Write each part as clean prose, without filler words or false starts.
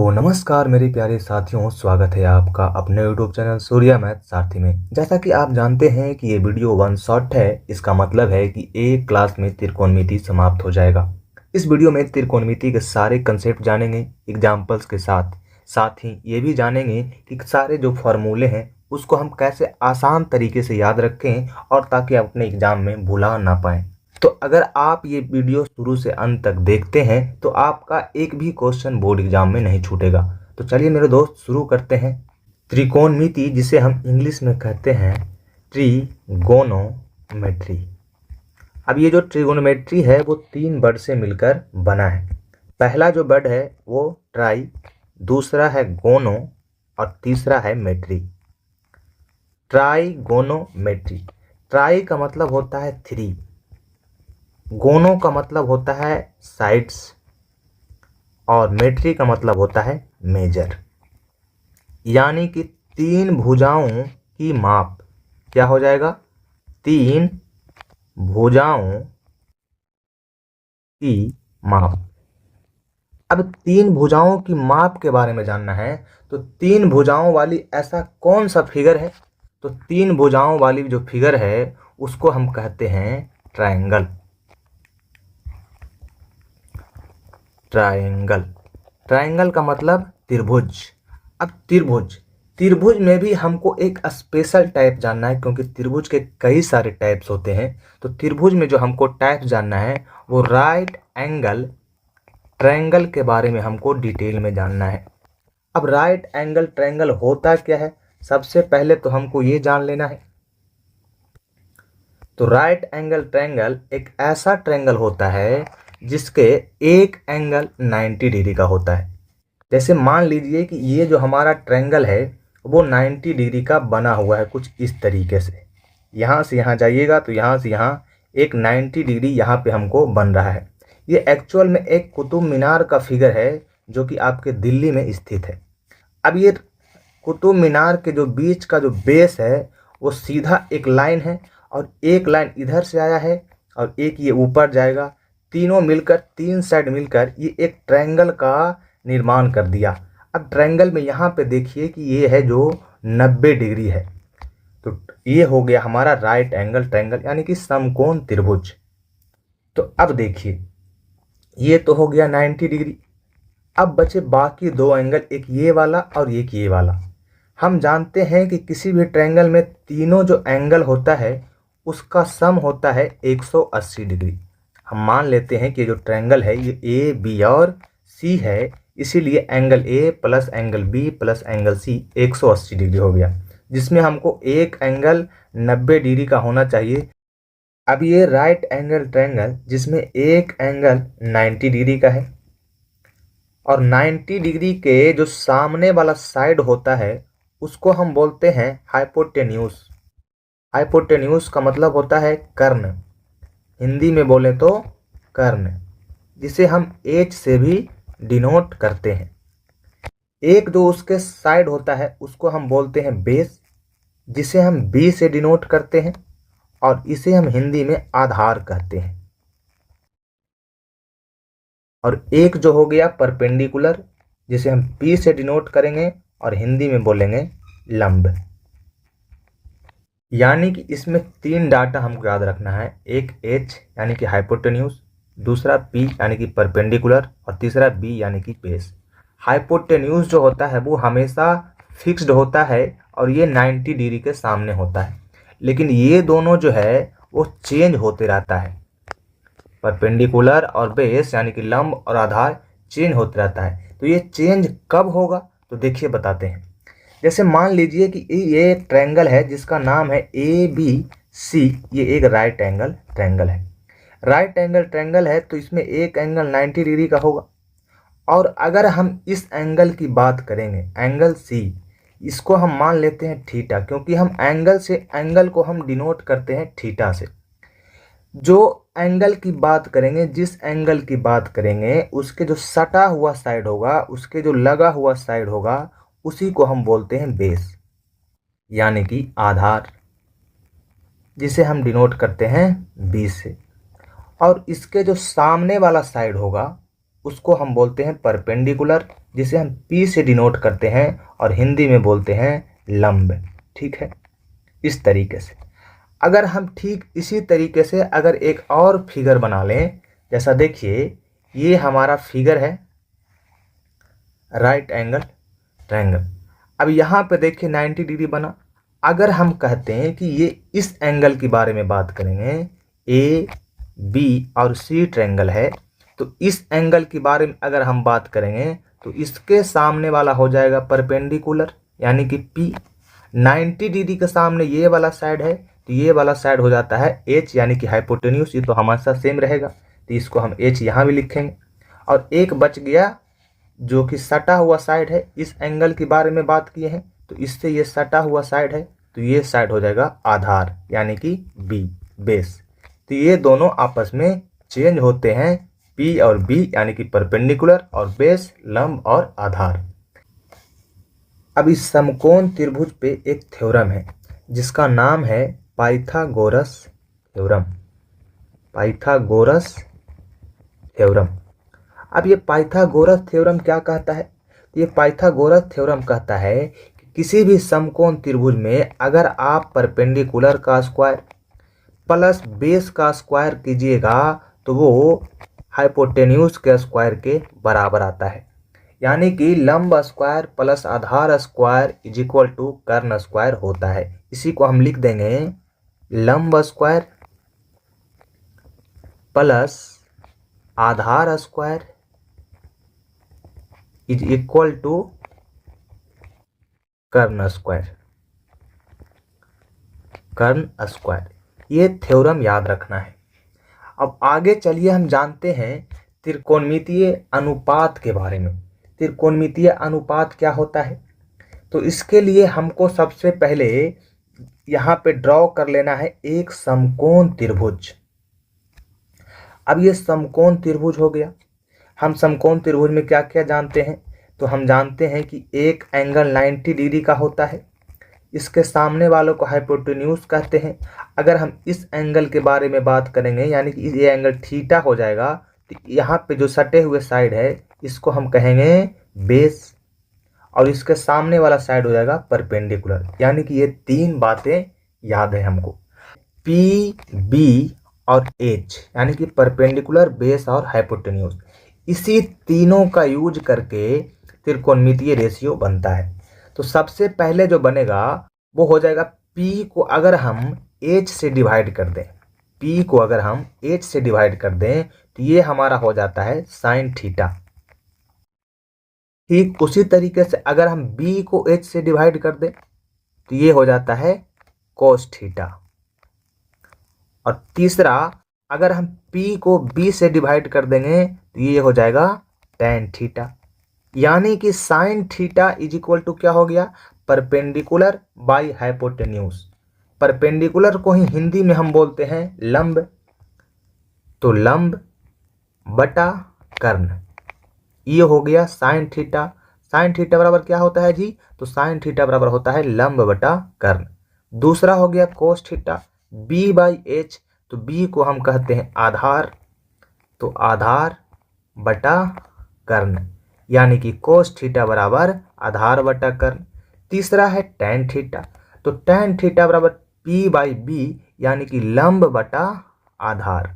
तो नमस्कार मेरे प्यारे साथियों, स्वागत है आपका अपने यूट्यूब चैनल सूर्या मैथ सारथी में। जैसा कि आप जानते हैं कि ये वीडियो वन शॉट है, इसका मतलब है कि एक क्लास में त्रिकोणमिति समाप्त हो जाएगा। इस वीडियो में त्रिकोणमिति के सारे कंसेप्ट जानेंगे एग्जाम्पल्स के साथ। साथ ही ये भी जानेंगे कि सारे जो फॉर्मूले हैं उसको हम कैसे आसान तरीके से याद रखें और ताकि आप अपने एग्जाम में भुला ना पाएँ। तो अगर आप ये वीडियो शुरू से अंत तक देखते हैं तो आपका एक भी क्वेश्चन बोर्ड एग्जाम में नहीं छूटेगा। तो चलिए मेरे दोस्त शुरू करते हैं। त्रिकोणमिति, जिसे हम इंग्लिश में कहते हैं ट्रिगोनोमेट्री। अब ये जो ट्रिगोनोमेट्री है वो 3 वर्ड से मिलकर बना है। पहला जो वर्ड है वो ट्राई, दूसरा है गोनो और तीसरा है मेट्री। ट्राइगोनोमेट्री। ट्राई का मतलब होता है 3, गोनो का मतलब होता है साइड्स और मेट्री का मतलब होता है मेजर। यानी कि 3 भुजाओं की माप क्या हो जाएगा? 3 भुजाओं की माप। अब 3 भुजाओं की माप के बारे में जानना है तो 3 भुजाओं वाली ऐसा कौन सा फिगर है? तो 3 भुजाओं वाली जो फिगर है उसको हम कहते हैं ट्रायंगल। ट्रायंगल, ट्रायंगल का मतलब त्रिभुज। अब त्रिभुज में भी हमको एक स्पेशल टाइप जानना है, क्योंकि त्रिभुज के कई सारे टाइप्स होते हैं। तो त्रिभुज में जो हमको टाइप जानना है वो राइट एंगल ट्रायंगल के बारे में हमको डिटेल में जानना है। अब राइट एंगल ट्रायंगल होता क्या है, सबसे पहले तो हमको ये जान लेना है। तो राइट एंगल ट्रायंगल एक ऐसा ट्रायंगल होता है जिसके एक एंगल 90 डिग्री का होता है। जैसे मान लीजिए कि ये जो हमारा ट्रायंगल है वो 90 डिग्री का बना हुआ है कुछ इस तरीके से। यहाँ से यहाँ जाइएगा तो यहाँ से यहाँ एक 90 डिग्री यहाँ पे हमको बन रहा है। ये एक्चुअल में एक कुतुब मीनार का फिगर है जो कि आपके दिल्ली में स्थित है। अब ये कुतुब मीनार के जो बीच का जो बेस है वो सीधा एक लाइन है और एक लाइन इधर से आया है और एक ये ऊपर जाएगा। तीनों मिलकर 3 साइड मिलकर ये एक ट्रायंगल का निर्माण कर दिया। अब ट्रायंगल में यहाँ पे देखिए कि ये है जो 90 डिग्री है। तो ये हो गया हमारा राइट एंगल ट्रायंगल यानी कि समकोण त्रिभुज। तो अब देखिए ये तो हो गया 90 डिग्री। अब बचे बाकी 2 एंगल, एक ये वाला और एक ये वाला। हम जानते हैं कि किसी भी ट्रायंगल में तीनों जो एंगल होता है उसका सम होता है 180 डिग्री। हम मान लेते हैं कि जो ट्रायंगल है ये ए बी और सी है, इसीलिए angle A plus angle B plus angle C 180 degree हो गया, जिसमें हमको एक एंगल 90 डिग्री का होना चाहिए। अब ये राइट एंगल ट्रायंगल जिसमें एक एंगल 90 डिग्री का है और 90 डिग्री के जो सामने वाला साइड होता है उसको हम बोलते हैं हाइपोटेन्यूज। हाइपोटेन्यूज का मतलब होता है कर्ण, हिंदी में बोले तो कर्ण, जिसे हम एच से भी डिनोट करते हैं। एक जो उसके साइड होता है उसको हम बोलते हैं बेस, जिसे हम बी से डिनोट करते हैं और इसे हम हिंदी में आधार कहते हैं। और एक जो हो गया परपेंडिकुलर, जिसे हम पी से डिनोट करेंगे और हिंदी में बोलेंगे लंब। यानी कि इसमें 3 डाटा हमको याद रखना है, एक एच यानी कि हाइपोटेन्यूज, दूसरा पी यानी कि परपेंडिकुलर और तीसरा बी यानी कि बेस। हाइपोटेन्यूज जो होता है वो हमेशा फिक्स्ड होता है और ये 90 डिग्री के सामने होता है, लेकिन ये दोनों जो है वो चेंज होते रहता है। परपेंडिकुलर और बेस यानी कि लंब और आधार चेंज होते रहता है। तो ये चेंज कब होगा तो देखिए बताते हैं। जैसे मान लीजिए कि ये एक ट्रायंगल है जिसका नाम है ए बी सी। ये एक राइट एंगल ट्रायंगल है। राइट एंगल ट्रायंगल है तो इसमें एक एंगल 90 डिग्री का होगा। और अगर हम इस एंगल की बात करेंगे, एंगल सी, इसको हम मान लेते हैं थीटा, क्योंकि हम एंगल से एंगल को हम डिनोट करते हैं थीटा से। जो एंगल की बात करेंगे, जिस एंगल की बात करेंगे उसके जो सटा हुआ साइड होगा, उसके जो लगा हुआ साइड होगा, उसी को हम बोलते हैं बेस यानी कि आधार, जिसे हम डिनोट करते हैं बी से। और इसके जो सामने वाला साइड होगा उसको हम बोलते हैं परपेंडिकुलर जिसे हम पी से डिनोट करते हैं और हिंदी में बोलते हैं लंब। ठीक है, इस तरीके से। अगर हम ठीक इसी तरीके से अगर एक और फिगर बना लें, जैसा देखिए ये हमारा फिगर है राइट एंगल ट्रायंगल। अब यहाँ पे देखिए 90 डिग्री बना। अगर हम कहते हैं कि ये इस एंगल के बारे में बात करेंगे, ए बी और सी ट्रायंगल है, तो इस एंगल के बारे में अगर हम बात करेंगे तो इसके सामने वाला हो जाएगा परपेंडिकुलर यानी कि पी। 90 डिग्री के सामने ये वाला साइड है तो ये वाला साइड हो जाता है एच यानी कि हाइपोटेन्यूस। ये तो हमेशा सेम रहेगा तो इसको हम एच यहाँ भी लिखेंगे। और एक बच गया जो कि सटा हुआ साइड है, इस एंगल के बारे में बात किए हैं तो इससे ये सटा हुआ साइड है तो ये साइड हो जाएगा आधार यानी कि बी बेस। तो ये दोनों आपस में चेंज होते हैं, पी और बी यानी कि परपेंडिकुलर और बेस लंब और आधार। अब इस समकोण त्रिभुज पे एक थ्योरम है जिसका नाम है पाइथागोरस थ्योरम। Pythagoras theorem. अब ये पाइथागोरस थ्योरम क्या कहता है? ये पाइथागोरस थ्योरम कहता है कि किसी भी समकोण त्रिभुज में अगर आप परपेंडिकुलर का स्क्वायर प्लस बेस का स्क्वायर कीजिएगा तो वो हाइपोटेन्यूज के स्क्वायर के बराबर आता है। यानी कि लंब स्क्वायर प्लस आधार स्क्वायर इज इक्वल टू कर्ण स्क्वायर होता है। इसी को हम लिख देंगे लंब स्क्वायर प्लस आधार स्क्वायर इज इक्वल टू कर्ण स्क्वायर। कर्ण स्क्वायर, ये थ्योरम याद रखना है। अब आगे चलिए हम जानते हैं त्रिकोणमितीय अनुपात के बारे में। त्रिकोणमितीय अनुपात क्या होता है? तो इसके लिए हमको सबसे पहले यहाँ पे ड्रॉ कर लेना है एक समकोण त्रिभुज। अब ये समकोण त्रिभुज हो गया। हम समकोण त्रिभुज में क्या क्या जानते हैं? तो हम जानते हैं कि एक एंगल 90 डिग्री का होता है, इसके सामने वालों को हाइपोटेन्यूज कहते हैं। अगर हम इस एंगल के बारे में बात करेंगे यानी कि ये एंगल थीटा हो जाएगा, तो यहाँ पे जो सटे हुए साइड है इसको हम कहेंगे बेस और इसके सामने वाला साइड हो जाएगा परपेंडिकुलर। यानी कि ये तीन बातें याद है हमको, पी बी और एच यानी कि परपेंडिकुलर बेस और हाइपोटेन्यूज। इसी तीनों का यूज करके त्रिकोणमितीय रेशियो बनता है। तो सबसे पहले जो बनेगा वो हो जाएगा P को अगर हम H से डिवाइड कर दें, P को अगर हम H से डिवाइड कर दें तो ये हमारा हो जाता है साइन थीटा। ठीक उसी तरीके से अगर हम B को H से डिवाइड कर दें तो ये हो जाता है कोस थीटा। और तीसरा अगर हम P को B से डिवाइड कर देंगे तो ये हो जाएगा टेन थीटा। यानी कि sine theta is equal to क्या हो गया? Perpendicular by hypotenuse. परपेंडिकुलर को ही हिंदी में हम बोलते हैं लंब, तो लंब बटा कर्ण, ये हो गया साइन थीटा। साइन थीटा बराबर क्या होता है जी? तो साइन थीटा बराबर होता है लंब बटा कर्ण। दूसरा हो गया cos theta, B by H, तो बी को हम कहते हैं आधार, तो आधार बटा कर्ण यानी कि कोस थीटा बराबर आधार बटा कर्ण। तीसरा है टेन थीटा, तो टेन थीटा बराबर पी बाई बी यानी कि लंब बटा आधार।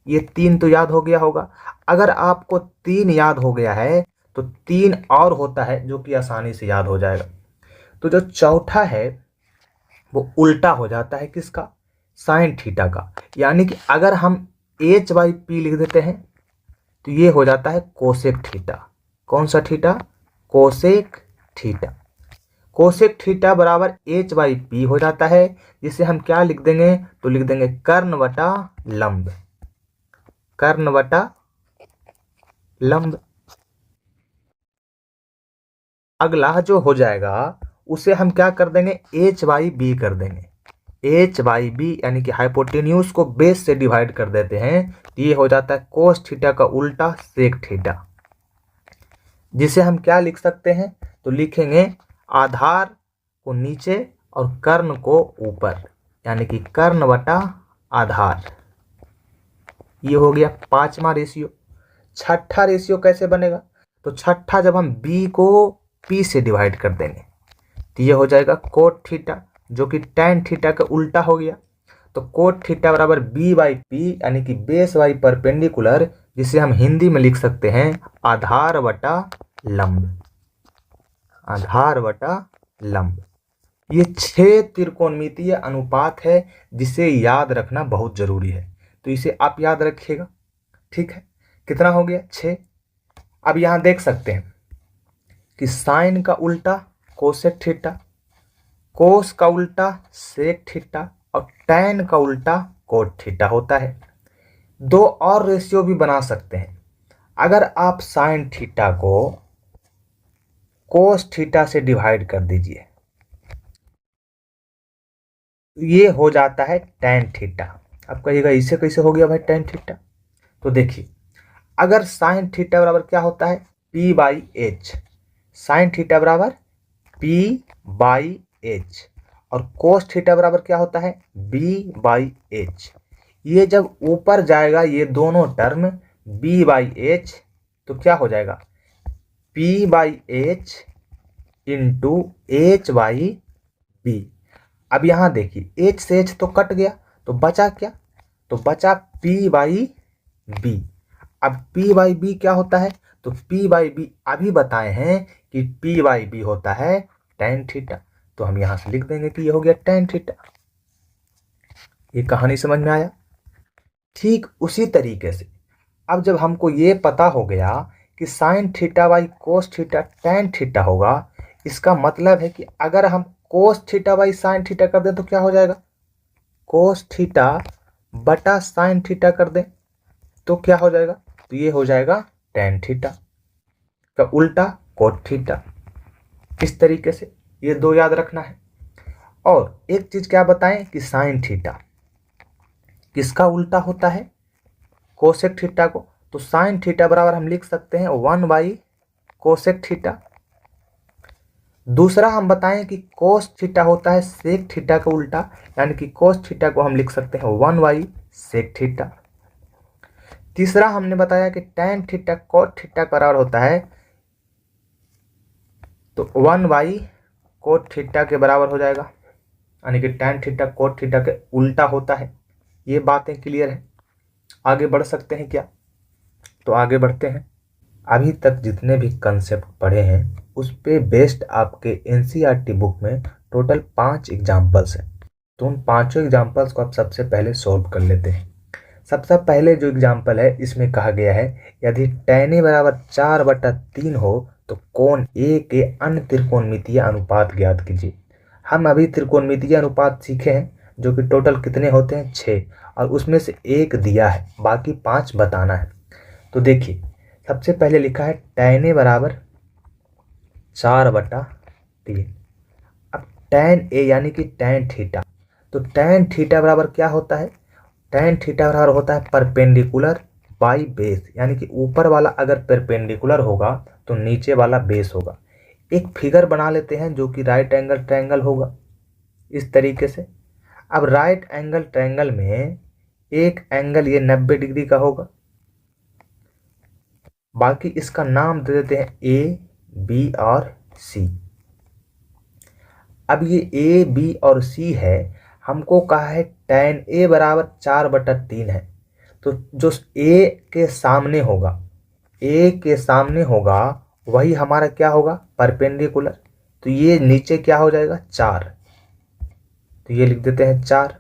ये तीन तो याद हो गया होगा। अगर आपको तीन याद हो गया है तो तीन और होता है जो कि आसानी से याद हो जाएगा। तो जो चौथा है वो उल्टा हो जाता है किसका? साइन थीटा का। यानी कि अगर हम एच बाई पी लिख देते हैं तो ये हो जाता है कोसेक थीटा। कौन सा theta? Cosec theta. Cosec theta बराबर एच बाई पी हो जाता है, जिसे हम क्या लिख देंगे? तो लिख देंगे कर्ण बटा लंब। कर्ण बटा लंब। अगला जो हो जाएगा उसे हम क्या कर देंगे? एच बाई बी कर देंगे। एच बाई बी यानी कि हाइपोटेन्यूज को बेस से डिवाइड कर देते हैं, ये हो जाता है कोस थीटा का उल्टा सेक थीटा, जिसे हम क्या लिख सकते हैं? तो लिखेंगे आधार को नीचे और कर्ण को ऊपर, यानी कि कर्ण बटा आधार। ये हो गया पांचवा रेशियो। छठा रेशियो कैसे बनेगा? तो छठा जब हम बी को पी से डिवाइड कर देंगे तो ये हो जाएगा कोट थीटा, जो कि टैन थीटा का उल्टा हो गया। तो कोट थीटा बराबर बी बाई पी, यानी कि बेस बाई परपेंडिकुलर, जिसे हम हिंदी में लिख सकते हैं आधार बटा लंब। आधार बटा लंब, ये 6 त्रिकोणमितीय अनुपात है जिसे याद रखना बहुत जरूरी है, तो इसे आप याद रखिएगा। ठीक है, कितना हो गया 6। अब यहां देख सकते हैं कि साइन का उल्टा कोसेक थीटा, कोस का उल्टा सेक थीटा और टैन का उल्टा कोट थीटा होता है। दो और रेशियो भी बना सकते हैं। अगर आप साइन थीटा को कोस थीटा से डिवाइड कर दीजिए, ये हो जाता है टैन थीटा। अब कहिएगा इसे कैसे हो गया भाई टैन थीटा? तो देखिए, अगर साइन थीटा बराबर क्या होता है P by H, sine theta बराबर पी बाई एच, और कोस थीटा बराबर क्या होता है बी बाई एच। ये जब ऊपर जाएगा ये दोनों टर्म बी बाई एच, तो क्या हो जाएगा P by H into H by B. अब यहां देखिए एच से एच तो कट गया, तो बचा क्या, तो बचा पी बाई बी। अब पी बाई बी क्या होता है, तो पी बाई बी अभी बताए हैं कि पी बाई बी होता है टैन थीटा, तो हम यहां से लिख देंगे कि ये हो गया टैन थीटा। ये कहानी समझ में आया? ठीक उसी तरीके से अब जब हमको ये पता हो गया कि sine theta by cos theta tan theta होगा, इसका मतलब है कि अगर हम cos theta by sine theta कर दें तो क्या हो जाएगा, कोस थीटा बटा साइन थीटा कर दें तो क्या हो जाएगा, तो ये हो जाएगा टैन थीटा का उल्टा कोट थीटा। इस तरीके से ये दो याद रखना है। और एक चीज क्या बताएं कि साइन थीटा किसका उल्टा होता है, कोसेक थीटा को, तो साइन थीटा बराबर हम लिख सकते हैं 1 बाई कोसेक थीटा। दूसरा हम बताएं कि कोस थीटा होता है सेक थीटा का उल्टा, यानी कि कोस थीटा को हम लिख सकते हैं 1 बाई सेक थीटा। तीसरा हमने बताया कि टैन थीटा कोट थीटा का बराबर होता है, तो 1 बाई कोट थीटा के बराबर हो जाएगा, यानी कि टैन थीटा कोट थीटा के उल्टा होता है। ये बातें क्लियर है? आगे बढ़ सकते हैं क्या? तो आगे बढ़ते हैं। अभी तक जितने भी कंसेप्ट पढ़े हैं उस पे बेस्ड आपके एनसीईआरटी बुक में टोटल 5 एग्जाम्पल्स हैं, तो उन 5 एग्जाम्पल्स को आप सबसे पहले सॉल्व कर लेते हैं। सबसे पहले जो एग्जाम्पल है इसमें कहा गया है यदि tan a बराबर 4/3 हो तो कोण ए के अन्य त्रिकोणमितीय अनुपात ज्ञात कीजिए। हम अभी त्रिकोणमितीय अनुपात सीखे हैं जो कि टोटल कितने होते हैं 6, और उसमें से एक दिया है, बाकी 5 बताना है। तो देखिए सबसे पहले लिखा है tan a बराबर 4/3। अब tan a यानी कि tan थीटा, तो tan थीटा बराबर क्या होता है, tan थीटा बराबर होता है परपेंडिकुलर बाई बेस, यानी कि ऊपर वाला अगर परपेंडिकुलर होगा तो नीचे वाला बेस होगा। एक फिगर बना लेते हैं जो कि राइट एंगल ट्रायंगल होगा इस तरीके से। अब राइट एंगल ट्रायंगल में एक एंगल ये 90 डिग्री का होगा, बाकी इसका नाम दे देते हैं ए बी और सी। अब ये ए बी और सी है, हमको कहा है tan a बराबर 4/3 है, तो जो a के सामने होगा, a के सामने होगा वही हमारा क्या होगा परपेंडिकुलर, तो ये नीचे क्या हो जाएगा 4, तो ये लिख देते हैं 4।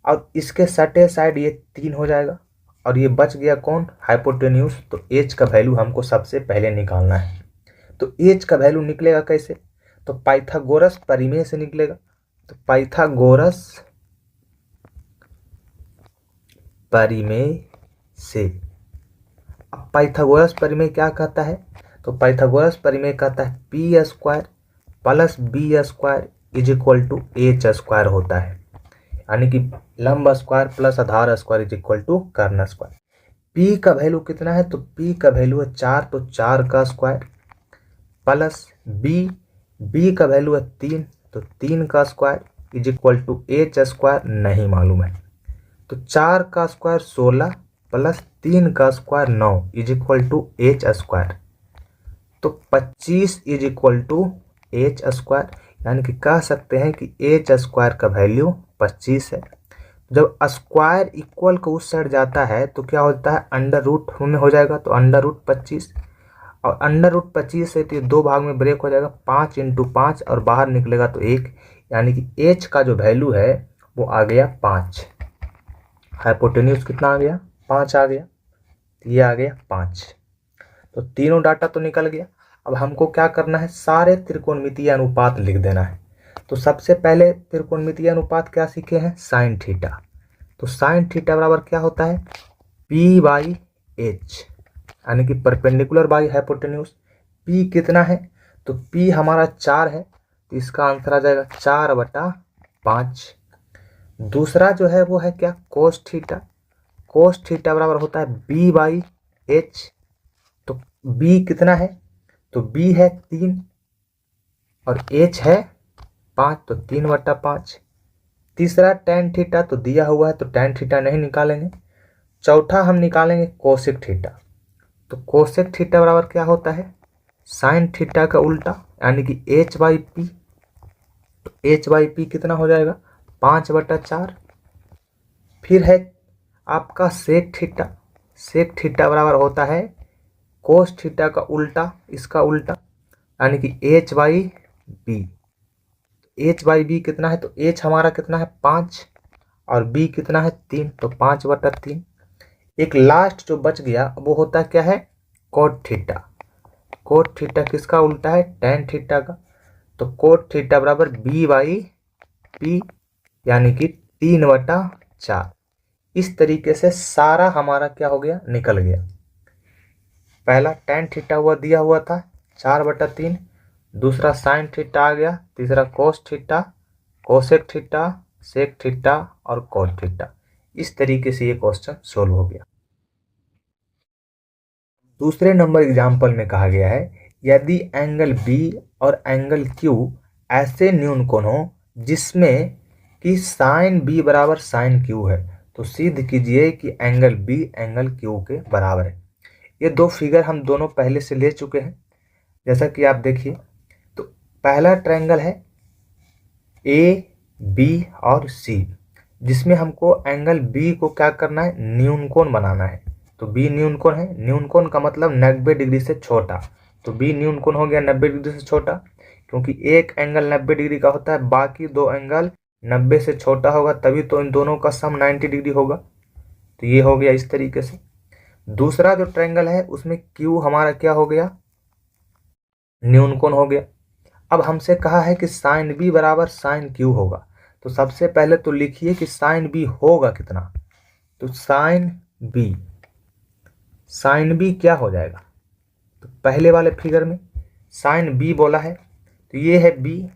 और इसके सटे साइड ये 3 हो जाएगा, और ये बच गया कौन हाइपोटेन्यूज, तो h का वैल्यू हमको सबसे पहले निकालना है। तो h का वैल्यू निकलेगा कैसे, तो पाइथागोरस परिमेय से निकलेगा। तो पाइथागोरस परिमेय से, अब पाइथागोरस परिमेय क्या कहता है, तो पाइथागोरस परिमेय कहता है P square plus B square is equal to H square होता है, यानी कि लंब स्क्वायर प्लस आधार स्क्वायर इज इक्वल टू कर्ण स्क्वायर। पी का वैल्यू कितना है, तो पी का वैल्यू है 4, तो 4 का स्क्वायर प्लस बी का वैल्यू है 3, तो 3 का square is equal to H square नहीं मालूम है, तो 4 का स्क्वायर 16 प्लस 3 का square 9 is equal to H square. तो 25 is equal to H square, यानी कि कह सकते हैं कि एच स्क्वायर का वैल्यू 25 है। जब स्क्वायर इक्वल को उस साइड जाता है तो क्या होता है, अंडर रूट में हो जाएगा, तो अंडर रूट 25, और अंडर रूट 25 है तो ये दो भाग में ब्रेक हो जाएगा, 5 इंटू 5 और बाहर निकलेगा तो 1, यानी कि एच का जो वैल्यू है वो आ गया 5। हाइपोटेन्यूज कितना आ गया, 5 आ गया, ये आ गया 5। तो तीनों डाटा तो निकल गया। अब हमको क्या करना है, सारे त्रिकोणमितीय अनुपात लिख देना है। तो सबसे पहले त्रिकोणमितीय अनुपात क्या सीखे हैं, साइन थीटा। तो साइन थीटा बराबर क्या होता है, पी बाई एच, यानी कि परपेंडिकुलर बाई हाइपोटेन्यूज। पी कितना है, तो पी हमारा 4 है, तो इसका आंसर आ जाएगा 4/5। दूसरा जो है वो है क्या, कोस थीटा। कोस थीटा बराबर होता है बी बाई एच। तो बी कितना है, तो बी है 3 और एच है 5, तो 3/5। तीसरा टेन थीटा, तो दिया हुआ है तो टेन थीटा नहीं निकालेंगे। चौथा हम निकालेंगे कोसेक थीटा। तो कोसेक थीटा बराबर क्या होता है, साइन थीटा का उल्टा, यानी कि एच बाई पी। तो एच बाई पी कितना हो जाएगा, 5/4। फिर है आपका सेक थीटा। सेक थीटा बराबर होता है कोस थीटा का उल्टा, इसका उल्टा, यानी कि H by B. H by B कितना है, तो एच हमारा कितना है 5 और बी कितना है 3, तो 5/3। एक लास्ट जो बच गया वो होता क्या है, कोट थीटा। कोट थीटा किसका उल्टा है, टेन थीटा का। तो कोट थीटा बराबर बी बाई पी, यानी कि 3/4। इस तरीके से सारा हमारा क्या हो गया, निकल गया। पहला टेन थीटा हुआ दिया हुआ था 4/3, दूसरा साइन थीटा आ गया, तीसरा cos theta, cosec theta, sec theta और कोट थीटा। इस तरीके से ये क्वेश्चन सोल्व हो गया। दूसरे नंबर एग्जाम्पल में कहा गया है, यदि एंगल बी और एंगल क्यू ऐसे न्यून कोण हो जिसमें कि साइन बी बराबर साइन क्यू है, तो सिद्ध कीजिए कि एंगल बी एंगल क्यू के बराबर है। ये दो फिगर हम दोनों पहले से ले चुके हैं, जैसा कि आप देखिए। तो पहला ट्रायंगल है ए बी और सी, जिसमें हमको एंगल बी को क्या करना है, न्यून कोण बनाना है। तो बी न्यून कोण है, न्यून कोण का मतलब 90 डिग्री से छोटा। तो बी न्यून कोण हो गया 90 डिग्री से छोटा, क्योंकि एक एंगल 90 डिग्री का होता है, बाकी दो एंगल 90 से छोटा होगा, तभी तो इन दोनों का सम 90 डिग्री होगा। तो ये हो गया इस तरीके से। दूसरा जो ट्रायंगल है उसमें क्यू हमारा क्या हो गया, न्यून कोण हो गया। अब हमसे कहा है कि साइन बी बराबर साइन क्यू होगा। तो सबसे पहले तो लिखिए कि साइन बी होगा कितना। तो साइन बी क्या हो जाएगा, तो पहले वाले फिगर में साइन बी बोला है, तो ये है बी।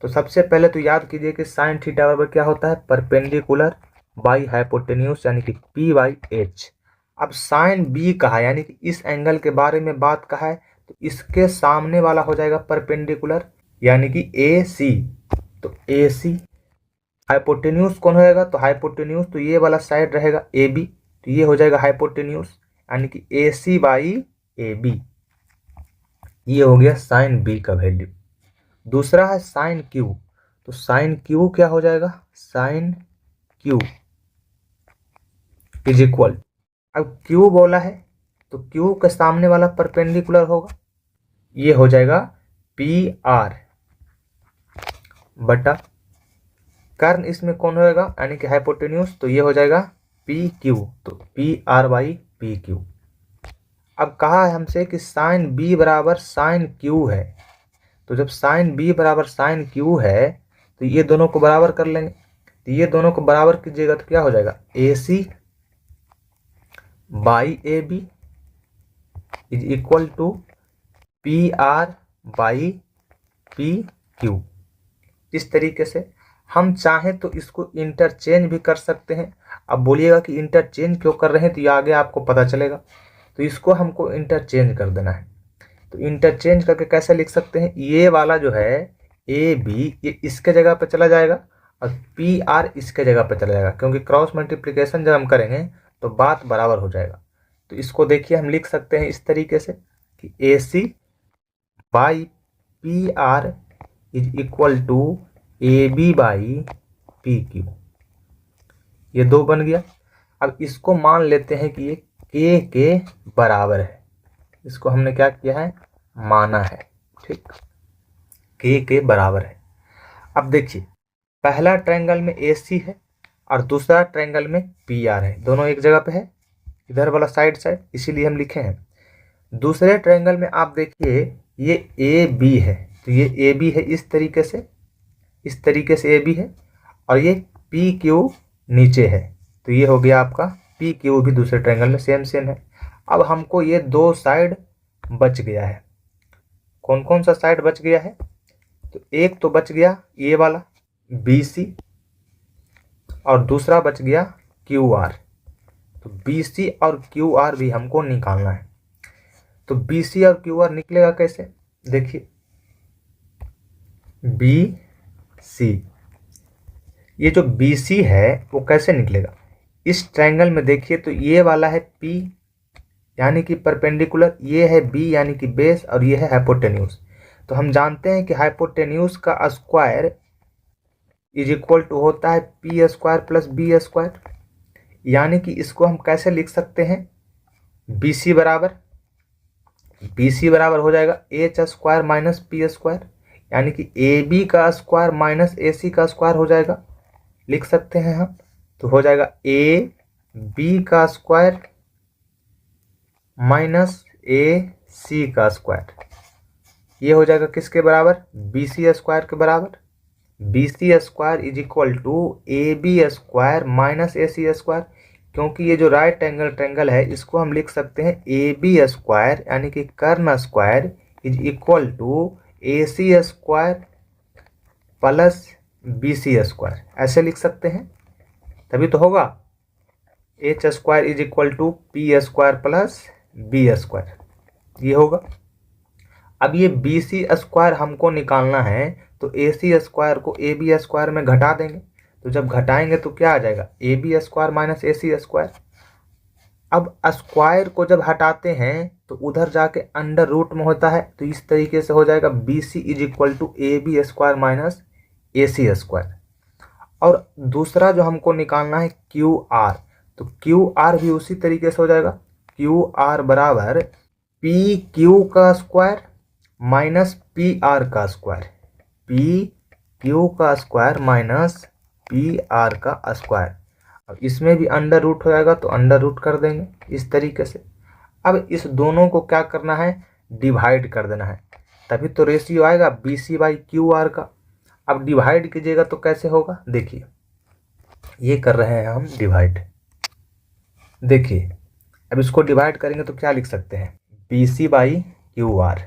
तो सबसे पहले तो याद कीजिए कि साइन थीटा बराबर क्या होता है, परपेंडिकुलर बाई हाइपोटेन्यूज, यानी कि पी बाई एच। अब साइन बी कहा, यानी कि इस एंगल के बारे में बात कहा है, तो इसके सामने वाला हो जाएगा परपेंडिकुलर, यानी कि ए सी। तो ए सी हाइपोटेन्यूज कौन होएगा, तो हाइपोटेन्यूज तो ये वाला साइड रहेगा ए बी, तो ये हो जाएगा हाइपोटेन्यूज, यानी कि A C by A B. ये हो गया साइन बी का वैल्यू। दूसरा है साइन क्यू। तो साइन क्यू क्या हो जाएगा, साइन क्यू इज इक्वल, अब क्यू बोला है तो क्यू के सामने वाला परपेंडिकुलर होगा, ये हो जाएगा पी आर बटा कर्ण, इसमें कौन होएगा, यानी कि हाइपोटेन्यूज, तो ये हो जाएगा पी क्यू, तो P R by P Q. अब कहा है हमसे कि साइन बी बराबर साइन क्यू है, तो जब साइन बी बराबर साइन क्यू है तो ये दोनों को बराबर कर लेंगे। तो ये दोनों को बराबर कीजिएगा तो क्या हो जाएगा, A C by A B is equal to P R by P Q. इस तरीके से हम चाहें तो इसको इंटरचेंज भी कर सकते हैं। अब बोलिएगा कि इंटरचेंज क्यों कर रहे हैं, तो ये आगे आपको पता चलेगा। तो इसको हमको इंटरचेंज कर देना है। तो इंटरचेंज करके कैसे लिख सकते हैं, ये वाला जो है ए बी ये इसके जगह पर चला जाएगा और पी आर इसके जगह पर चला जाएगा, क्योंकि क्रॉस मल्टीप्लिकेशन जब हम करेंगे तो बात बराबर हो जाएगा। तो इसको देखिए हम लिख सकते हैं इस तरीके से कि A C by P R is equal to A B by P Q. ये 2 बन गया। अब इसको मान लेते हैं कि ये के बराबर है। इसको हमने क्या किया है, माना है। ठीक, के बराबर है। अब देखिए, पहला ट्रायंगल में ए सी है और दूसरा ट्रायंगल में पी आर है। दोनों एक जगह पे है, इधर वाला साइड, इसीलिए हम लिखे हैं। दूसरे ट्रायंगल में आप देखिए ये ए बी है, तो ये ए बी है इस तरीके से ए बी है, और ये पी क्यू नीचे है, तो ये हो गया आपका पी क्यू भी दूसरे ट्रायंगल में सेम है। अब हमको ये 2 साइड बच गया है। कौन कौन सा साइड बच गया है, तो एक तो बच गया ये वाला बी सी, और दूसरा बच गया क्यू आर। तो बी सी और क्यू आर भी हमको निकालना है। तो बी सी और क्यू आर निकलेगा कैसे, देखिए बी सी, ये जो बी सी है वो कैसे निकलेगा, इस ट्रायंगल में देखिए तो ये वाला है पी यानी कि परपेंडिकुलर, ये है बी यानी कि बेस, और ये है हाइपोटेन्यूज। तो हम जानते हैं कि हाइपोटेन्यूज का स्क्वायर इज इक्वल टू होता है P square plus B square. यानी कि इसको हम कैसे लिख सकते हैं, बी सी बराबर हो जाएगा H square minus P square, यानी कि ए बी का स्क्वायर माइनस ए सी का स्क्वायर हो जाएगा, लिख सकते हैं हम। तो हो जाएगा ए बी का स्क्वायर माइनस ए सी का स्क्वायर। ये हो जाएगा किसके बराबर, बी सी स्क्वायर के बराबर। B C square is equal to A B square minus A C square, क्योंकि ये जो राइट एंगल ट्रायंगल है इसको हम लिख सकते हैं ए बी स्क्वायर यानी कि कर्ण square is equal to A C square plus B C square, ऐसे लिख सकते हैं, तभी तो होगा H square is equal to P square plus B square, ये होगा। अब ये बी सी स्क्वायर हमको निकालना है, तो ए सी स्क्वायर को ए बी स्क्वायर में घटा देंगे, तो जब घटाएंगे तो क्या आ जाएगा, A B square minus A C square. अब स्क्वायर को जब हटाते हैं तो उधर जाके अंडर रूट में होता है, तो इस तरीके से हो जाएगा B C is equal to A B square minus A C square. और दूसरा जो हमको निकालना है क्यू आर, तो क्यू आर भी उसी तरीके से हो जाएगा, क्यू आर बराबर पी क्यू का स्क्वायर माइनस पी आर का स्क्वायर, पी क्यू का स्क्वायर माइनस पी आर का स्क्वायर। अब इसमें भी अंडर रूट हो जाएगा तो अंडर रूट कर देंगे इस तरीके से। अब इस दोनों को क्या करना है, डिवाइड कर देना है, तभी तो रेशियो आएगा B C by Q R का। अब डिवाइड कीजिएगा तो कैसे होगा, देखिए ये कर रहे हैं हम डिवाइड। देखिए अब इसको डिवाइड करेंगे तो क्या लिख सकते हैं, B C by Q R,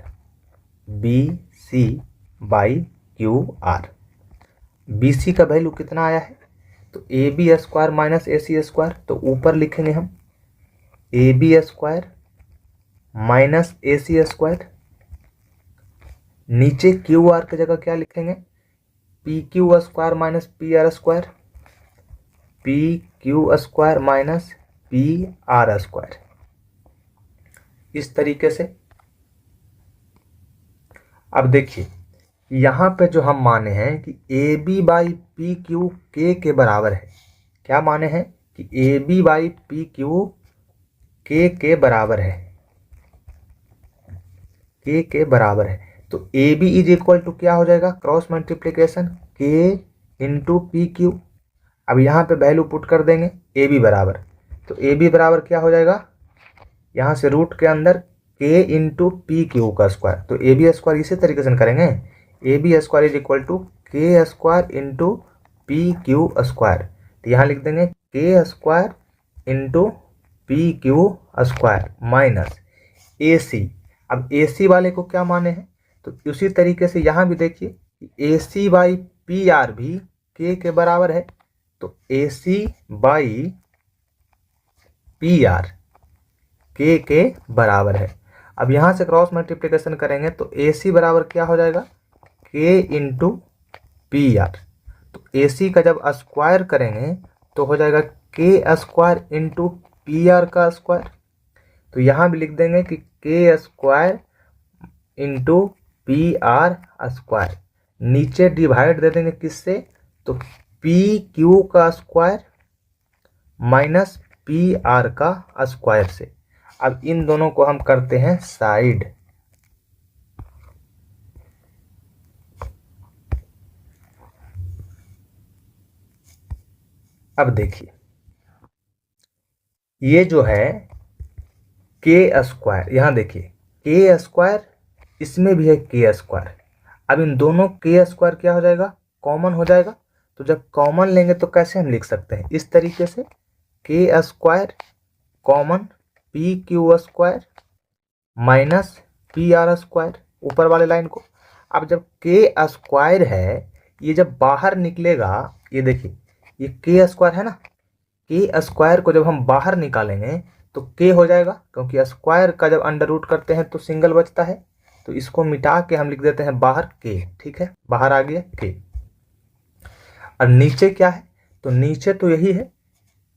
B C by Q R. B C का वैल्यू कितना आया है, तो A B square minus A C square, तो ऊपर लिखेंगे हम A B square minus A C square, नीचे क्यू आर की जगह क्या लिखेंगे, P Q square minus P R square, P Q square minus P R square, इस तरीके से। अब देखिए यहाँ पे जो हम माने हैं कि A B by P Q के बराबर है, क्या माने हैं कि A B by P Q के बराबर है, के बराबर है, तो A B is equal to क्या हो जाएगा, क्रॉस मल्टीप्लीकेशन के इंटू पी क्यू। अब यहाँ पे वैल्यू पुट कर देंगे ए बी बराबर, तो ए बी बराबर क्या हो जाएगा, यहाँ से रूट के अंदर के इंटू पी क्यू का स्क्वायर, तो ए बी स्क्वायर इसी तरीके से करेंगे, A B square is equal to K square into P Q square, तो यहाँ लिख देंगे K square into P Q square minus A C. अब ए सी वाले को क्या माने हैं, तो उसी तरीके से यहाँ भी देखिए ए सी बाई पी आर भी के बराबर है, तो A C by P are के बराबर है। अब यहाँ से क्रॉस मल्टीप्लिकेशन करेंगे तो ए सी बराबर क्या हो जाएगा, के इंटू पी आर, तो ए सी का जब स्क्वायर करेंगे तो हो जाएगा के स्क्वायर इंटू पी आर का स्क्वायर, तो यहाँ भी लिख देंगे कि के square into P R square, नीचे डिवाइड दे देंगे किससे, तो पी क्यू का स्क्वायर माइनस पी आर का स्क्वायर से। अब इन दोनों को हम करते हैं साइड। अब देखिए ये जो है के स्क्वायर, यहां देखिए के स्क्वायर, इसमें भी है के स्क्वायर। अब इन दोनों के स्क्वायर क्या हो जाएगा, कॉमन हो जाएगा। तो जब कॉमन लेंगे तो कैसे हम लिख सकते हैं, इस तरीके से के square common P Q square minus P R square, ऊपर वाले लाइन को। अब जब के स्क्वायर है, ये जब बाहर निकलेगा, ये देखिए ये के स्क्वायर है ना, के स्क्वायर को जब हम बाहर निकालेंगे तो के हो जाएगा, क्योंकि स्क्वायर का जब अंडर रूट करते हैं तो सिंगल बचता है। तो इसको मिटा के हम लिख देते हैं बाहर के, ठीक है, बाहर आ गया के। और नीचे क्या है, तो नीचे तो यही है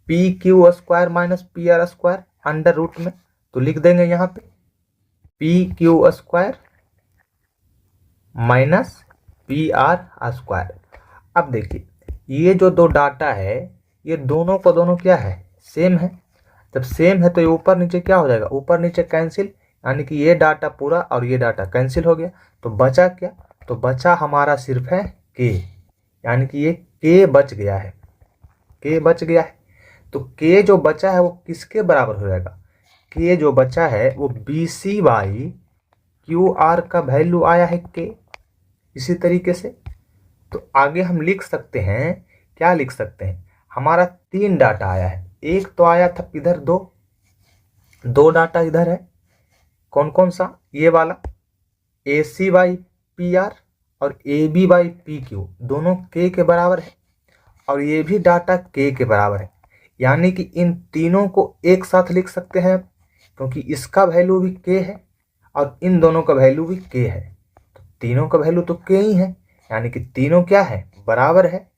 P Q square minus P R square under root में, तो लिख देंगे यहाँ पे P Q square minus P R square. अब देखिए ये जो दो डाटा है, ये दोनों को दोनों क्या है, सेम है। जब सेम है तो ये ऊपर नीचे क्या हो जाएगा, ऊपर नीचे कैंसिल, यानी कि ये डाटा पूरा और ये डाटा कैंसिल हो गया। तो बचा क्या, तो बचा हमारा सिर्फ है के, यानी कि ये के बच गया है, के बच गया है। तो के जो बचा है वो किसके बराबर हो जाएगा, के जो बचा है वो B C by Q R का वैल्यू आया है के। इसी तरीके से तो आगे हम लिख सकते हैं, क्या लिख सकते हैं, हमारा 3 डाटा आया है। एक तो आया था इधर दो डाटा इधर है, कौन कौन सा, ये वाला A C by P R और A B by P Q, दोनों के बराबर है। और ये भी डाटा के बराबर है, यानी कि इन तीनों को एक साथ लिख सकते हैं, क्योंकि इसका वैल्यू भी के है और इन दोनों का वैल्यू भी के है। तो तीनों का वैल्यू तो के ही है, यानी कि तीनों क्या है, बराबर है।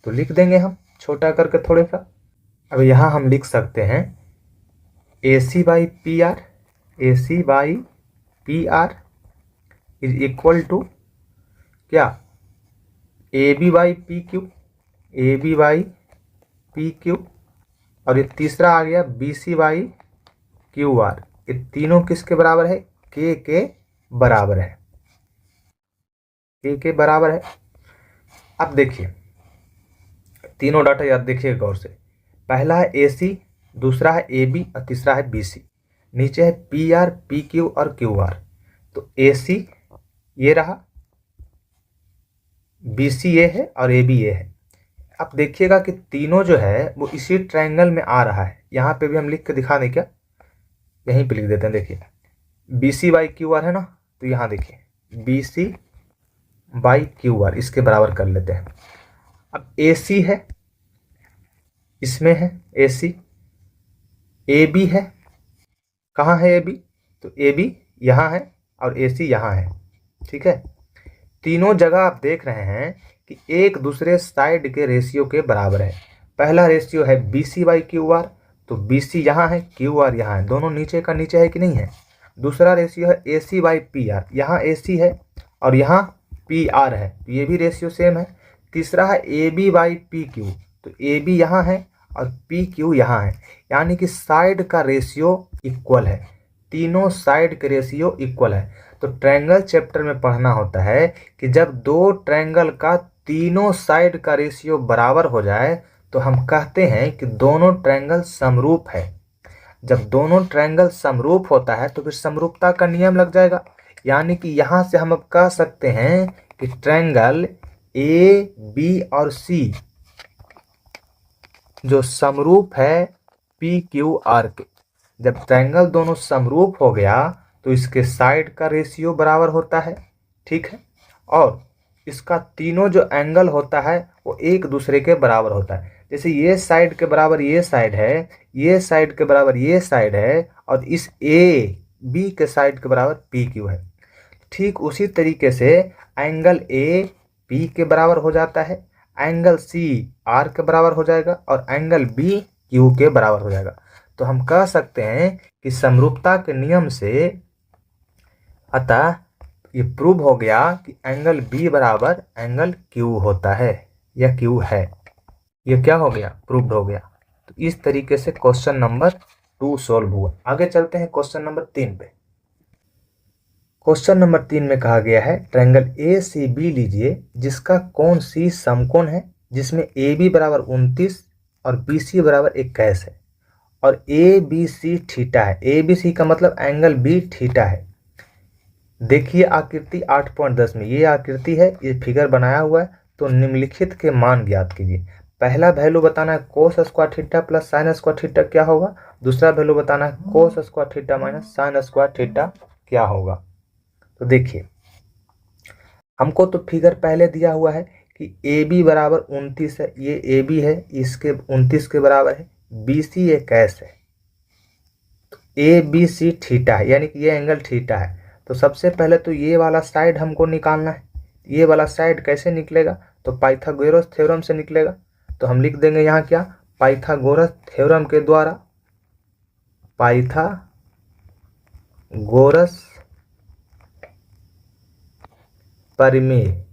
तो लिख देंगे हम छोटा करके थोड़े सा। अब यहाँ हम लिख सकते हैं A C by P R, A C by P R is equal to क्या, A B by P Q, A B by P Q, और ये तीसरा आ गया B C by Q R. ये तीनों किसके बराबर है, के बराबर है, के बराबर है। अब देखिए तीनों डाटा याद देखिए गौर से, पहला है ए सी, दूसरा है ए बी और तीसरा है बी सी। नीचे है पी आर पी क्यू और क्यू आर। तो ए सी ये रहा, बी सी ये है और ए बी ये है। अब देखिएगा कि तीनों जो है वो इसी ट्रायंगल में आ रहा है। यहाँ पे भी हम लिख के दिखा दें क्या, यहीं पे लिख देते हैं। देखिए B C by Q R है ना, तो यहाँ देखिए B C by Q R, इसके बराबर कर लेते हैं। अब ए सी है, इसमें है ए सी, ए बी है, कहाँ है ए बी, तो ए बी यहाँ है और ए सी यहाँ है, ठीक है। तीनों जगह आप देख रहे हैं कि एक दूसरे साइड के रेशियो के बराबर है। पहला रेशियो है B C by Q R, तो बी सी यहाँ है, क्यू आर यहाँ है, दोनों नीचे का नीचे है कि नहीं है। दूसरा रेशियो है ए सी बाई पी आर, यहाँ ए सी है और यहाँ पी आर है, तो ये भी रेशियो सेम है। तीसरा है A B by P Q, तो ए बी यहाँ है और पी क्यू यहाँ है, यानी कि साइड का रेशियो इक्वल है, तीनों साइड के रेशियो इक्वल है। तो ट्रायंगल चैप्टर में पढ़ना होता है कि जब दो ट्रायंगल का तीनों साइड का रेशियो बराबर हो जाए तो हम कहते हैं कि दोनों ट्रायंगल समरूप है। जब दोनों ट्रायंगल समरूप होता है तो फिर समरूपता का नियम लग जाएगा, यानी कि यहाँ से हम अब कह सकते हैं कि ट्रायंगल ए बी और सी जो समरूप है पी क्यू आर के। जब ट्रायंगल दोनों समरूप हो गया तो इसके साइड का रेशियो बराबर होता है, ठीक है, और इसका तीनों जो एंगल होता है वो एक दूसरे के बराबर होता है। जैसे ये साइड के बराबर ये साइड है, ये साइड के बराबर ये साइड है, और इस ए बी के साइड के बराबर पी क्यू है। ठीक उसी तरीके से एंगल ए पी के बराबर हो जाता है, एंगल सी आर के बराबर हो जाएगा और एंगल बी क्यू के बराबर हो जाएगा। तो हम कह सकते हैं कि समरूपता के नियम से अतः ये प्रूव हो गया कि एंगल बी बराबर एंगल क्यू होता है या क्यू है। ये क्या हो गया, प्रूव्ड हो गया। तो इस तरीके से क्वेश्चन नंबर 2 सॉल्व हुआ। आगे चलते हैं क्वेश्चन नंबर 3 पे। क्वेश्चन नंबर 3 में कहा गया है ट्रायंगल ए सी बी लीजिए जिसका कोण सी समकोण है, जिसमें ए बी बराबर 29 और बी सी बराबर 21 है और ए बी सी थीटा है। ए बी सी का मतलब एंगल बी थीटा है। देखिए आकृति 8.10 में ये आकृति है, ये फिगर बनाया हुआ है। तो निम्नलिखित के मान ज्ञात कीजिए। पहला वैल्यू बताना है कोस square theta plus sign square theta क्या होगा। दूसरा वैल्यू बताना है कोस square theta minus sine square theta क्या होगा। तो देखिए हमको तो फिगर पहले दिया हुआ है कि ए बी बराबर 29 है, ये ए बी है, इसके 29 के बराबर है। बी सी 21 है, तो ए बी सी थीटा है, यानी कि ये एंगल थीटा है। तो सबसे पहले तो ये वाला साइड हमको निकालना है। ये वाला साइड कैसे निकलेगा, तो पाइथागोरस थ्योरम से निकलेगा। तो हम लिख देंगे यहाँ क्या, पाइथागोरस थ्योरम के द्वारा, पाइथागोरस प्रमेय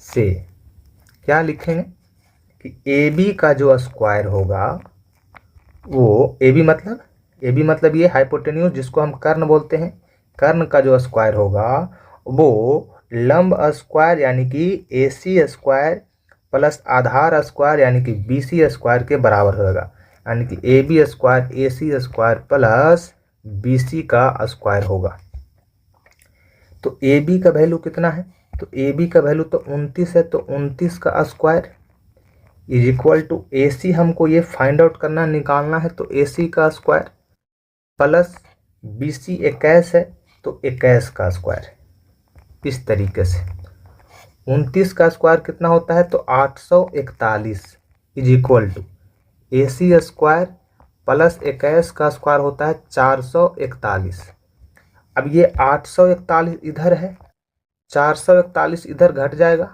से क्या लिखेंगे कि ए बी का जो स्क्वायर होगा वो ए बी मतलब ये हाइपोटेन्यूज जिसको हम कर्ण बोलते हैं, कर्ण का जो स्क्वायर होगा वो लंब स्क्वायर यानी कि ए सी स्क्वायर प्लस आधार स्क्वायर यानी कि बी सी स्क्वायर के बराबर होगा। यानी कि A B square A C square plus B C का स्क्वायर होगा। तो ए बी का वैल्यू कितना है, तो ए बी का वैल्यू तो 29 है, तो 29 का square is equal to A सी, हमको ये फाइंड आउट करना निकालना है। तो ए सी का स्क्वायर प्लस बी सी 21 है, तो 21 का स्क्वायर। इस तरीके से 29 का स्क्वायर कितना होता है, तो 841 is equal to A C square plus 21 का स्क्वायर होता है 441। अब ये 841 इधर है, 441 इधर घट जाएगा,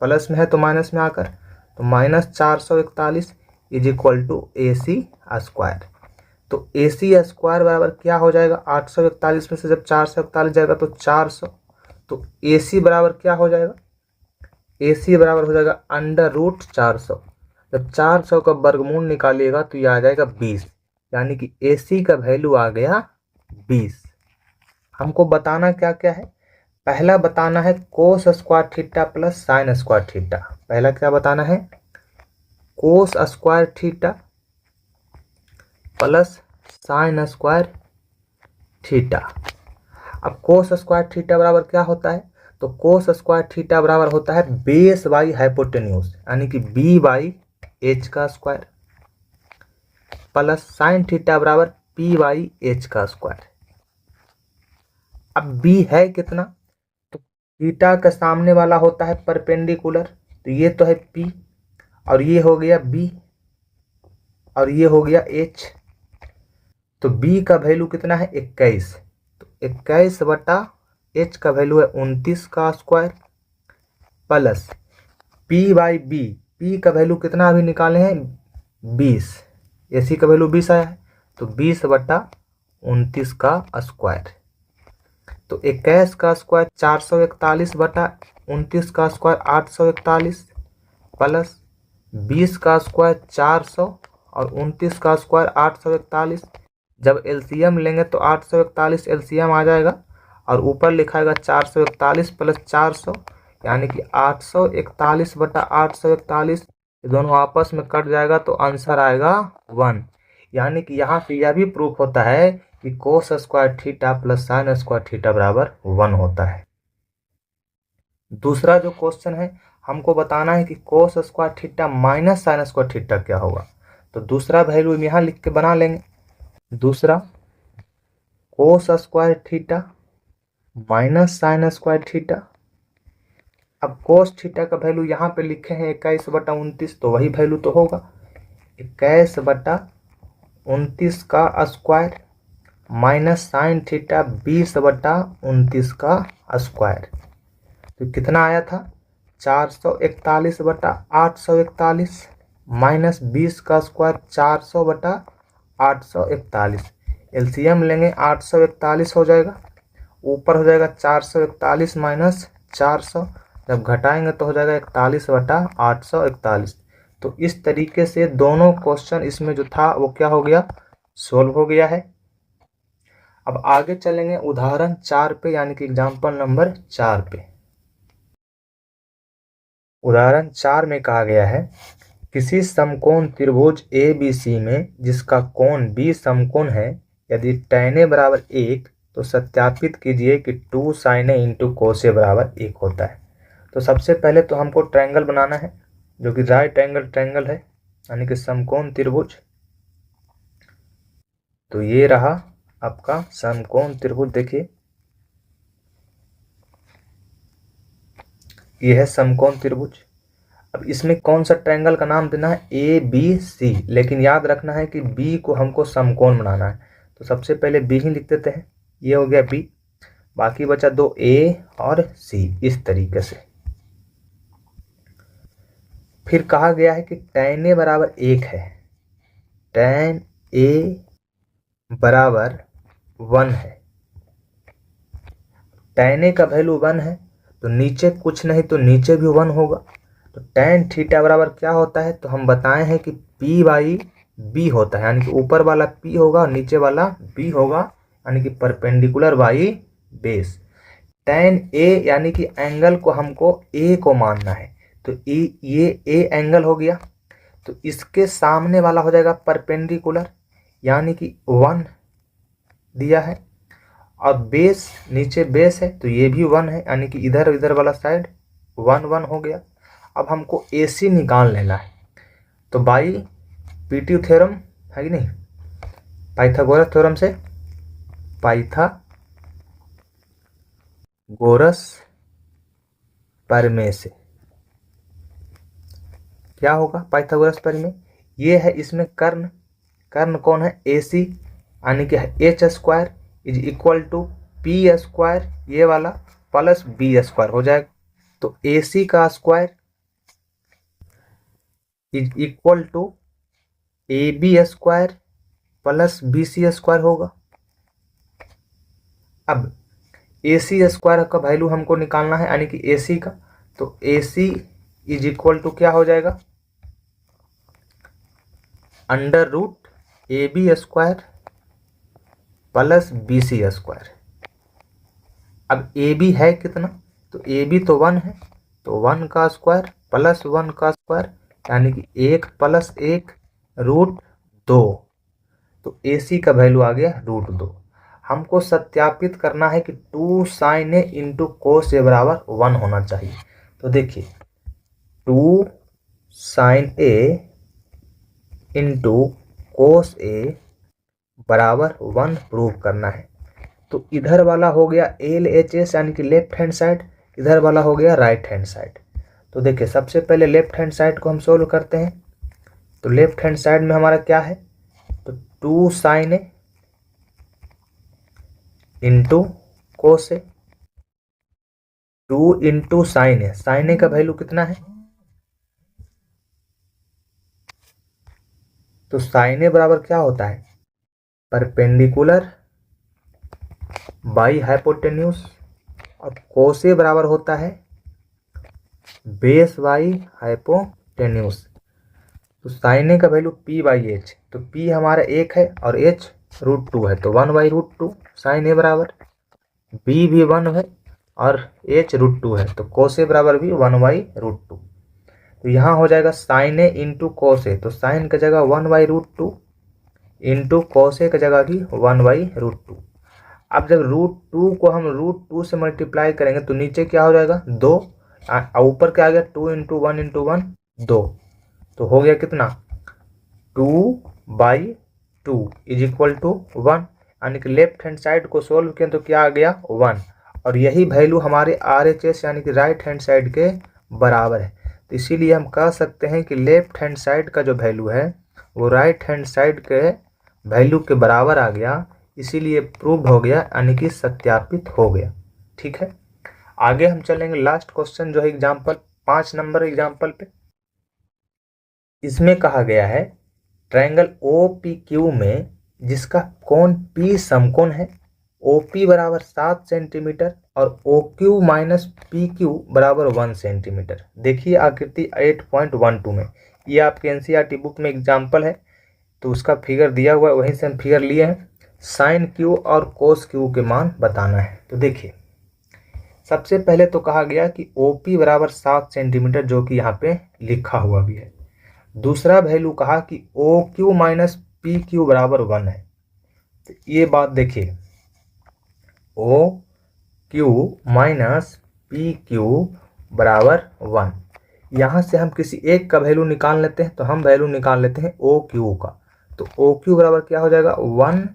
प्लस में है तो माइनस में आकर, तो minus 441 is equal to A C square. तो ए सी स्क्वायर बराबर क्या हो जाएगा, 841 में से जब 441 जाएगा तो 400, तो ए सी बराबर क्या हो जाएगा, ए सी बराबर हो जाएगा √400। जब 400 का वर्गमूल निकालिएगा तो ये आ जाएगा 20, यानी कि ए सी का वैल्यू आ गया 20। हमको बताना क्या क्या है, पहला बताना है कोस square theta plus sign square theta. पहला क्या बताना है, कोस square theta plus sign square theta. अब कोस स्क्वायर थीटा बराबर क्या होता है, तो कोस स्क्वायर थीटा बराबर होता है बेस बाई हाइपोटेन्यूज यानी कि बी बाई एच का स्क्वायर प्लस साइन थीटा बराबर पी बाई एच का स्क्वायर। अब बी है कितना, तो थीटा के सामने वाला होता है परपेंडिकुलर, तो ये तो है पी और ये हो गया बी और ये हो गया एच। तो बी का वैल्यू कितना है 21, तो 21 बटा एच का वैल्यू है 29 का square plus P by B, पी का वैल्यू कितना अभी निकाले हैं 20, ए सी का वैल्यू 20 आया है, तो 20 बटा 29 का स्क्वायर। तो 21 का स्क्वायर 441 बटा 29 का स्क्वायर 841 प्लस 20 का स्क्वायर 400 और 29 का स्क्वायर 841। जब एलसीएम लेंगे तो 841 एलसीएम आ जाएगा और ऊपर लिखाएगा 441 प्लस 400, यानी कि 841 बटा 841, ये दोनों आपस में कट जाएगा तो आंसर आएगा 1। यानी कि यहाँ से यह भी प्रूफ होता है कि कोस square theta plus sign square theta बराबर 1 होता है। दूसरा जो क्वेश्चन है हमको बताना है कि कोस square theta minus sine square theta क्या होगा। तो दूसरा वैल्यू यहाँ लिख के बना लेंगे, दूसरा कोस square theta minus sine square theta. अब कोस थीटा का वैल्यू यहाँ पे लिखे हैं 21 बटा 29, तो वही वैल्यू तो होगा 21 बटा 29 का स्क्वायर माइनस साइन थीटा 20 बटा 29 का स्क्वायर। तो कितना आया था 441 बटा 841 माइनस 20 का स्क्वायर 400 बटा 841। एलसीएम लेंगे 841 हो जाएगा, ऊपर हो जाएगा 441 माइनस 400, जब घटाएंगे तो हो जाएगा 41 बटा 841। तो इस तरीके से दोनों क्वेश्चन इसमें जो था वो क्या हो गया, सोल्व हो गया है। अब आगे चलेंगे उदाहरण 4 पे, यानी कि एग्जाम्पल नंबर 4 पे। उदाहरण 4 में कहा गया है किसी समकोण त्रिभुज ABC में जिसका कोण B समकोण है, यदि tan A बराबर 1 तो सत्यापित कीजिए कि 2 sin A into cos A बराबर 1 होता है। तो सबसे पहले तो हमको ट्रायंगल बनाना है जो कि राइट एंगल ट्रायंगल है, यानी कि समकोण त्रिभुज। तो ये रहा आपका समकोण त्रिभुज। देखिए ये है समकोण त्रिभुज। अब इसमें कौन सा ट्रायंगल का नाम देना है, ABC, लेकिन याद रखना है कि B को हमको समकोण बनाना है। तो सबसे पहले B ही लिख देते हैं, ये हो गया B, बाकी बचा दो A और C, इस तरीके से। फिर कहा गया है कि tan A बराबर 1 है, tan A बराबर 1 है। tan A का वैल्यू 1 है तो नीचे कुछ नहीं तो नीचे भी 1 होगा। तो tan थीटा बराबर क्या होता है, तो हम बताए हैं कि P बाई B होता है, यानी कि ऊपर वाला P होगा और नीचे वाला B होगा, यानी कि perpendicular by base. tan A यानी कि एंगल को हमको A को मानना है, तो ये A एंगल हो गया, तो इसके सामने वाला हो जाएगा परपेंडिकुलर, यानी कि 1 दिया है। और बेस, नीचे बेस है तो ये भी 1 है, यानी कि इधर इधर वाला साइड 1 1 हो गया। अब हमको AC निकाल लेना है, तो बाई पीटी थ्योरम है कि नहीं, पाइथागोरस थ्योरम से, पाइथागोरस प्रमेय से क्या होगा, पाइथागोरस प्रमेय ये है। इसमें कर्ण, कर्ण कौन है, AC, यानी कि H square is equal to P square, ये वाला प्लस B स्क्वायर हो जाएगा। तो AC का square is equal to AB square plus BC square होगा। अब AC स्क्वायर का वैल्यू हमको निकालना है, यानी कि AC का, तो AC इज इक्वल टू क्या हो जाएगा, under root AB square plus BC square. अब AB है कितना, तो AB तो 1 है, तो 1 का स्क्वायर प्लस 1 का स्क्वायर, यानी कि 1 प्लस 1 रूट 2। तो AC का वैल्यू आ गया रूट 2। हमको सत्यापित करना है कि 2 sin A into cos A बराबर 1 होना चाहिए। तो देखिए 2 sin A into cos A बराबर 1 प्रूव करना है। तो इधर वाला हो गया LHS, यानी कि लेफ्ट हैंड साइड, इधर वाला हो गया राइट हैंड साइड। तो देखिए सबसे पहले लेफ्ट हैंड साइड को हम सोल्व करते हैं। तो लेफ्ट हैंड साइड में हमारा क्या है, तो 2 sin A into cos A, 2 into sine A, sine A का वैल्यू कितना है, तो साइन A बराबर क्या होता है, परपेंडिकुलर बाई हाइपोटेन्यूज, और कोस A बराबर होता है बेस बाई हाइपोटेन्यूज। तो साइन A का वैल्यू P बाई H, तो P हमारा 1 है और H रूट 2 है, तो 1 बाई रूट 2 साइन A बराबर, B भी 1 है और H रूट 2 है, तो कोस A बराबर भी 1 बाई रूट 2। तो यहाँ हो जाएगा sine A into cos A, तो साइन का जगह 1 by root 2 into cos A का जगह भी 1 बाई रूट 2। अब जब रूट 2 को हम रूट 2 से मल्टीप्लाई करेंगे तो नीचे क्या हो जाएगा 2, ऊपर क्या आ गया 2 इंटू 1 इंटू 1 2, तो हो गया कितना 2 बाई 2 इज इक्वल टू 1, यानी कि लेफ्ट हैंड साइड को सोल्व किया तो क्या आ गया 1, और यही वैल्यू हमारे RHS यानी कि राइट हैंड साइड के बराबर है। तो इसीलिए हम कह सकते हैं कि लेफ्ट हैंड साइड का जो वैल्यू है वो राइट हैंड साइड के वैल्यू के बराबर आ गया, इसीलिए प्रूव हो गया, यानी कि सत्यापित हो गया। ठीक है, आगे हम चलेंगे लास्ट क्वेश्चन जो है एग्जाम्पल 5 नंबर एग्जाम्पल पे। इसमें कहा गया है ट्रायंगल ओ पी क्यू में जिसका कोण पी समकोण है, ओ पी बराबर 7 सेंटीमीटर और O Q minus P Q बराबर 1 सेंटीमीटर। देखिए आकृति 8.12 में, ये आपके एनसीईआरटी बुक में एग्जाम्पल है तो उसका फिगर दिया हुआ है, वहीं से हम फिगर लिए हैं। साइन क्यू और कोस क्यू के मान बताना है। तो देखिए सबसे पहले तो कहा गया कि ओ पी बराबर 7 सेंटीमीटर, जो कि यहाँ पे लिखा हुआ भी है। दूसरा वैल्यू कहा कि O Q minus P Q बराबर 1 है। तो ये बात देखिए, O Q minus P Q बराबर 1, यहाँ से हम किसी एक का वैल्यू निकाल लेते हैं। तो हम वैल्यू निकाल लेते हैं ओ क्यू का। तो ओ क्यू बराबर क्या हो जाएगा, 1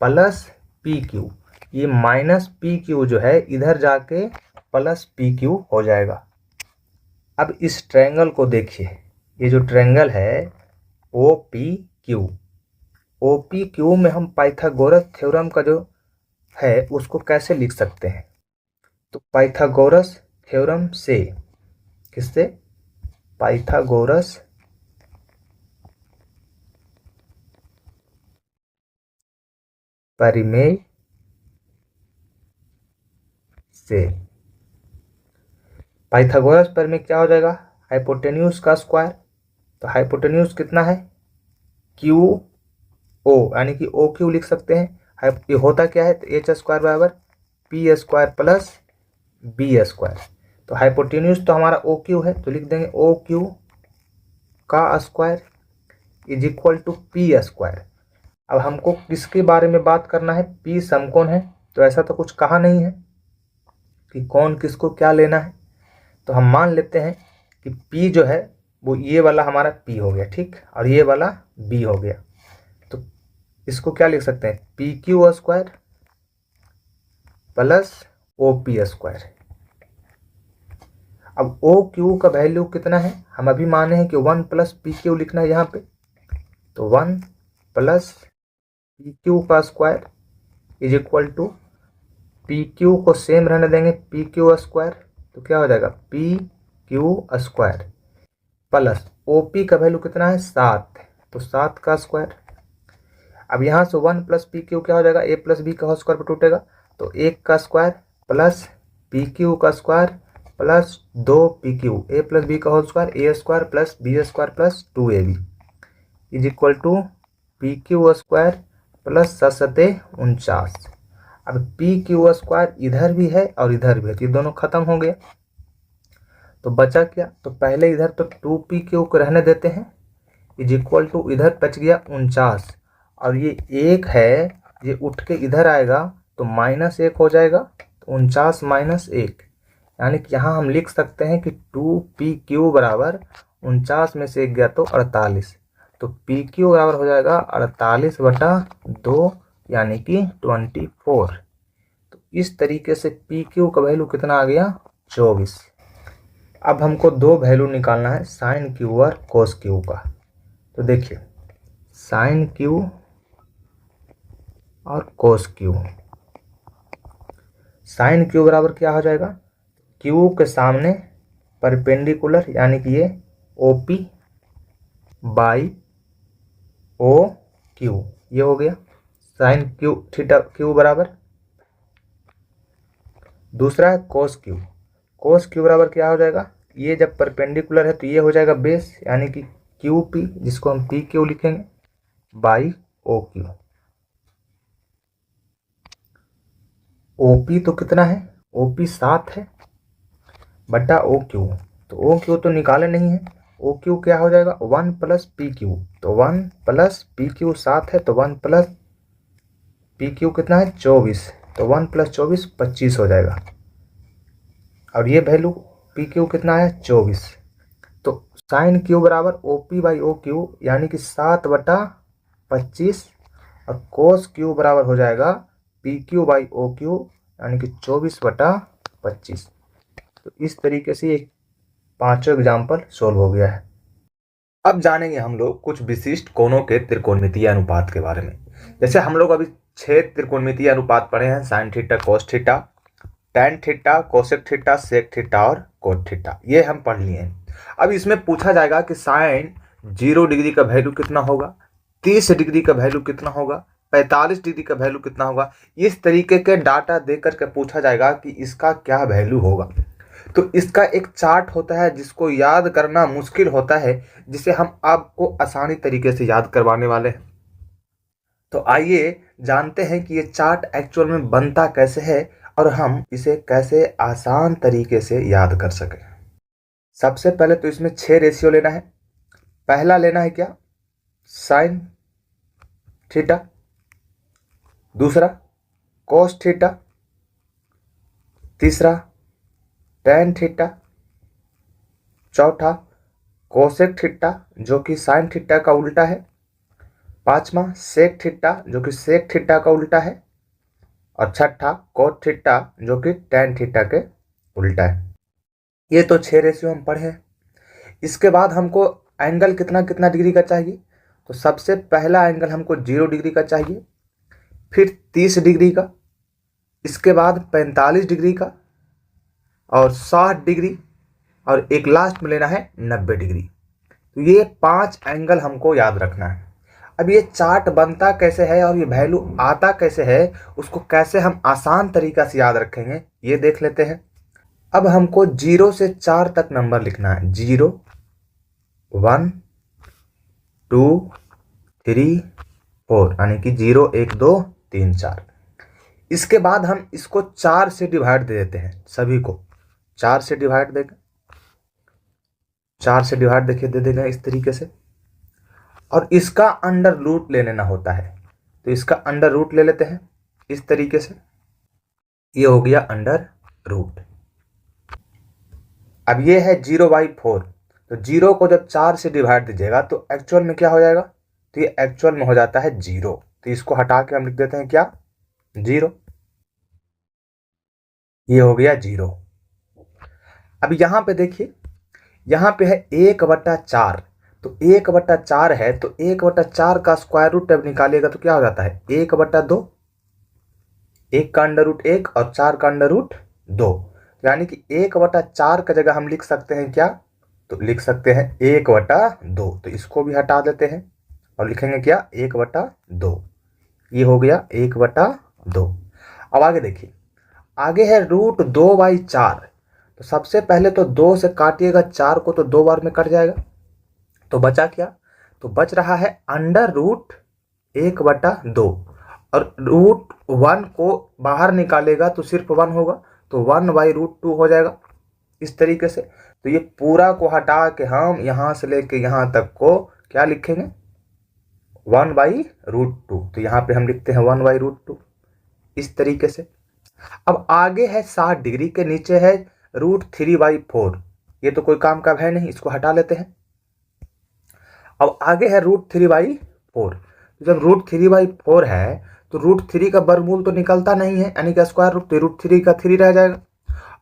प्लस पी क्यू। ये माइनस पी क्यू जो है इधर जाके प्लस पी क्यू हो जाएगा। अब इस ट्रायंगल को देखिए, ये जो ट्रायंगल है O P Q, O P Q में हम पाइथागोरस थ्योरम का जो है उसको कैसे लिख सकते हैं। तो पाइथागोरस थ्योरम से, किससे, पाइथागोरस परिमेय से। पाइथागोरस परिमेय क्या हो जाएगा, हाइपोटेन्यूज का स्क्वायर। तो हाइपोटेन्यूज कितना है, क्यू ओ, यानी कि ओ क्यू लिख सकते हैं। ये होता क्या है, तो एच स्क्वायर बराबर P square plus B square. तो हाइपोटेन्यूज तो हमारा ओ क्यू है, तो लिख देंगे ओ क्यू का square is equal to P square. अब हमको किसके बारे में बात करना है, पी समकोण है, तो ऐसा तो कुछ कहा नहीं है कि कौन किसको क्या लेना है। तो हम मान लेते हैं कि P जो है वो ये वाला हमारा P हो गया, ठीक, और ये वाला B हो गया। तो इसको क्या लिख सकते हैं, P Q square plus O P square. अब ओ क्यू का वैल्यू कितना है, हम अभी माने हैं कि 1 प्लस पी क्यू लिखना है यहाँ पे। तो 1 प्लस पी क्यू का square is equal to, P Q को सेम रहने देंगे, पी क्यू स्क्वायर, तो क्या हो जाएगा P Q square plus O P का वैल्यू कितना है 7, तो 7 का स्क्वायर। अब यहाँ से 1 प्लस पी क्यू क्या हो जाएगा, ए प्लस बी का होल स्क्वायर पर टूटेगा, तो 1 का स्क्वायर प्लस पी क्यू का square plus 2 P Q, A plus B का whole square, A square plus B square plus 2ab is equal to P Q square plus 7×49। अब P Q square इधर भी है और इधर भी है, तो ये दोनों खत्म हो गए। तो बचा क्या, तो पहले इधर तो 2 पी क्यू को रहने देते हैं इज इक्वल टू, इधर बच गया 49 और ये 1 है, ये उठ के इधर आएगा तो -1 हो जाएगा। तो 49 - 1, यानी कि यहाँ हम लिख सकते हैं कि 2pq बराबर 49 में से 1 गया तो 48। तो pq बराबर हो जाएगा 48/2 यानी कि 24। तो इस तरीके से pq का वैल्यू कितना आ गया, 24। अब हमको दो वैल्यू निकालना है साइन क्यू और कोस क्यू का। तो देखिए साइन क्यू और कोस क्यू, साइन क्यू बराबर क्या हो जाएगा, क्यू के सामने परपेंडिकुलर यानी कि ये OP बाई OQ, ये हो गया साइन क्यू थीटा क्यू बराबर। दूसरा है कोस क्यू, कोस क्यू बराबर क्या हो जाएगा, ये जब परपेंडिकुलर है तो ये हो जाएगा बेस यानी कि QP, जिसको हम PQ लिखेंगे, बाई OQ। OP तो कितना है, OP 7 है बटा OQ, तो OQ तो निकाले नहीं है, OQ क्या हो जाएगा 1 प्लस PQ, तो 1 प्लस PQ 7 है, तो 1 प्लस PQ कितना है 24, तो 1 प्लस 24 25 हो जाएगा। और ये वैल्यू PQ कितना है 24। तो साइन क्यू बराबर OP बाई OQ यानी कि 7/25 और कोस क्यू बराबर हो जाएगा PQ बाई OQ यानी कि 24/25। तो इस तरीके से एक पांचों एग्जाम्पल सोल्व हो गया है। अब जानेंगे हम लोग कुछ विशिष्ट कोणों के त्रिकोणमितीय अनुपात के बारे में। जैसे हम लोग अभी 6 त्रिकोणमितीय अनुपात पढ़े हैं, sine theta, cos theta, tan theta, cosec theta, sec theta और कोट थीटा, ये हम पढ़ लिए हैं। अब इसमें पूछा जाएगा कि साइन 0 डिग्री का वैल्यू कितना होगा, 30 डिग्री का वैल्यू कितना होगा, 45 डिग्री का वैल्यू कितना होगा। इस तरीके के डाटा देकर के पूछा जाएगा कि इसका क्या वैल्यू होगा। तो इसका एक चार्ट होता है जिसको याद करना मुश्किल होता है, जिसे हम आपको आसानी तरीके से याद करवाने वाले हैं। तो आइए जानते हैं कि ये चार्ट एक्चुअल में बनता कैसे है और हम इसे कैसे आसान तरीके से याद कर सकें। सबसे पहले तो इसमें 6 रेशियो लेना है। पहला लेना है क्या, साइन थीटा, दूसरा कोस थीटा, तीसरा टेन थीटा, चौथा कोसेक थीटा जो कि साइन थीटा का उल्टा है, पांचवा सेक थीटा जो कि सेक थीटा का उल्टा है, और छठा कोट थीटा जो कि टेन थीटा के उल्टा है। ये तो 6 रेशियो हम पढ़े हैं। इसके बाद हमको एंगल कितना कितना डिग्री का चाहिए। तो सबसे पहला एंगल हमको 0 डिग्री का चाहिए, फिर 30 डिग्री का, इसके बाद 45 डिग्री का और 60 डिग्री, और एक लास्ट में लेना है 90 डिग्री। तो ये 5 एंगल हमको याद रखना है। अब ये चार्ट बनता कैसे है और ये वैल्यू आता कैसे है, उसको कैसे हम आसान तरीका से याद रखेंगे ये देख लेते हैं। अब हमको 0 से 4 तक नंबर लिखना है। 0, 1, 2, 3, 4, यानी कि 0, 1, 2, 3, 4। इसके बाद हम इसको 4 से डिवाइड दे देते हैं, सभी को 4 से डिवाइड देगा, 4 से डिवाइड देखिए दे देगा इस तरीके से। और इसका अंडर रूट ले लेना होता है, तो इसका अंडर रूट ले लेते हैं इस तरीके से। ये हो गया अंडर रूट। अब ये है 0/4, तो 0 को जब 4 से डिवाइड दीजिएगा तो एक्चुअल में क्या हो जाएगा, तो ये एक्चुअल में हो जाता है 0। तो इसको हटा के हम लिख देते हैं क्या, 0। ये हो गया 0। अब यहां पे देखिए, यहां पे है 1/4, तो 1/4 है, तो 1/4 का स्क्वायर रूट जब निकालिएगा तो क्या हो जाता है 1/2, 1 का अंडर रूट 1 और 4 का अंडर रूट 2, यानी कि 1/4 का जगह हम लिख सकते हैं क्या, तो लिख सकते हैं 1/2। तो इसको भी हटा देते हैं और लिखेंगे क्या, 1/2। ये हो गया 1/2। अब आगे देखिए, आगे है √2/4। तो सबसे पहले तो 2 से काटिएगा 4 को, तो 2 बार में कट जाएगा, तो बचा क्या, तो बच रहा है अंडर रूट 1/2। और √1 को बाहर निकालेगा तो सिर्फ 1 होगा, तो 1/√2 हो जाएगा इस तरीके से। तो ये पूरा को हटा के हम यहां से लेके यहां तक को क्या लिखेंगे, 1/√2। तो यहां पे हम लिखते हैं 1/√2 इस तरीके से। अब आगे है 60 डिग्री, के नीचे है √3/4। ये तो कोई काम का है नहीं, इसको हटा लेते हैं। अब आगे है √3/4। जब √3/4 है तो √3 का वर्गमूल तो निकलता नहीं है, यानी कि स्क्वायर रूट, तो √3 का 3 रह जाएगा,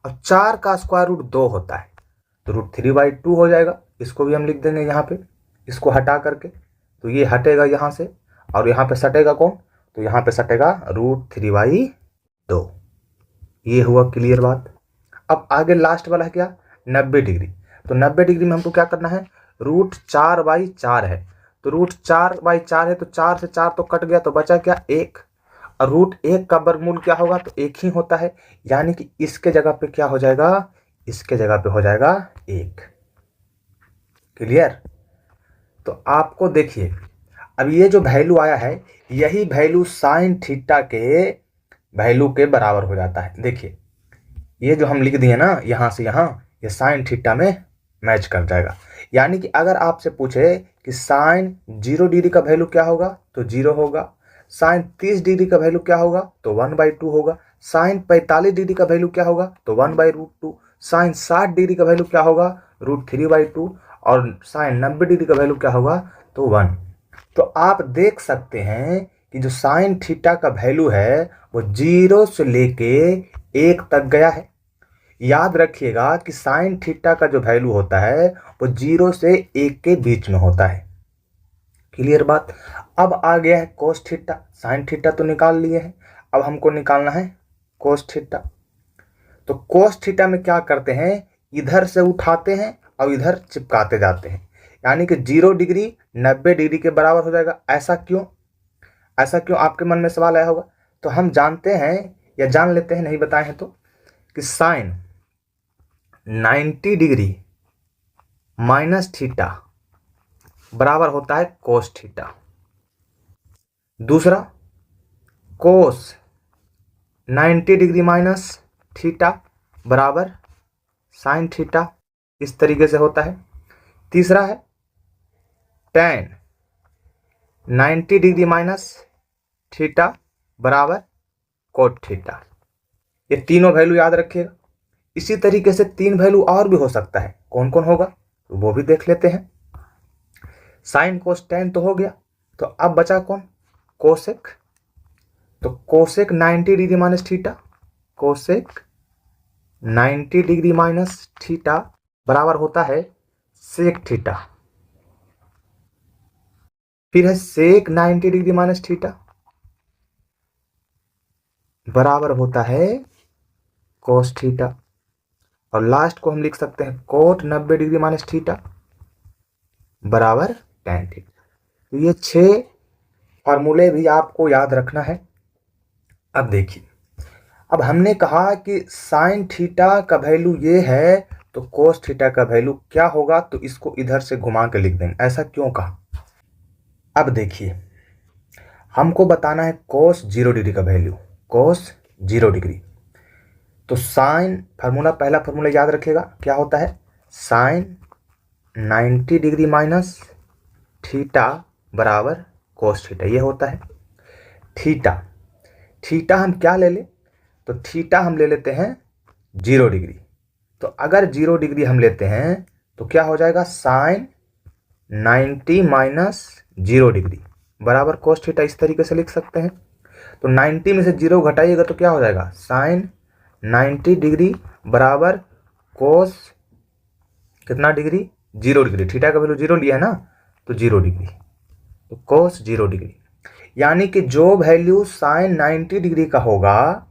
और 4 का स्क्वायर रूट 2 होता है, तो √3/2 हो जाएगा। इसको भी हम लिख देंगे यहाँ पे, इसको हटा करके, तो ये हटेगा यहाँ से, और यहाँ पे सटेगा कौन, तो यहाँ पे सटेगा √3/2। ये हुआ क्लियर बात। अब आगे लास्ट वाला है क्या, 90 डिग्री। तो 90 डिग्री में हमको क्या करना है, √4/4 है, तो √4/4 है, तो 4 से 4 तो कट गया, तो बचा क्या, 1। और √1 का वर्गमूल क्या होगा, तो 1 ही होता है, यानी कि इसके जगह पे क्या हो जाएगा, इसके जगह पे हो जाएगा 1। क्लियर। तो आपको देखिए, अब ये जो वैल्यू आया है, यही वैल्यू साइन थीटा के वैल्यू के बराबर हो जाता है। देखिए ये जो हम लिख दिए ना यहाँ से यहाँ, ये साइन थीटा में मैच कर जाएगा। यानी कि अगर आपसे पूछे कि साइन 0 डिग्री का वैल्यू क्या होगा, तो 0 होगा। साइन 30 डिग्री का वैल्यू क्या होगा, तो 1/2 होगा। साइन 45 डिग्री का वैल्यू क्या होगा, तो 1/√2। साइन 60 डिग्री का वैल्यू क्या होगा, √3/2। और साइन 90 डिग्री का वैल्यू क्या होगा, तो 1। तो आप देख सकते हैं कि जो साइन थीटा का वैल्यू है वो 0 से लेके 1 तक गया है। याद रखिएगा कि साइन थीटा का जो वैल्यू होता है वो 0 से 1 के बीच में होता है। क्लियर बात। अब आ गया है कोस थीटा। साइन थीटा तो निकाल लिए हैं, अब हमको निकालना है कोस थीटा। तो कोस थीटा में क्या करते हैं, इधर से उठाते हैं और इधर चिपकाते जाते हैं, यानी कि 0 डिग्री 90 डिग्री के बराबर हो जाएगा। ऐसा क्यों आपके मन में सवाल आया होगा। तो हम जानते हैं या जान लेते हैं, नहीं बताए हैं तो, कि साइन 90 डिग्री माइनस थीटा बराबर होता है कोस थीटा। दूसरा, कोस 90 डिग्री माइनस थीटा बराबर साइन थीटा, इस तरीके से होता है। तीसरा है tan 90 डिग्री माइनस थीटा बराबर कोट थीटा। ये तीनों वैल्यू याद रखिएगा। इसी तरीके से 3 वैल्यू और भी हो सकता है, कौन कौन होगा तो वो भी देख लेते हैं। साइन कोस tan तो हो गया, तो अब बचा कौन, कोसेक। तो cosec 90 degree minus theta, cosec 90 degree minus theta बराबर होता है सेक थीटा। फिर है सेक 90 डिग्री माइनस थीटा बराबर होता है कोस थीटा। और लास्ट को हम लिख सकते हैं कोट 90 डिग्री माइनस थीटा बराबर tan थीटा। तो ये 6 फॉर्मूले भी आपको याद रखना है। अब देखिए, अब हमने कहा कि साइन थीटा का वैल्यू ये है, तो कोस थीटा का वैल्यू क्या होगा, तो इसको इधर से घुमा के लिख देंगे। ऐसा क्यों कहा, अब देखिए, हमको बताना है कोस 0 डिग्री का वैल्यू, कोस 0 डिग्री। तो साइन फार्मूला, पहला फार्मूला याद रखिएगा, क्या होता है, साइन 90 डिग्री माइनस थीटा बराबर कोस थीटा, ये होता है। थीटा हम क्या ले ले, तो थीटा हम ले लेते हैं 0 डिग्री। तो अगर 0 डिग्री हम लेते हैं तो क्या हो जाएगा, साइन 90 माइनस 0 डिग्री बराबर कोस थीटा, इस तरीके से लिख सकते हैं। तो 90 में से 0 घटाइएगा तो क्या हो जाएगा, साइन 90 डिग्री बराबर कोस कितना डिग्री, 0 डिग्री। थीटा का वैल्यू 0 लिया है ना, तो 0 डिग्री, तो कोस 0 डिग्री। यानी कि जो वैल्यू साइन 90 डिग्री का होगा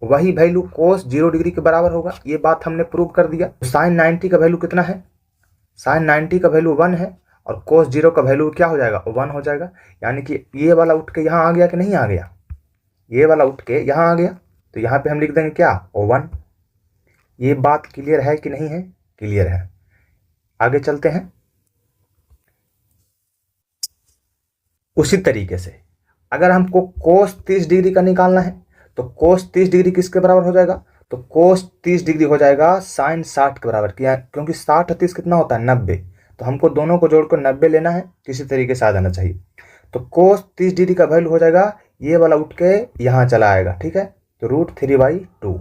वही वैल्यू कोस 0 डिग्री के बराबर होगा। ये बात हमने प्रूव कर दिया। तो साइन 90 का वैल्यू कितना है, साइन 90 का वैल्यू 1 है, और कोस 0 का वैल्यू क्या हो जाएगा, 1 हो जाएगा। यानी कि ये वाला उठ के यहाँ आ गया कि नहीं आ गया, ये वाला उठ के यहाँ आ गया, तो यहाँ पे हम लिख देंगे क्या, 1। ये बात क्लियर है कि नहीं है, क्लियर है। आगे चलते हैं। उसी तरीके से अगर हमको कोस 30 डिग्री का निकालना है, तो कोस 30 डिग्री किसके बराबर हो जाएगा, तो कोस 30 डिग्री हो जाएगा साइन 60 के बराबर। क्योंकि 60 और 30 कितना होता है, 90। तो हमको दोनों को जोड़कर 90 लेना है, किसी तरीके से आ जाना चाहिए। तो कोस 30 डिग्री का वैल्यू हो जाएगा, ये वाला उठ के यहाँ चला आएगा, ठीक है, तो √3/2।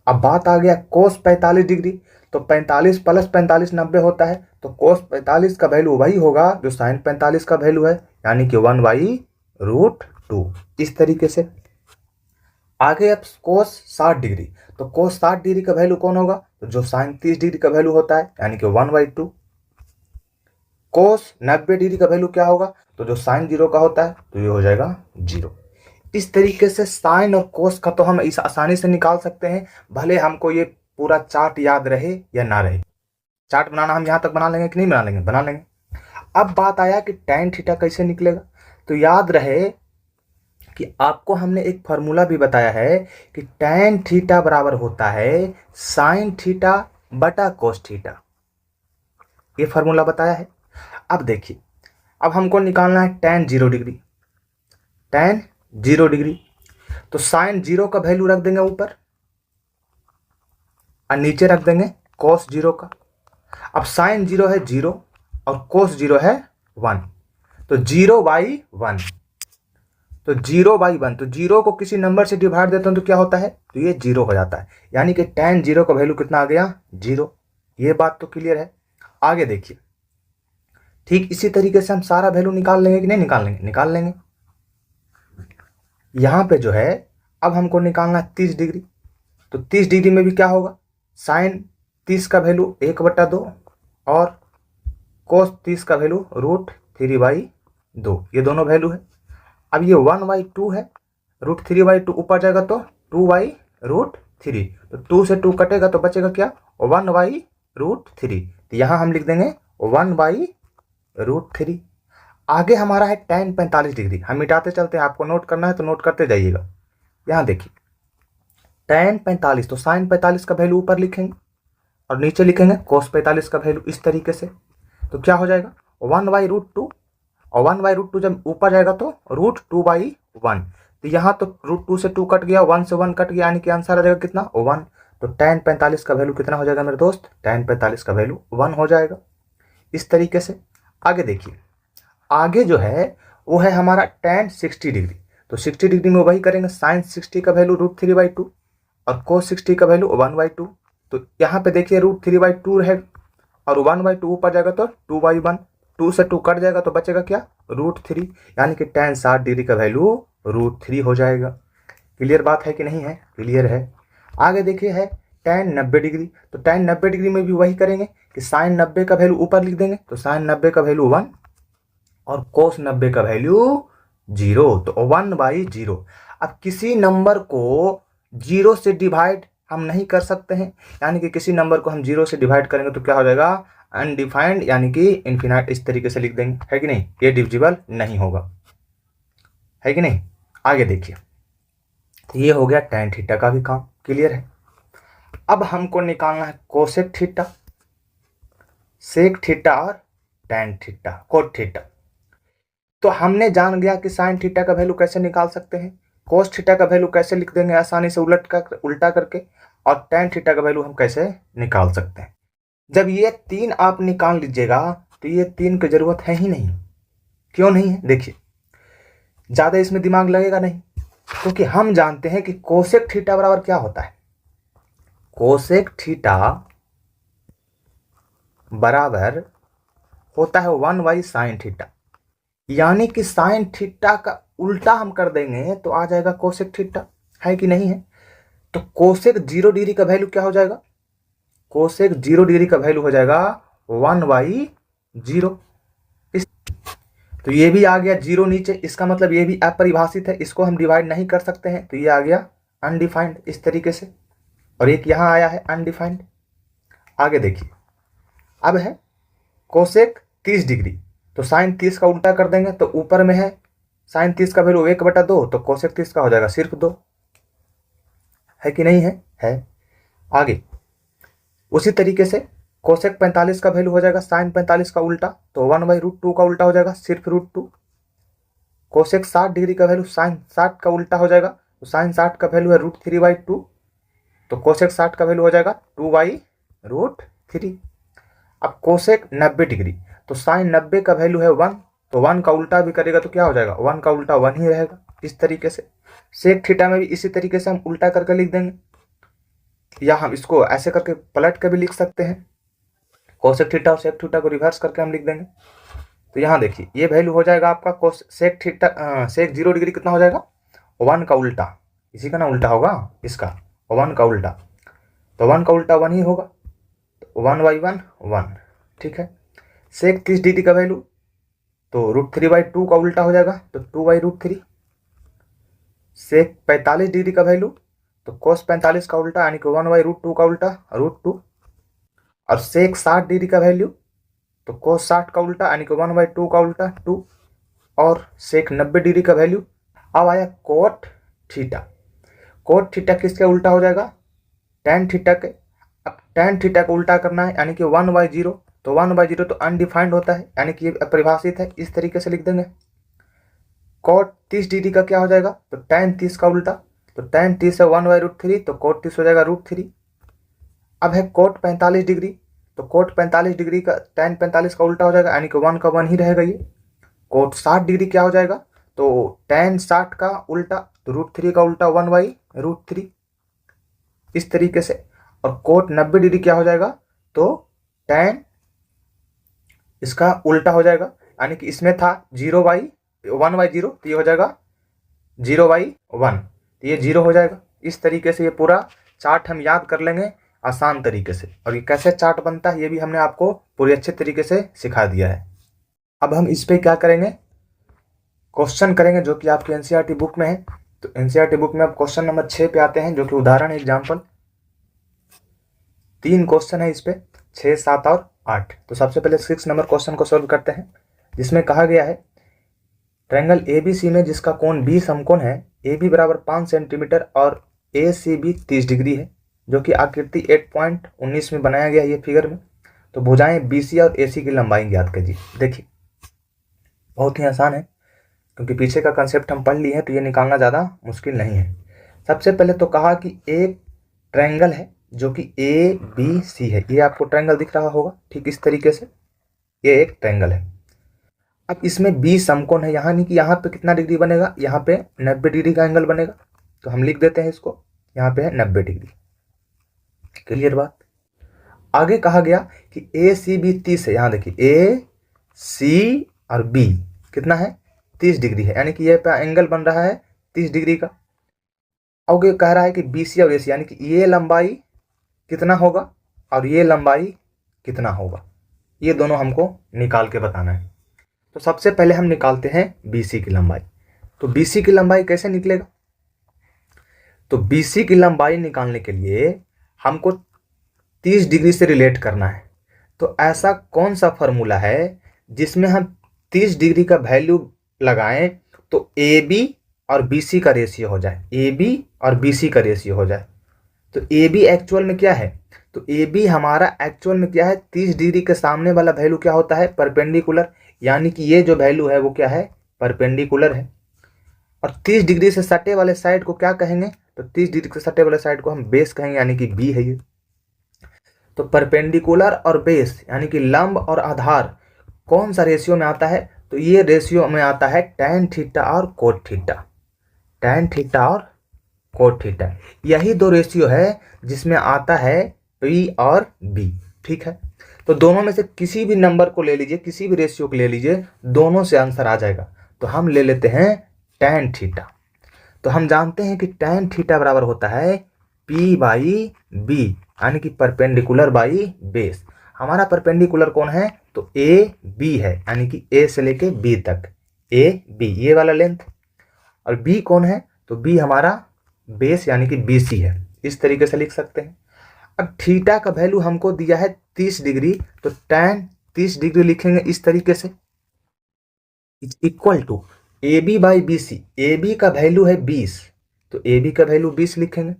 अब बात आ गया कोस 45 डिग्री, तो 45 प्लस 45 90 होता है, तो कोस 45 का वैल्यू वही होगा जो साइन 45 का वैल्यू है, यानी कि 1/√2। इस तरीके से आगे अब कोस 60 डिग्री, तो कोस 60 डिग्री का वैल्यू कौन होगा, तो जो साइन 30 डिग्री का वैल्यू होता है, यानी कि 1/2। कोस 90 डिग्री का वैल्यू क्या होगा, तो जो साइन 0 का होता है, तो ये हो जाएगा 0। इस तरीके से साइन और कोस का तो हम इस आसानी से निकाल सकते हैं, भले हमको ये पूरा चार्ट याद रहे या ना रहे। चार्ट बनाना हम यहाँ तक बना लेंगे कि नहीं बना लेंगे, बना लेंगे। अब बात आया कि tan थीटा कैसे निकलेगा, तो याद रहे कि आपको हमने एक फार्मूला भी बताया है कि tan थीटा बराबर होता है साइन थीटा बटा कोस थीटा, ये फार्मूला बताया है। अब देखिए, अब हमको निकालना है tan 0 डिग्री, tan 0 डिग्री। तो साइन 0 का वैल्यू रख देंगे ऊपर और नीचे रख देंगे कोस 0 का। अब साइन 0 है 0 और कोस 0 है 1, तो 0/1, तो 0/1, तो 0 को किसी नंबर से डिवाइड देते हैं तो क्या होता है, तो ये 0 हो जाता है। यानी कि tan 0 का वैल्यू कितना आ गया, 0। ये बात तो क्लियर है। आगे देखिए, ठीक इसी तरीके से हम सारा वैल्यू निकाल लेंगे कि नहीं निकाल लेंगे, निकाल लेंगे। यहाँ पे जो है अब हमको निकालना है 30 डिग्री, तो 30 डिग्री में भी क्या होगा, साइन 30 का वैल्यू 1/2 और कोस 30 का वैल्यू √3/2, ये दोनों वैल्यू है। अब ये 1/2 है, √3/2 ऊपर जाएगा तो 2/√3, तो 2 से 2 कटेगा तो बचेगा क्या, 1/√3। तो यहाँ हम लिख देंगे 1/√3। आगे हमारा है tan 45 डिग्री। हम मिटाते चलते हैं, आपको नोट करना है तो नोट करते जाइएगा। यहाँ देखिए tan 45, तो sin 45 का वैल्यू ऊपर लिखेंगे और नीचे लिखेंगे cos 45 का वैल्यू, इस तरीके से। तो क्या हो जाएगा 1/√2, और 1/√2 जब ऊपर जाएगा तो √2/1। तो यहाँ तो √2 से 2 कट गया, 1 से 1 कट गया, यानी कि आंसर आ जाएगा कितना 1। तो tan 45 का वैल्यू कितना हो जाएगा मेरे दोस्त, tan 45 का वैल्यू 1 हो जाएगा। इस तरीके से आगे देखिए, आगे जो है वो है हमारा tan 60 डिग्री। तो 60 डिग्री में वही करेंगे, sin 60 का वैल्यू √3/2 और cos 60 का वैल्यू 1/2। तो यहाँ पे देखिए √3/2 रहेगा और 1/2 ऊपर जाएगा तो 2/1, 2 से 2 कट जाएगा तो बचेगा क्या √3, यानी कि tan 60 डिग्री का वैल्यू √3 हो जाएगा। क्लियर बात है कि नहीं है, क्लियर है। आगे देखिए है tan 90 डिग्री। तो tan 90 डिग्री में भी वही करेंगे कि sin 90 का वैल्यू ऊपर लिख देंगे, तो sin 90 का वैल्यू 1 और cos 90 का वैल्यू 0, तो 1/0। अब किसी नंबर को 0 से डिवाइड हम नहीं कर सकते हैं, यानी कि किसी नंबर को हम 0 से डिवाइड करेंगे तो क्या हो जाएगा अनडिफाइंड, यानी कि इन्फिनाइट, इस तरीके से लिख देंगे, है कि नहीं। ये डिविजिबल नहीं होगा, है कि नहीं। आगे देखिए, तो ये हो गया tan थीटा का भी काम। क्लियर है। अब हमको निकालना है कोसेक थीटा, सेक थीटा और tan थीटा, कोट थीटा। तो हमने जान गया कि साइन थीटा का वैल्यू कैसे निकाल सकते हैं, कोस थीटा का वैल्यू कैसे लिख देंगे आसानी से उल्टा करके, और tan थीटा का वैल्यू हम कैसे निकाल सकते हैं। जब ये 3 आप निकाल लीजिएगा तो ये 3 की जरूरत है ही नहीं। क्यों नहीं है, देखिए ज्यादा इसमें दिमाग लगेगा नहीं, क्योंकि हम जानते हैं कि कोसेक थीटा बराबर क्या होता है, कोसेक थीटा बराबर होता है 1/sin थीटा, यानी कि साइन थीटा का उल्टा हम कर देंगे तो आ जाएगा कोसेक थीटा, है कि नहीं है। तो कोसेक 0 डिग्री का वैल्यू क्या हो जाएगा, कोसेक 0 डिग्री का वैल्यू हो जाएगा 1/0। तो ये भी आ गया 0 नीचे, इसका मतलब ये भी अपरिभाषित है, इसको हम डिवाइड नहीं कर सकते हैं, तो ये आ गया अनडिफाइंड इस तरीके से, और एक यहाँ आया है अनडिफाइंड। आगे देखिए, अब है कोसेक 30 डिग्री। तो साइन 30 का उल्टा कर देंगे तो ऊपर में है साइन 30 का वैल्यू 1/2, तो कोसेक 30 का हो जाएगा सिर्फ 2, है कि नहीं है। आगे उसी तरीके से कोसेक 45 का वैल्यू हो जाएगा साइन 45 का उल्टा, तो 1/√2 का उल्टा हो जाएगा सिर्फ √2। कोसेक 60 डिग्री का वैल्यू साइन 60 का उल्टा हो जाएगा, तो साइन 60 का वैल्यू है √3/2, तो कोसेक 60 का वैल्यू हो जाएगा 2/√3। अब कोसेक 90 डिग्री, तो साइन 90 का वैल्यू है 1, तो 1 का उल्टा भी करेगा तो क्या हो जाएगा 1 का उल्टा 1 ही रहेगा, इस तरीके से। सेक थीटा में भी इसी तरीके से हम उल्टा करके लिख देंगे, या हम इसको ऐसे करके पलट के भी लिख सकते हैं, कोसेक थीटा और सेक थीटा को रिवर्स करके हम लिख देंगे। तो यहाँ देखिए ये वैल्यू हो जाएगा आपका सेक थीटा, सेक 0 डिग्री कितना हो जाएगा 1 का उल्टा, इसी का ना उल्टा होगा इसका 1 का उल्टा, तो 1 का उल्टा 1 ही होगा, तो 1/1 1, ठीक है। सेक 30 डिग्री का वैल्यू तो √3/2 का उल्टा हो जाएगा, तो 2/√3। सेक 45 डिग्री का वैल्यू तो कोस 45 का उल्टा, यानी कि 1/√2 का उल्टा √2। और सेक 60 डिग्री का वैल्यू तो कोस 60 का उल्टा, यानी कि 1/2 का उल्टा 2। और सेक 90 डिग्री का वैल्यू, अब आया कोट थीटा। कोट थीटा किसके उल्टा हो जाएगा tan थीटा के। अब tan थीटा को उल्टा करना है, यानी कि 1/0, तो 1/0 तो अनडिफाइंड होता है, यानी कि ये अपरिभाषित है, इस तरीके से लिख देंगे। कोट 30 डिग्री का क्या हो जाएगा, तो tan 30 का उल्टा, तो tan 30 है 1/√3, तो कोट 30 हो जाएगा √3। अब है कोट 45 डिग्री, तो कोट 45 डिग्री का tan 45 का उल्टा हो जाएगा, यानी कि 1 का 1 ही रहेगा ये। कोट 60 डिग्री क्या हो जाएगा, तो tan 60 का उल्टा, तो √3 का उल्टा 1/√3, इस तरीके से। और कोट 90 डिग्री क्या हो जाएगा, तो tan इसका उल्टा हो जाएगा, यानी कि इसमें था 1/0, तो ये हो जाएगा 0/1, तो ये 0 हो जाएगा। इस तरीके से ये पूरा चार्ट हम याद कर लेंगे आसान तरीके से, और ये कैसे चार्ट बनता है ये भी हमने आपको पूरी अच्छे तरीके से सिखा दिया है। अब हम इस पे क्या करेंगे, क्वेश्चन करेंगे जो कि आपकी एनसीईआरटी बुक में है। तो एनसीईआरटी बुक में अब क्वेश्चन नंबर 6 पे आते हैं, जो कि उदाहरण एग्जाम्पल 3 क्वेश्चन है इस पे, 6, 7 और 8। तो सबसे पहले 6 नंबर क्वेश्चन को सॉल्व करते हैं, जिसमें कहा गया है ट्रायंगल ए बी सी में जिसका कोण बी समकोण है, ए बी बराबर 5 सेंटीमीटर और ए सी बी 30 डिग्री है, जो कि आकृति 8.19 में बनाया गया है ये फिगर में। तो भुजाएं बी सी और ए सी की लंबाई ज्ञात कीजिए। देखिए बहुत ही आसान है, क्योंकि पीछे का कंसेप्ट हम पढ़ लिए हैं, तो ये निकालना ज़्यादा मुश्किल नहीं है। सबसे पहले तो कहा कि एक ट्रायंगल है जो कि ए बी सी है, ये आपको ट्रायंगल दिख रहा होगा ठीक इस तरीके से, ये एक ट्रायंगल है। अब इसमें बी समकोण है, यहाँ नहीं कि यहाँ पे कितना डिग्री बनेगा, यहाँ पे 90 डिग्री का एंगल बनेगा। तो हम लिख देते हैं इसको, यहाँ पे है 90 डिग्री। क्लियर बात। आगे कहा गया कि ए सी बी 30 है, यहाँ देखिए ए सी और बी कितना है 30 डिग्री है, यानी कि ये पे एंगल बन रहा है 30 डिग्री का। आगे कह रहा है कि बी सी और ए सी, यानी कि ये लंबाई कितना होगा और ये लंबाई कितना होगा, ये दोनों हमको निकाल के बताना है। तो सबसे पहले हम निकालते हैं BC की लंबाई। तो BC की लंबाई कैसे निकलेगा, तो BC की लंबाई निकालने के लिए हमको 30 डिग्री से रिलेट करना है। तो ऐसा कौन सा फॉर्मूला है जिसमें हम 30 डिग्री का वैल्यू लगाएं तो AB और BC का रेशियो हो जाए, AB और BC का रेशियो हो जाए। तो AB एक्चुअल में क्या है, तो AB हमारा एक्चुअल में क्या है, 30 डिग्री के सामने वाला वैल्यू क्या होता है, परपेंडिकुलर, यानी कि ये जो वैल्यू है वो क्या है, परपेंडिकुलर है। और 30 डिग्री से सटे वाले साइड को क्या कहेंगे, तो 30 डिग्री से सटे वाले साइड को हम बेस कहेंगे, यानी कि B है ये। तो परपेंडिकुलर और बेस यानी कि लंब और आधार कौन सा रेशियो में आता है, तो ये रेशियो में आता है tan थीटा और कोट थीटा, tan थीटा और कोट थीटा। यही दो रेशियो है जिसमें आता है P और B। ठीक है, तो दोनों में से किसी भी नंबर को ले लीजिए, किसी भी रेशियो को ले लीजिए, दोनों से आंसर आ जाएगा। तो हम ले लेते हैं tan थीटा। तो हम जानते हैं कि tan थीटा बराबर होता है P बाई B, यानी कि परपेंडिकुलर बाई बेस। हमारा परपेंडिकुलर कौन है, तो ए बी है, यानी कि ए से लेके बी तक, ए बी ये वाला लेंथ। और बी कौन है, तो बी हमारा बेस यानी कि बी सी है। इस तरीके से लिख सकते हैं। अब थीटा का वैल्यू हमको दिया है 30 डिग्री, तो tan 30 डिग्री लिखेंगे इस तरीके से, equal to A B by B C. A B का वैल्यू है 20, तो ए बी का वैल्यू 20 लिखेंगे।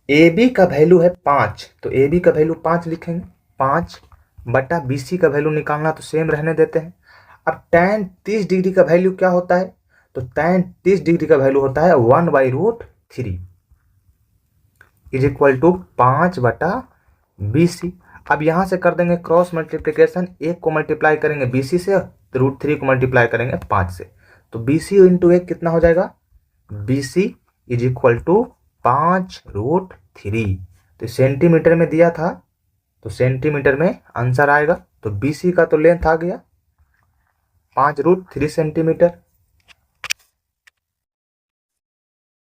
ए बी का वैल्यू है 5, तो ए बी का वैल्यू 5 लिखेंगे, 5 बटा बी सी का वैल्यू निकालना तो सेम रहने देते हैं। अब tan 30 डिग्री का वैल्यू क्या होता है, तो tan 30 डिग्री का वैल्यू होता है 1/√3 इज इक्वल टू 5 बटा बी सी। अब यहाँ से कर देंगे क्रॉस मल्टीप्लिकेशन, एक को मल्टीप्लाई करेंगे बी सी से, √3 को मल्टीप्लाई करेंगे 5 से, तो बी सी इंटू 1 कितना हो जाएगा, B C is equal to 5√3। तो सेंटीमीटर में दिया था, तो सेंटीमीटर में आंसर आएगा। तो बी सी का तो लेंथ आ गया 5√3 सेंटीमीटर।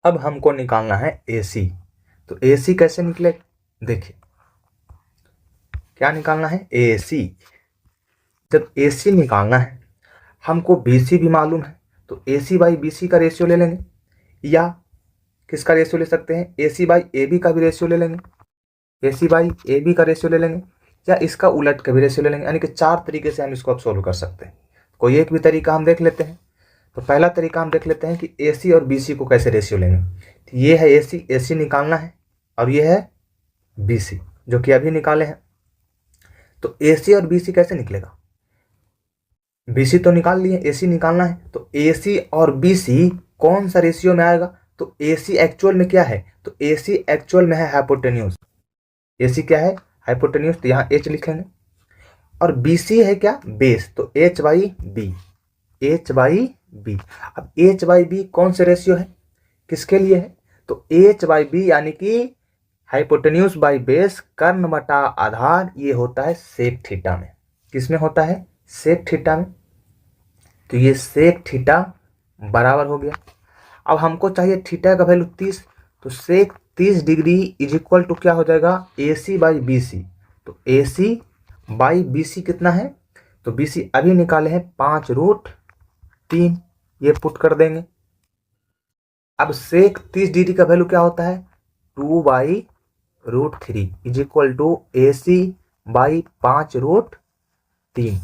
अब हमको निकालना है ए सी। तो ए सी कैसे निकले, देखिए क्या निकालना है, ए सी। जब ए सी निकालना है, हमको बी सी भी मालूम है, तो A C by B C का रेशियो ले लेंगे, या किसका रेशियो ले सकते हैं, A C by A B का भी रेशियो ले लेंगे, ए सी बाई ए बी का रेशियो ले लेंगे, या इसका उलट का भी रेशियो ले लेंगे। यानी कि 4 तरीके से हम इसको अब सोल्व कर सकते हैं। कोई एक भी तरीका हम देख लेते हैं। तो पहला तरीका हम देख लेते हैं कि ए सी और बी सी को कैसे रेशियो लेंगे। तो ये है ए सी निकालना है, और ये है बी सी जो कि अभी निकाले हैं। तो ए सी और बी सी कैसे निकलेगा, बी सी तो निकाल लिए, ए सी निकालना है। तो ए सी और बी सी कौन सा रेशियो में आएगा, तो ए सी एक्चुअल में क्या है, तो ए सी एक्चुअल में है हाइपोटेन्यूज। ए सी क्या है, हाइपोटेन्यूज, तो यहाँ एच लिखेंगे। और बी सी है क्या, बेस, तो H by B, H by B. अब एच बाई बी कौन से रेशियो है, किसके लिए है, तो एच बाई बी यानी कि हाइपोटेन्यूज बाई बेस, कर्ण बटा आधार, ये होता है सेक थीटा में। किसमें होता है, सेक थीटा में। तो ये सेक थीटा बराबर हो गया। अब हमको चाहिए थीटा का वैल्यू 30, तो सेक 30 डिग्री इज इक्वल टू क्या हो जाएगा, A C by B C. तो ए सी बाई बी सी कितना है, तो बी सी अभी निकाले हैं 5√3, ये पुट कर देंगे। अब सेक 30 डिग्री का वैल्यू क्या होता है, 2/√3 is equal to A C by 5√3।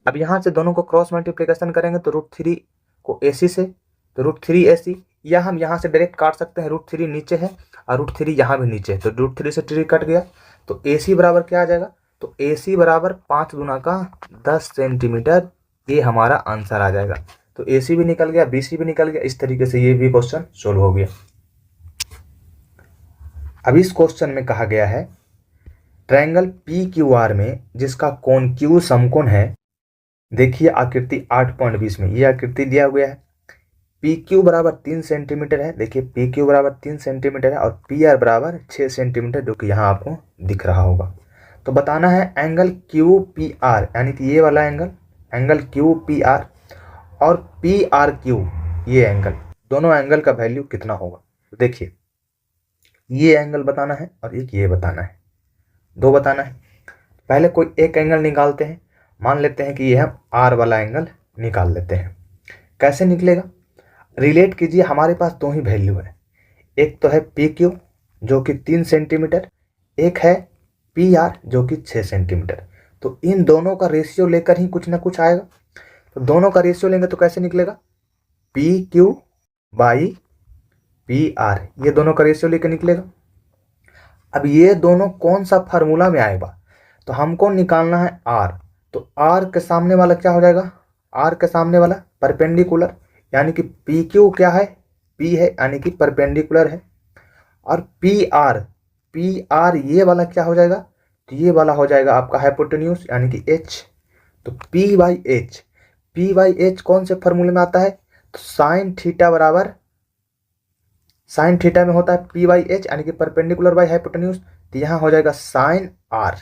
अब यहाँ से दोनों को क्रॉस मल्टीप्लिकेशन करेंगे तो √3 को AC से, तो √3 AC, या हम यहाँ से डायरेक्ट काट सकते हैं, √3 नीचे है और √3 यहाँ भी नीचे है, तो √3 से 3 कट गया, तो AC बराबर क्या आ जाएगा, तो AC बराबर 5 गुना का 10 सेंटीमीटर, ये हमारा आंसर आ जाएगा। तो AC भी निकल गया, BC भी निकल गया। इस तरीके से ये भी क्वेश्चन सोल्व हो गया। अब इस क्वेश्चन में कहा गया है ट्रायंगल PQR में जिसका कोण Q समकोण है, देखिए आकृति 8.20 में ये आकृति दिया हुआ है। PQ बराबर 3 सेंटीमीटर है, देखिए PQ बराबर 3 सेंटीमीटर है और PR बराबर 6 सेंटीमीटर, जो कि यहाँ आपको दिख रहा होगा। तो बताना है एंगल QPR, यानी कि ये वाला एंगल QPR और PRQ, ये एंगल, दोनों एंगल का वैल्यू कितना होगा। तो देखिए ये एंगल बताना है और एक ये बताना है, दो बताना है। पहले कोई एक एंगल निकालते हैं, मान लेते हैं कि ये हम R वाला एंगल निकाल लेते हैं। कैसे निकलेगा, रिलेट कीजिए, हमारे पास दो ही वैल्यू है, एक तो है PQ जो कि 3 सेंटीमीटर, एक है PR जो कि 6 सेंटीमीटर। तो इन दोनों का रेशियो लेकर ही कुछ ना कुछ आएगा। तो दोनों का रेशियो लेंगे तो कैसे निकलेगा, PQ बाई PR, ये दोनों का रेशियो लेकर निकलेगा। अब ये दोनों कौन सा फार्मूला में आएगा, तो हमको निकालना है R, तो R के सामने वाला क्या हो जाएगा, R के सामने वाला परपेंडिकुलर, यानी कि PQ क्या है, P है, यानी कि परपेंडिकुलर है, और PR ये वाला क्या हो जाएगा, तो ये वाला हो जाएगा आपका हाइपोटेन्यूज, यानी कि H। तो P बाई H कौन से फार्मूले में आता है, तो साइन थीटा में होता है P बाई H, यानी कि परपेंडिकुलर बाई हाइपोटेन्यूज। तो यहाँ हो जाएगा साइन R,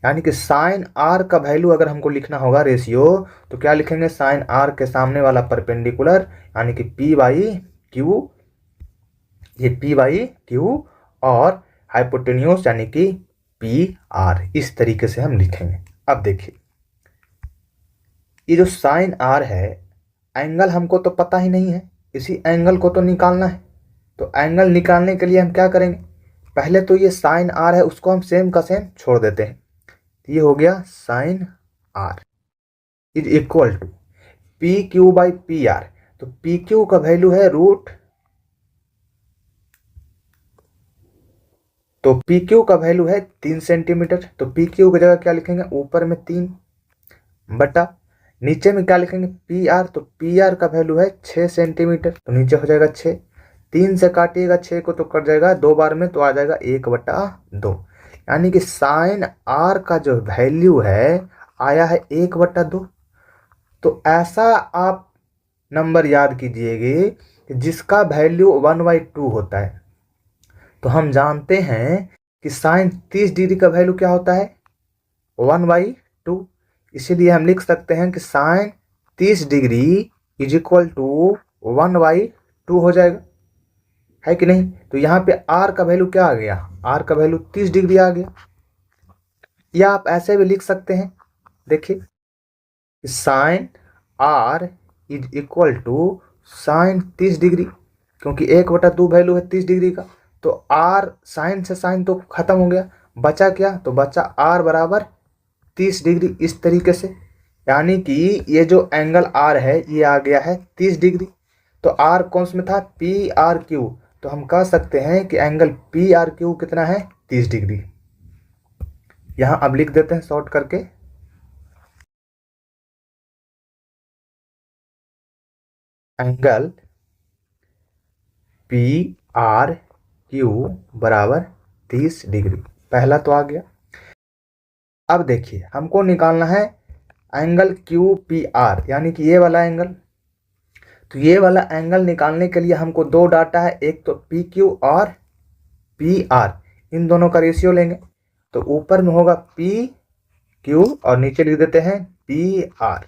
यानी कि साइन R का वैल्यू अगर हमको लिखना होगा रेशियो, तो क्या लिखेंगे, साइन R के सामने वाला परपेंडिकुलर, यानी कि P बाई Q, ये P बाई Q, और हाइपोटेन्यूज यानी कि PR। इस तरीके से हम लिखेंगे। अब देखिए ये जो साइन R है, एंगल हमको तो पता ही नहीं है, इसी एंगल को तो निकालना है। तो एंगल निकालने के लिए हम क्या करेंगे, पहले तो ये साइन R है उसको हम सेम का सेम छोड़ देते हैं, ये हो गया sine R is equal to PQ by PR। तो PQ का वैल्यू है तो PQ का वैल्यू है 3 सेंटीमीटर, तो PQ की जगह क्या लिखेंगे, ऊपर में 3 बटा, नीचे में क्या लिखेंगे PR, तो PR का वैल्यू है 6 सेंटीमीटर, तो नीचे हो जाएगा 6, 3 से काटिएगा 6 को तो कट जाएगा 2 बार में, तो आ जाएगा 1/2, यानी कि साइन R का जो वैल्यू है आया है 1/2। तो ऐसा आप नंबर याद कीजिएगा कि जिसका वैल्यू 1/2 होता है। तो हम जानते हैं कि साइन 30 डिग्री का वैल्यू क्या होता है, 1/2, इसीलिए हम लिख सकते हैं कि sine 30 degree is equal to 1/2 हो जाएगा, है कि नहीं। तो यहाँ पे R का वैल्यू क्या आ गया, R का वैल्यू 30 डिग्री आ गया। या आप ऐसे भी लिख सकते हैं, देखिए sine R is equal to sine 30 degree, क्योंकि 1/2 वैल्यू है 30 डिग्री का, तो R साइन से साइन तो खत्म हो गया, बचा क्या, तो बचा R बराबर 30 डिग्री। इस तरीके से, यानी कि ये जो एंगल R है ये आ गया है 30 डिग्री। तो R कौन सा में था, PRQ, तो हम कह सकते हैं कि एंगल PRQ कितना है, 30 डिग्री। यहाँ अब लिख देते हैं शॉर्ट करके, एंगल PRQ बराबर 30 डिग्री, पहला तो आ गया। अब देखिए हमको निकालना है एंगल QPR, यानी कि ये वाला एंगल। तो ये वाला एंगल निकालने के लिए हमको दो डाटा है, एक तो PQ और PR, इन दोनों का रेशियो लेंगे। तो ऊपर में होगा PQ और नीचे लिख देते हैं PR।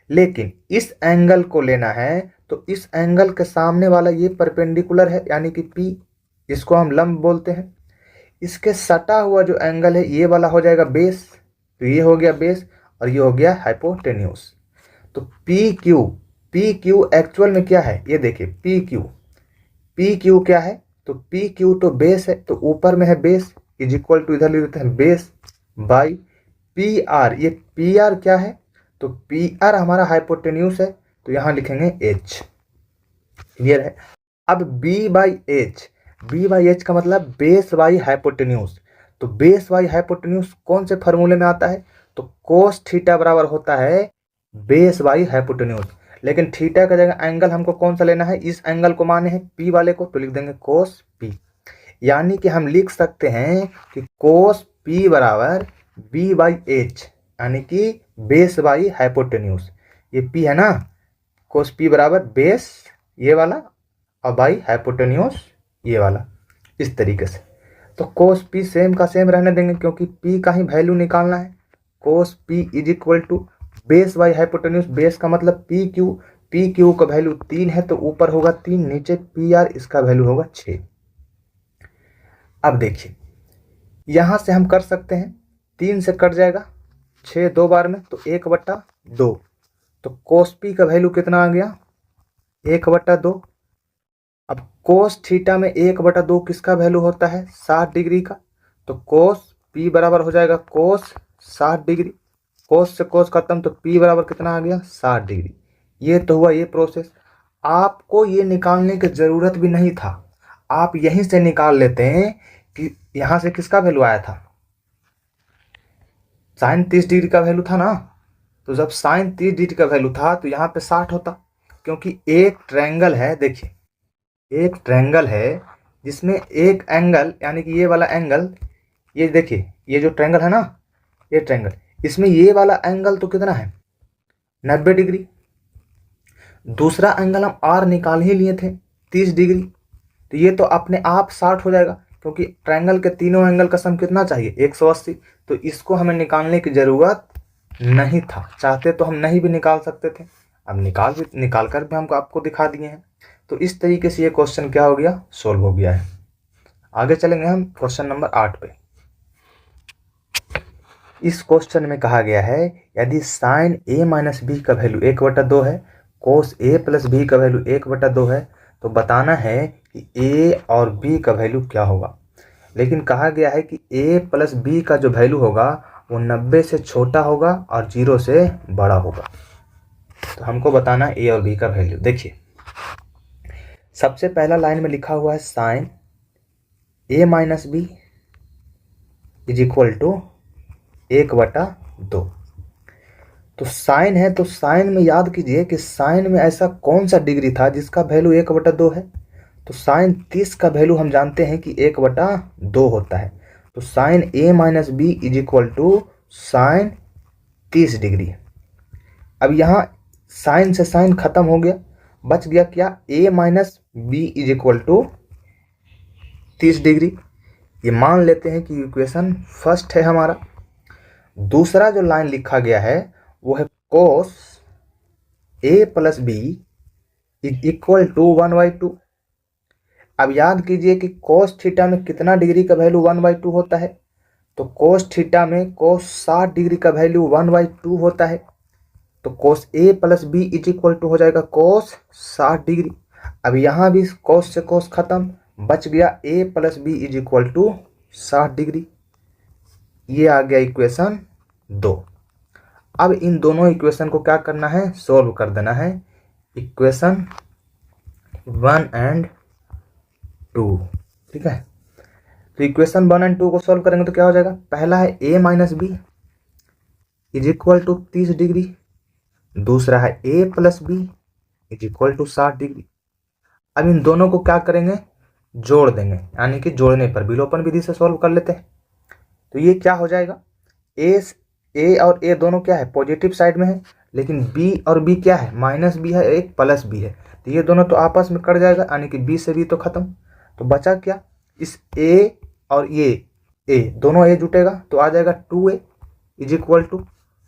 लेकिन इस एंगल को लेना है, तो इस एंगल के सामने वाला ये परपेंडिकुलर है, यानी कि P, इसको हम लंब बोलते हैं। इसके सटा हुआ जो एंगल है ये वाला हो जाएगा बेस, तो ये हो गया बेस और ये हो गया हाइपोटेन्यूज। तो PQ एक्चुअल में क्या है, ये देखिए PQ क्या है, तो PQ तो बेस है, तो ऊपर में है बेस इज इक्वल टू, इधर लिख देते हैं बेस बाई पी आर, ये पी आर क्या है, तो पी आर हमारा हाइपोटेन्यूज है, तो यहाँ लिखेंगे एच। क्लियर है। अब B by H, B by H का मतलब बेस बाई हाइपोटेन्यूज। तो बेस बाई हाइपोटेन्यूज कौन से फॉर्मूले में आता है, तो कोस थीटा बराबर होता है बेस बाई हाइपोटेन्यूज। लेकिन थीटा का जगह एंगल हमको कौन सा लेना है, इस एंगल को माने हैं पी वाले को, तो लिख देंगे कोस पी। यानी कि हम लिख सकते हैं कि कोस पी बराबर बी बाई एच, यानी कि बेस बाई हाइपोटेन्यूज। ये पी है ना, कोस पी बराबर बेस ये वाला और बाई हाइपोटेन्यूज ये वाला, इस तरीके से। तो कोस पी सेम का सेम रहने देंगे क्योंकि पी का ही वैल्यू निकालना है। Cos P is equal to base by hypotenuse, base का मतलब पी क्यू, पी क्यू का वैल्यू 3 है तो ऊपर होगा 3, नीचे पी आर, इसका वैल्यू होगा 6। अब देखिए यहां से हम कर सकते हैं, 3 से कट जाएगा 6 2 बार में, तो 1/2। तो कोस पी का वैल्यू कितना आ गया, 1/2। अब कोस थीटा में 1/2 किसका वैल्यू होता है, 60 डिग्री का। तो कोस पी बराबर हो जाएगा कोस 60 डिग्री, कोस से कोस खत्म, तो पी बराबर कितना आ गया, 60 डिग्री। ये तो हुआ ये प्रोसेस। आपको ये निकालने की ज़रूरत भी नहीं था, आप यहीं से निकाल लेते हैं कि यहाँ से किसका वैल्यू आया था, साइन 30 डिग्री का वैल्यू था ना। तो जब साइन 30 डिग्री का वैल्यू था तो यहाँ पे 60 होता, क्योंकि एक ट्रायंगल है, देखिए एक ट्रायंगल है जिसमें एक एंगल, यानी कि ये वाला एंगल, ये देखिए ये जो ट्रायंगल है ना, ये ट्रायंगल, इसमें ये वाला एंगल तो कितना है, 90 डिग्री। दूसरा एंगल हम आर निकाल ही लिए थे 30 डिग्री, तो ये तो अपने आप 60 हो जाएगा, क्योंकि ट्रायंगल के तीनों एंगल का सम कितना चाहिए, 180। तो इसको हमें निकालने की ज़रूरत नहीं था, चाहते तो हम नहीं भी निकाल सकते थे। अब निकाल कर भी हमको आपको दिखा दिए हैं। तो इस तरीके से ये क्वेश्चन क्या हो गया, सोल्व हो गया है। आगे चलेंगे हम क्वेश्चन नंबर 8 पे। इस क्वेश्चन में कहा गया है यदि साइन ए माइनस बी का वैल्यू 1/2 है, कोस ए प्लस बी का वैल्यू 1/2 है, तो बताना है कि ए और बी का वैल्यू क्या होगा। लेकिन कहा गया है कि ए प्लस बी का जो वैल्यू होगा वो 90 से छोटा होगा और 0 से बड़ा होगा। तो हमको बताना ए और बी का वैल्यू। देखिए सबसे पहला लाइन में लिखा हुआ है sine A minus B is equal to 1/2। तो साइन है, तो साइन में याद कीजिए कि साइन में ऐसा कौन सा डिग्री था जिसका वैल्यू 1/2 है। तो साइन 30 का वैल्यू हम जानते हैं कि 1/2 होता है। तो sine A minus B is equal to sine 30 degree. अब यहाँ साइन से साइन खत्म हो गया, बच गया क्या, A minus B is equal to 30 degree. ये मान लेते हैं कि इक्वेशन फर्स्ट है हमारा। दूसरा जो लाइन लिखा गया है वो है cos A plus B is equal to 1/2। अब याद कीजिए कि कोस थीटा में कितना डिग्री का वैल्यू 1/2 होता है, तो कोस थीटा में कोस 60 डिग्री का वैल्यू 1/2 होता है। तो cos A plus B is equal to हो जाएगा कोस 60 डिग्री। अब यहाँ भी कोस से कोस खत्म, बच गया A plus B is equal to 60 degree. ये आ गया इक्वेशन 2। अब इन दोनों इक्वेशन को क्या करना है, सोल्व कर देना है। इक्वेशन 1 एंड 2, ठीक है। तो इक्वेशन 1 एंड 2 को सोल्व करेंगे तो क्या हो जाएगा, पहला है A minus B is equal to 30 degree, दूसरा है A plus B is equal to 60 degree. अब इन दोनों को क्या करेंगे, जोड़ देंगे, यानी कि जोड़ने पर विलोपन विधि से सॉल्व कर लेते हैं। तो ये क्या हो जाएगा, ए और ए दोनों क्या है, पॉजिटिव साइड में है, लेकिन बी और बी क्या है, माइनस बी है, एक प्लस बी है। तो ये दोनों तो आपस में कट जाएगा, यानी कि बी से बी तो खत्म। तो बचा क्या, इस ए और ये ए दोनों ए जुटेगा तो आ जाएगा 2a इज इक्वल टू,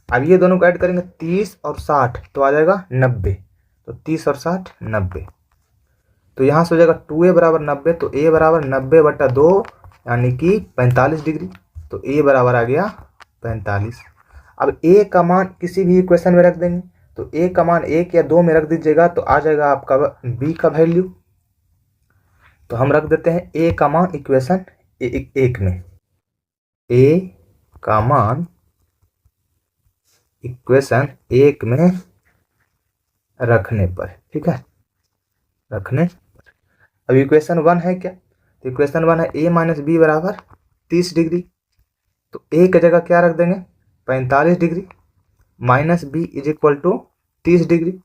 अब ये दोनों को ऐड करेंगे 30 और 60 तो आ जाएगा 90। तो 30 और 60 90। तो यहाँ से हो जाएगा 2a बराबर 90, तो a बराबर 90/2 यानी कि 45 डिग्री। तो a बराबर आ गया 45। अब a का मान किसी भी इक्वेशन में रख देंगे, तो a का मान 1 या 2 में रख दीजिएगा तो आ जाएगा आपका b का वैल्यू। तो हम रख देते हैं a का मान इक्वेशन 1 में, a का मान इक्वेशन 1 में रखने पर, ठीक है, रखने पर। अब इक्वेशन 1 है क्या, तो इक्वेशन 1 है a माइनस बी बराबर 30 डिग्री। तो a की जगह क्या रख देंगे 45 degree, minus B is equal to 30 degree.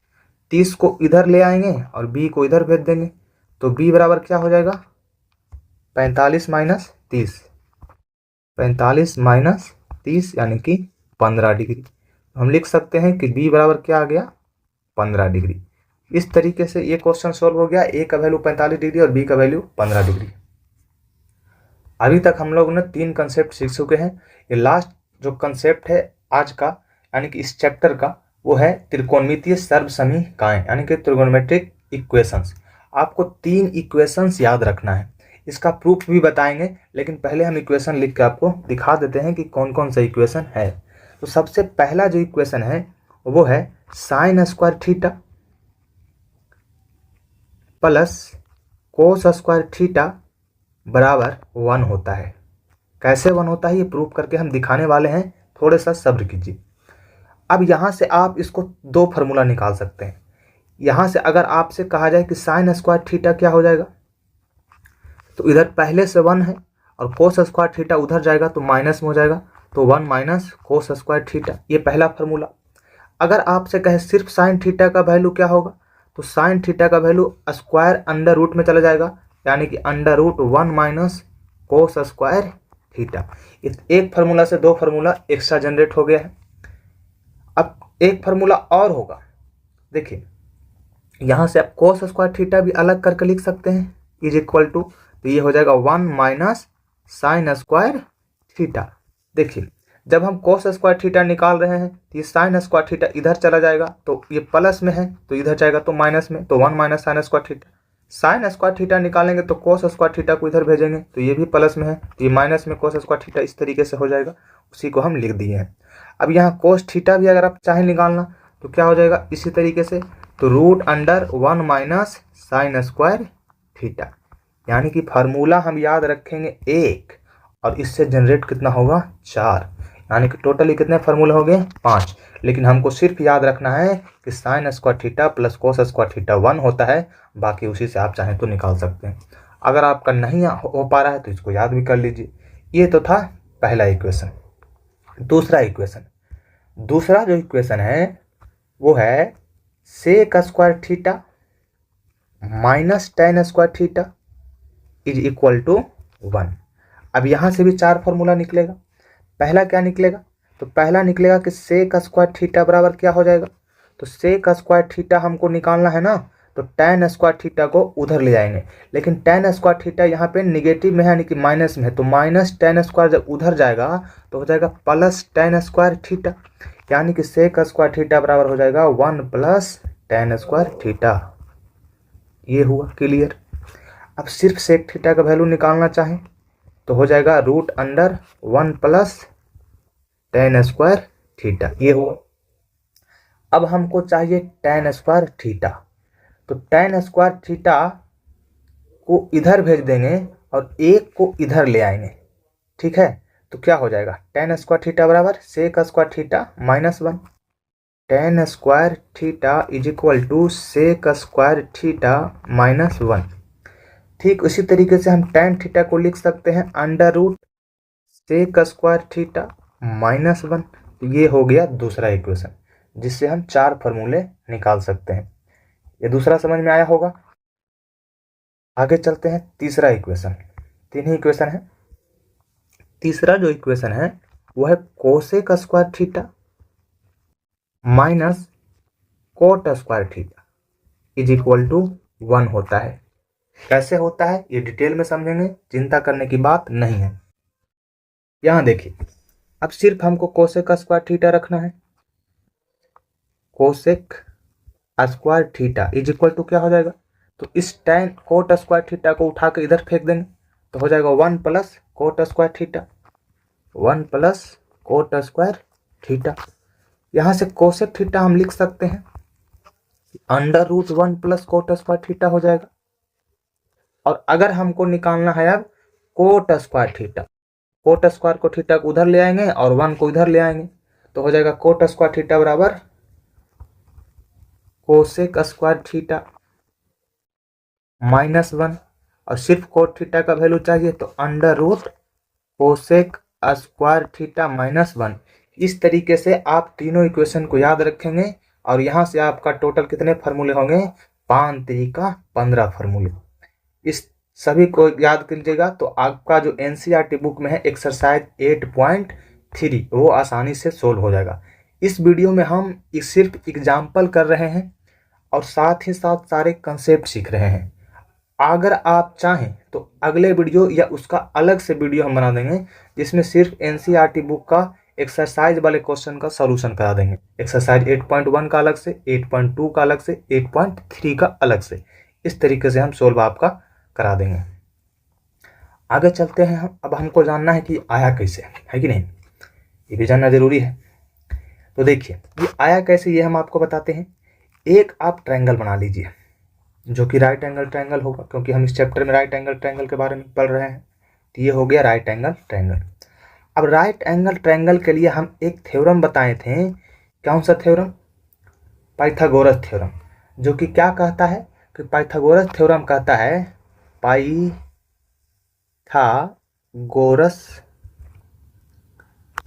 30 को इधर ले आएंगे और b को इधर भेज देंगे, तो b बराबर क्या हो जाएगा 45 माइनस 30, 45 माइनस 30 यानी कि 15 डिग्री। हम लिख सकते हैं कि b बराबर क्या आ गया 15 डिग्री। इस तरीके से ये क्वेश्चन सॉल्व हो गया। a का वैल्यू 45 डिग्री और b का वैल्यू 15 डिग्री। अभी तक हम लोग ने 3 कंसेप्ट सीख चुके हैं। ये लास्ट जो कंसेप्ट है आज का यानी कि इस चैप्टर का, वो है त्रिकोणमितीय सर्वसमीकरण यानी कि ट्रिगोनोमेट्रिक इक्वेशंस। आपको 3 इक्वेशंस याद रखना है, इसका प्रूफ भी बताएंगे, लेकिन पहले हम इक्वेशन लिख के आपको दिखा देते हैं कि कौन कौन सा इक्वेशन है। तो सबसे पहला जो इक्वेशन है वो है sign square theta plus cos square theta बराबर 1 होता है। कैसे 1 होता है ये प्रूफ करके हम दिखाने वाले हैं, थोड़े सा सब्र कीजिए। अब यहाँ से आप इसको 2 फार्मूला निकाल सकते हैं। यहाँ से अगर आपसे कहा जाए कि साइन स्क्वायर थीटा क्या हो जाएगा, तो इधर पहले से 1 है और कोस स्क्वायर थीटा उधर जाएगा तो माइनस में हो जाएगा, तो 1 माइनस कोस स्क्वायर थीटा, ये पहला फार्मूला। अगर आपसे कहे सिर्फ साइन थीटा का वैल्यू क्या होगा, तो साइन थीटा का वैल्यू स्क्वायर अंडर रूट में चला जाएगा, यानी कि under root 1 minus cos square theta. एक फार्मूला से 2 फार्मूला एक्स्ट्रा जनरेट हो गया है। अब एक फार्मूला और होगा, देखिए यहाँ से आप कोस स्क्वायर थीटा भी अलग करके लिख सकते हैं, इज इक्वल टू, तो ये हो जाएगा 1 माइनस साइन स्क्वायर थीटा। देखिए जब हम कोस स्क्वायर थीटा निकाल रहे हैं तो ये साइन स्क्वायर थीटा इधर चला जाएगा, तो ये प्लस में है तो इधर जाएगा तो माइनस में, तो 1 minus sine square theta. Sine square theta निकालेंगे तो कोस स्क्वायर थीटा को इधर भेजेंगे तो ये भी प्लस में है, तो ये माइनस में कोस स्क्वायर थीटा, इस तरीके से हो जाएगा, उसी को हम लिख दिए हैं। अब यहाँ कोस थीटा भी अगर आप चाहें निकालना तो क्या हो जाएगा इसी तरीके से, तो root under 1 minus sine square theta, यानी कि फार्मूला हम याद रखेंगे 1 और इससे जनरेट कितना होगा 4, यानी कि टोटली कितने फार्मूले हो गए 5। लेकिन हमको सिर्फ याद रखना है कि sign square theta plus cos square theta 1 होता है, बाकी उसी से आप चाहें तो निकाल सकते हैं। अगर आपका नहीं हो पा रहा है तो इसको याद भी कर लीजिए। ये तो था पहला इक्वेशन। दूसरा जो इक्वेशन है वो है sec square theta minus tan square theta is equal to 1। अब यहाँ से भी 4 फार्मूला निकलेगा। पहला क्या निकलेगा, तो पहला निकलेगा कि सेक स्क्वायर थीटा बराबर क्या हो जाएगा, तो सेक स्क्वायर थीटा हमको निकालना है ना, तो टेन स्क्वायर थीटा को उधर ले जाएंगे, लेकिन टेन स्क्वायर थीटा यहाँ पे निगेटिव में है यानी कि माइनस में है, तो माइनस टेन स्क्वायर जब उधर जाएगा तो हो जाएगा प्लस टेन स्क्वायर थीटा, यानी कि सेक स्क्वायर थीटा बराबर हो जाएगा 1 प्लस टेन स्क्वायर थीटा। ये हुआ क्लियर। अब सिर्फ सेक थीटा का वैल्यू निकालना चाहें तो हो जाएगा root under 1 plus tan square theta, ये हुआ। अब हमको चाहिए टेन स्क्वायर थीटा, तो टेन स्क्वायर थीटा को इधर भेज देंगे और 1 को इधर ले आएंगे, ठीक है। तो क्या हो जाएगा टेन स्क्वायर थीटा बराबर sec square theta minus 1, tan square theta is equal to sec square theta minus 1। ठीक उसी तरीके से हम टेन थीटा को लिख सकते हैं under root sec square theta minus 1। तो ये हो गया दूसरा इक्वेशन, जिससे हम 4 फार्मूले निकाल सकते हैं। ये दूसरा समझ में आया होगा। आगे चलते हैं तीसरा इक्वेशन। 3 ही इक्वेशन है। तीसरा जो इक्वेशन है वो है cosec square theta minus cot square theta is equal to 1 होता है। कैसे होता है ये डिटेल में समझेंगे, चिंता करने की बात नहीं है। यहां देखिए, अब सिर्फ हमको कोसेक स्क्वायर थीटा रखना है। Cosec square theta is equal to क्या हो जाएगा, तो इस टेन कोट स्क्वायर थीटा को उठा के इधर फेंक देंगे तो हो जाएगा 1 plus cot square theta, 1 plus cot square theta. यहाँ से कोसेक थीटा हम लिख सकते हैं under root 1 plus cot square theta हो जाएगा। और अगर हमको निकालना है अब cot square theta, cot square को थीटा को उधर ले आएंगे और 1 को इधर ले आएंगे, तो हो जाएगा कोट स्क्वायर थीटा बराबर कोसेक स्क्वायर थीटा -1, और सिर्फ कोट थीटा का वैल्यू चाहिए तो under root cosec square theta -1। इस तरीके से आप तीनों इक्वेशन को याद रखेंगे और यहाँ से आपका टोटल कितने फार्मूले होंगे, 5 3 15 फार्मूले। इस सभी को याद कीजिएगा तो आपका जो एनसीईआरटी बुक में है एक्सरसाइज 8.3 वो आसानी से सोल्व हो जाएगा। इस वीडियो में हम सिर्फ एग्जाम्पल कर रहे हैं और साथ ही साथ सारे कंसेप्ट सीख रहे हैं। अगर आप चाहें तो अगले वीडियो या उसका अलग से वीडियो हम बना देंगे जिसमें सिर्फ एनसीईआरटी बुक का एक्सरसाइज वाले क्वेश्चन का सॉल्यूशन करा देंगे। एक्सरसाइज 8.1 का अलग से, 8.2 का अलग से, 8.3 का अलग से, इस तरीके से हम सोल्व आपका करा देंगे। आगे चलते हैं हम। अब हमको जानना है कि आया कैसे, है कि नहीं, ये भी जानना जरूरी है। तो देखिए ये आया कैसे ये हम आपको बताते हैं। एक आप ट्रायंगल बना लीजिए जो कि राइट एंगल ट्रायंगल होगा, क्योंकि हम इस चैप्टर में राइट एंगल ट्रायंगल के बारे में पढ़ रहे हैं। तो ये हो गया राइट एंगल ट्रायंगल। अब राइट एंगल ट्रायंगल के लिए हम एक थ्योरम बताए थे। कौन सा थ्योरम? पाइथागोरस थ्योरम, जो कि क्या कहता है कि पाइथागोरस थ्योरम कहता है, पाइथागोरस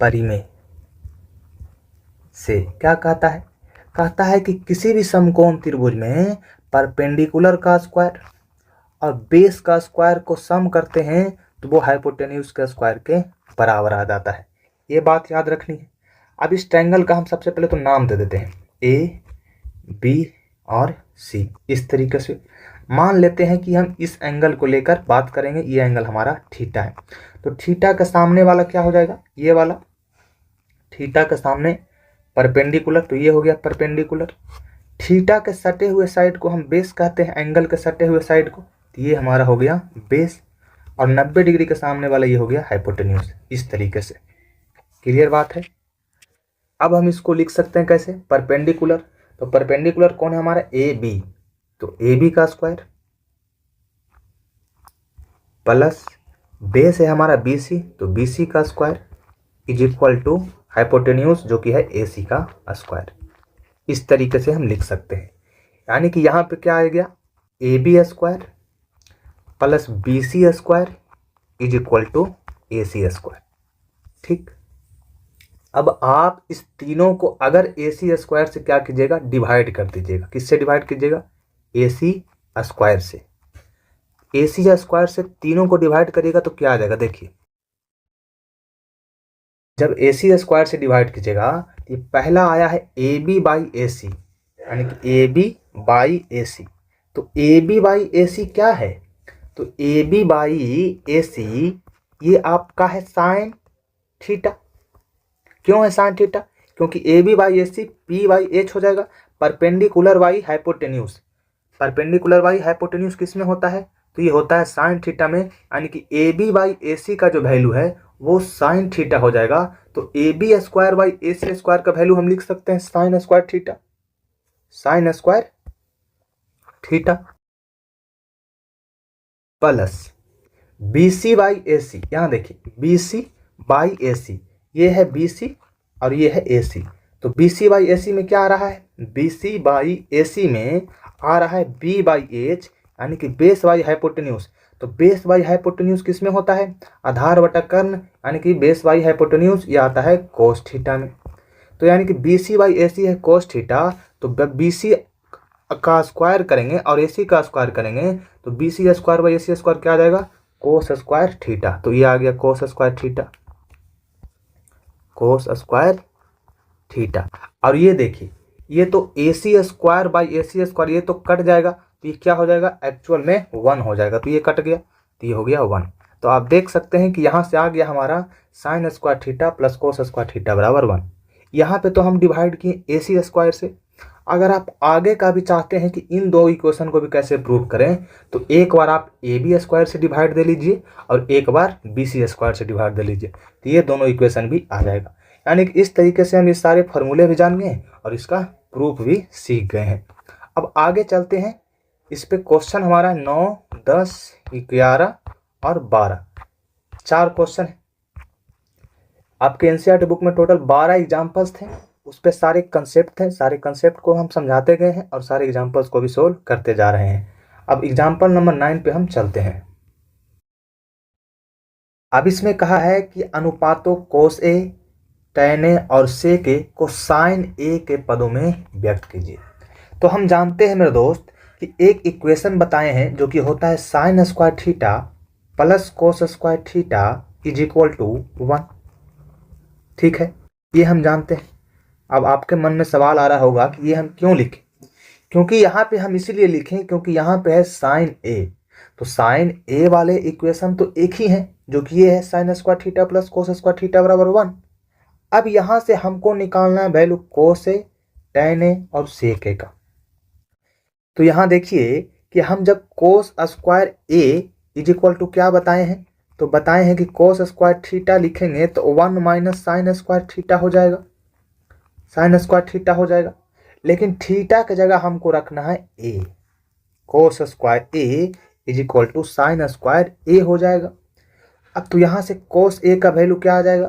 परिमेय से क्या कहता है? कहता है कि किसी भी समकोण त्रिभुज में परपेंडिकुलर का स्क्वायर और बेस का स्क्वायर को सम करते हैं तो वो हाइपोटेन्यूज के स्क्वायर के बराबर आ जाता है। ये बात याद रखनी है। अब इस ट्रायंगल का हम सबसे पहले तो नाम दे देते हैं ए, बी और सी। इस तरीके से मान लेते हैं कि हम इस एंगल को लेकर बात करेंगे। ये एंगल हमारा थीटा है, तो थीटा के सामने वाला क्या हो जाएगा, ये वाला थीटा के सामने परपेंडिकुलर, तो ये हो गया परपेंडिकुलर। थीटा के सटे हुए साइड को हम बेस कहते हैं, एंगल के सटे हुए साइड को, तो ये हमारा हो गया बेस, और 90 डिग्री के सामने वाला ये हो गया हाइपोटेन्यूज। इस तरीके से क्लियर बात है। अब हम इसको लिख सकते हैं कैसे, परपेंडिकुलर। तो परपेंडिकुलर कौन है हमारा, ए बी, तो ए बी का स्क्वायर प्लस बेस है हमारा बी सी, तो बी सी का square is equal to hypotenuse जो कि है ए सी का स्क्वायर। इस तरीके से हम लिख सकते हैं। यानी कि यहाँ पे क्या आ गया, A B square plus B C square is equal to A C square. ठीक, अब आप इस तीनों को अगर ए सी स्क्वायर से क्या कीजिएगा, डिवाइड कर दीजिएगा। किससे डिवाइड कीजिएगा, ए सी स्क्वायर से। ए सी स्क्वायर से तीनों को डिवाइड करिएगा तो क्या आ जाएगा, देखिए जब ए सी स्क्वायर से डिवाइड कीजिएगा, ये पहला आया है ए बी बाई ए सी, यानी कि ए बी बाई ए सी। तो ए बी बाई ए सी क्या है, तो ए बी बाई ए सी ये आपका है साइन थीटा। क्यों है साइन थीटा, क्योंकि A B by A C P by H हो जाएगा, perpendicular by hypotenuse. Perpendicular by hypotenuse किस में होता है, तो ये होता है साइन थीटा में। यानी कि ए बी बाई ए सी का जो वैल्यू है वो साइन थीटा हो जाएगा। तो A B square by A C square का वैल्यू हम लिख सकते हैं sine square theta, sine square theta plus B C by A C. यहाँ देखिए बी सी बाई ए सी, ये है बी सी और ये है ए सी। तो बी सी बाई ए सी में क्या आ रहा है, बी सी बाई ए सी में आ रहा है बी बाई एच, यानी कि बेस बाई हाइपोटेन्यूज। तो बेस बाई हाइपोटेन्यूज किस में होता है, आधार बटा कर्ण, यानी कि बेस बाई हाइपोटेन्यूज ये आता है कोस थीटा में। तो यानी कि बी सी बाई ए सी है कोस थीटा, तो बी सी का स्क्वायर करेंगे और ए सी का स्क्वायर करेंगे तो B C square by A C square क्या आ जाएगा, कोस स्क्वायर थीटा। तो ये आ गया cos square theta, cos square theta. और ये देखिए ये तो A C square by A C square ये तो कट जाएगा, तो ये क्या हो जाएगा, एक्चुअल में 1 हो जाएगा। तो ये कट गया, तो ये हो गया 1। तो आप देख सकते हैं कि यहाँ से आ गया हमारा sign square theta plus cos square theta बराबर 1। यहाँ पे तो हम डिवाइड किए ए सी स्क्वायर से। अगर आप आगे का भी चाहते हैं कि इन दो इक्वेशन को भी कैसे प्रूव करें, तो एक बार आप ए बी स्क्वायर से डिवाइड दे लीजिए और एक बार बी सी स्क्वायर से डिवाइड दे लीजिए, तो ये दोनों इक्वेशन भी आ जाएगा। यानी कि इस तरीके से हम ये सारे फॉर्मूले भी जान गए और इसका प्रूफ भी सीख गए हैं। अब आगे चलते हैं। इस पे क्वेश्चन हमारा 9, 10, 11 और 12 4 क्वेश्चन है। आपके एनसीईआरटी बुक में टोटल 12 एग्जाम्पल्स थे, उस पर सारे कंसेप्ट थे, सारे कंसेप्ट को हम समझाते गए हैं और सारे एग्जाम्पल्स को भी सोल्व करते जा रहे हैं। अब एग्जाम्पल नंबर 9 पे हम चलते हैं। अब इसमें कहा है कि अनुपातों कोस ए, tan ए और sec ए को sin ए के पदों में व्यक्त कीजिए। तो हम जानते हैं मेरे दोस्त कि एक इक्वेशन बताए हैं जो कि होता है sin square theta plus cos square theta is equal to 1। ठीक है, ये हम जानते हैं। अब आपके मन में सवाल आ रहा होगा कि ये हम क्यों लिखें, क्योंकि यहाँ पे हम इसीलिए लिखें क्योंकि यहाँ पे है साइन ए, तो साइन ए वाले इक्वेशन तो एक ही है जो कि ये है sign square theta plus cos square theta बराबर 1। अब यहाँ से हमको निकालना है वैल्यू कोस ए, tan ए और sec ए का। तो यहाँ देखिए कि हम जब cos square A is equal to क्या बताए हैं, तो बताए हैं कि कोस स्क्वायर थीटा लिखेंगे तो 1 माइनस साइन स्क्वायर थीटा हो जाएगा, साइन स्क्वायर थीटा हो जाएगा। लेकिन थीटा की जगह हमको रखना है A, cos square A is equal to sine square A हो जाएगा। अब तो यहाँ से कोस ए का वैल्यू क्या आ जाएगा,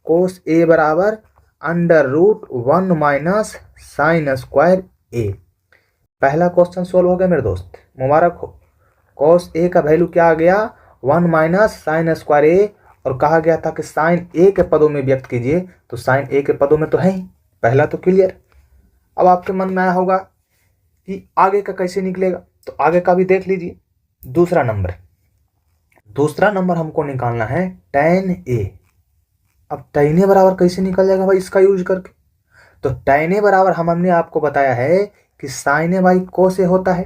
कोस ए बराबर √1 माइनस साइन स्क्वायर ए। पहला क्वेश्चन सोल्व हो गया मेरे दोस्त, मुबारक हो। कोस ए का वैल्यू क्या आ गया, 1 माइनस साइन स्क्वायर ए, और कहा गया था कि साइन ए के पदों में व्यक्त कीजिए, तो साइन ए के पदों में तो है ही, पहला तो क्लियर। अब आपके मन में आया होगा कि आगे का कैसे निकलेगा, तो आगे का भी देख लीजिए। दूसरा नंबर हमको निकालना है tan ए। अब tan ए बराबर कैसे निकल जाएगा भाई इसका यूज करके, तो tan ए बराबर हमने आपको बताया है कि साइन ए बाई कोस ए होता है,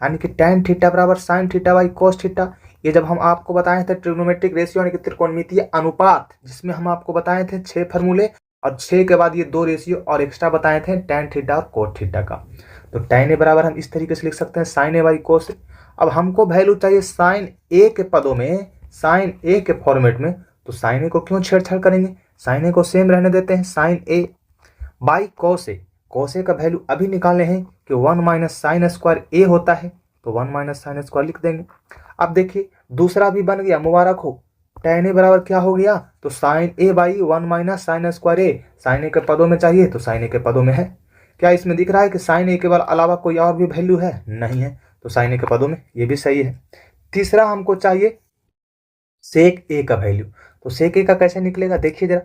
यानी कि tan थीटा बराबर sign theta by cos theta. ये जब हम आपको बताए थे ट्रिग्नोमेट्रिक रेशियो यानी कि त्रिकोणमितीय अनुपात, जिसमें हम आपको बताए थे 6 फार्मूले और 6 के बाद ये 2 रेशियो और एक्स्ट्रा बताए थे tan थीटा और कोस थीटा का। तो tan ए बराबर हम इस तरीके से लिख सकते हैं साइन ए बाई कोस ए। अब हमको वैल्यू चाहिए साइन ए के पदों में, साइन ए के फॉर्मेट में, तो साइन ए को क्यों छेड़छाड़ करेंगे, साइन ए को सेम रहने देते हैं, साइन ए बाई कोस ए। कोस ए का वैल्यू अभी निकालने हैं कि 1 माइनस साइन स्क्वायर ए होता है, तो 1 माइनस साइन स्क्वायर लिख देंगे। अब देखिए दूसरा भी बन गया, मुबारक हो। tan ए बराबर क्या हो गया, तो sine A by 1 minus sine square A, sine A के पदों में चाहिए तो साइन ए के पदों में है। क्या इसमें दिख रहा है कि साइन ए के अलावा कोई और भी वैल्यू है, नहीं है, तो साइन ए के पदों में, ये भी सही है। तीसरा हमको चाहिए सेक ए का वैल्यू, तो सेक ए का कैसे निकलेगा देखिए जरा।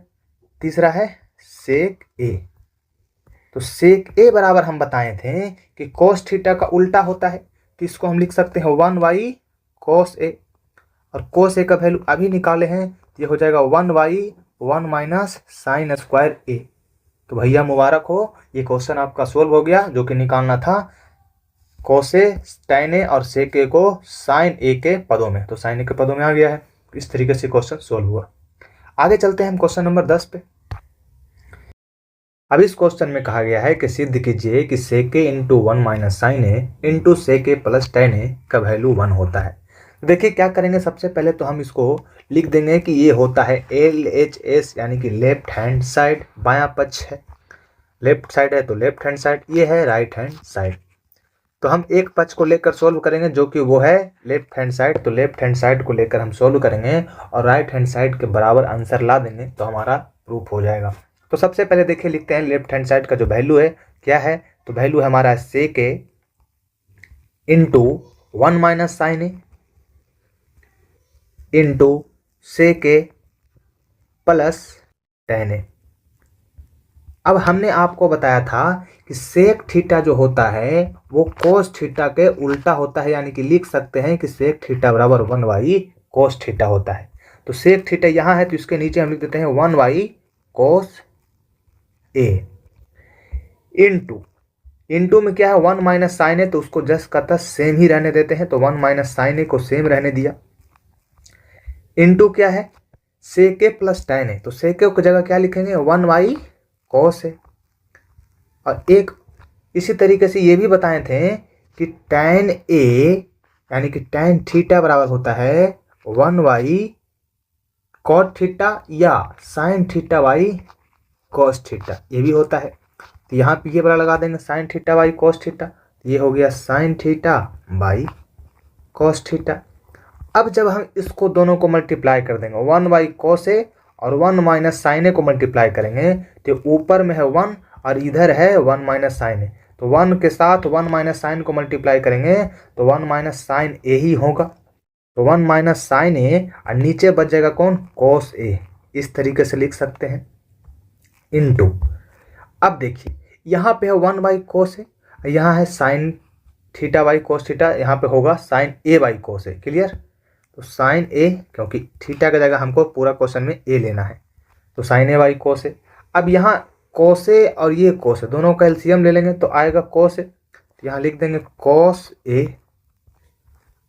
तीसरा है सेक ए, तो सेक ए बराबर हम बताए थे कि कोस थीटा का उल्टा होता है, तो इसको हम लिख सकते हैं 1 बाई कोस ए, और कोस ए का वैल्यू अभी निकाले हैं तो ये हो जाएगा 1 बाई 1 माइनस साइन स्क्वायर ए। तो भैया मुबारक हो, ये क्वेश्चन आपका सोल्व हो गया, जो कि निकालना था कोस ए, tan ए और सेक ए को साइन ए के पदों में, तो साइन ए के पदों में आ गया है। इस तरीके से क्वेश्चन सोल्व हुआ। आगे चलते हैं हम क्वेश्चन नंबर 10 पे। अब इस क्वेश्चन में कहा गया है कि सिद्ध कीजिए कि सेक ए into 1 minus sine A into sec A plus tan ए का वैल्यू 1 होता है। देखिए क्या करेंगे, सबसे पहले तो हम इसको लिख देंगे कि ये होता है LHS, यानी कि लेफ्ट हैंड साइड, बायां पक्ष है, लेफ्ट साइड है तो लेफ्ट हैंड साइड, ये है राइट हैंड साइड। तो हम एक पक्ष को लेकर सोल्व करेंगे जो कि वो है लेफ्ट हैंड साइड, तो लेफ्ट हैंड साइड को लेकर हम सोल्व करेंगे और राइट हैंड साइड के बराबर आंसर ला देंगे तो हमारा प्रूफ हो जाएगा। तो सबसे पहले देखिए लिखते हैं लेफ्ट हैंड साइड का जो वैल्यू है क्या है, तो वैल्यू है हमारा सेक ए into 1 minus sine A into sec A plus tan ए। अब हमने आपको बताया था कि सेक थीटा जो होता है वो कोस थीटा के उल्टा होता है, यानी कि लिख सकते हैं कि सेक थीटा बराबर 1 बाई कोस थीटा होता है। तो सेक थीटा यहाँ है तो इसके नीचे हम लिख देते हैं 1 बाई कोस ए इंटू में क्या है 1 माइनस साइन ए, तो उसको जस्ट का तस सेम ही रहने देते हैं, तो 1 माइनस साइन ए को सेम रहने दिया। इंटू क्या है सेक ए प्लस tan ए, तो सेक ए की जगह क्या लिखेंगे 1 बाई कोस ए। और एक इसी तरीके से ये भी बताए थे कि tan ए यानी कि tan थीटा बराबर होता है 1 बाई कॉट थीटा या sign theta by cos theta, ये भी होता है। तो यहाँ पे ये बड़ा लगा देंगे sign theta by cos theta, तो ये हो गया sign theta by cos theta. अब जब हम इसको दोनों को मल्टीप्लाई कर देंगे 1 बाई कॉस ए और 1 माइनस साइन ए को मल्टीप्लाई करेंगे तो ऊपर में है 1 और इधर है 1 माइनस साइन ए, तो 1 के साथ 1 माइनस साइन को मल्टीप्लाई करेंगे तो 1 माइनस साइन ए ही होगा। तो 1 माइनस साइन ए और नीचे बच जाएगा कौन, कोस ए। इस तरीके से लिख सकते हैं इनटू। अब देखिए यहाँ पे है 1 बाई कोस ए, यहाँ है sine theta by cos theta, यहाँ पे होगा sine A by cos A. Clear. तो साइन ए, क्योंकि थीटा की जगह हमको पूरा क्वेश्चन में ए लेना है, तो साइन ए बाई कोस ए। अब यहाँ कोस ए और ये कोस ए दोनों का एलसीएम ले लेंगे तो आएगा कोस ए, तो यहाँ लिख देंगे कोस ए।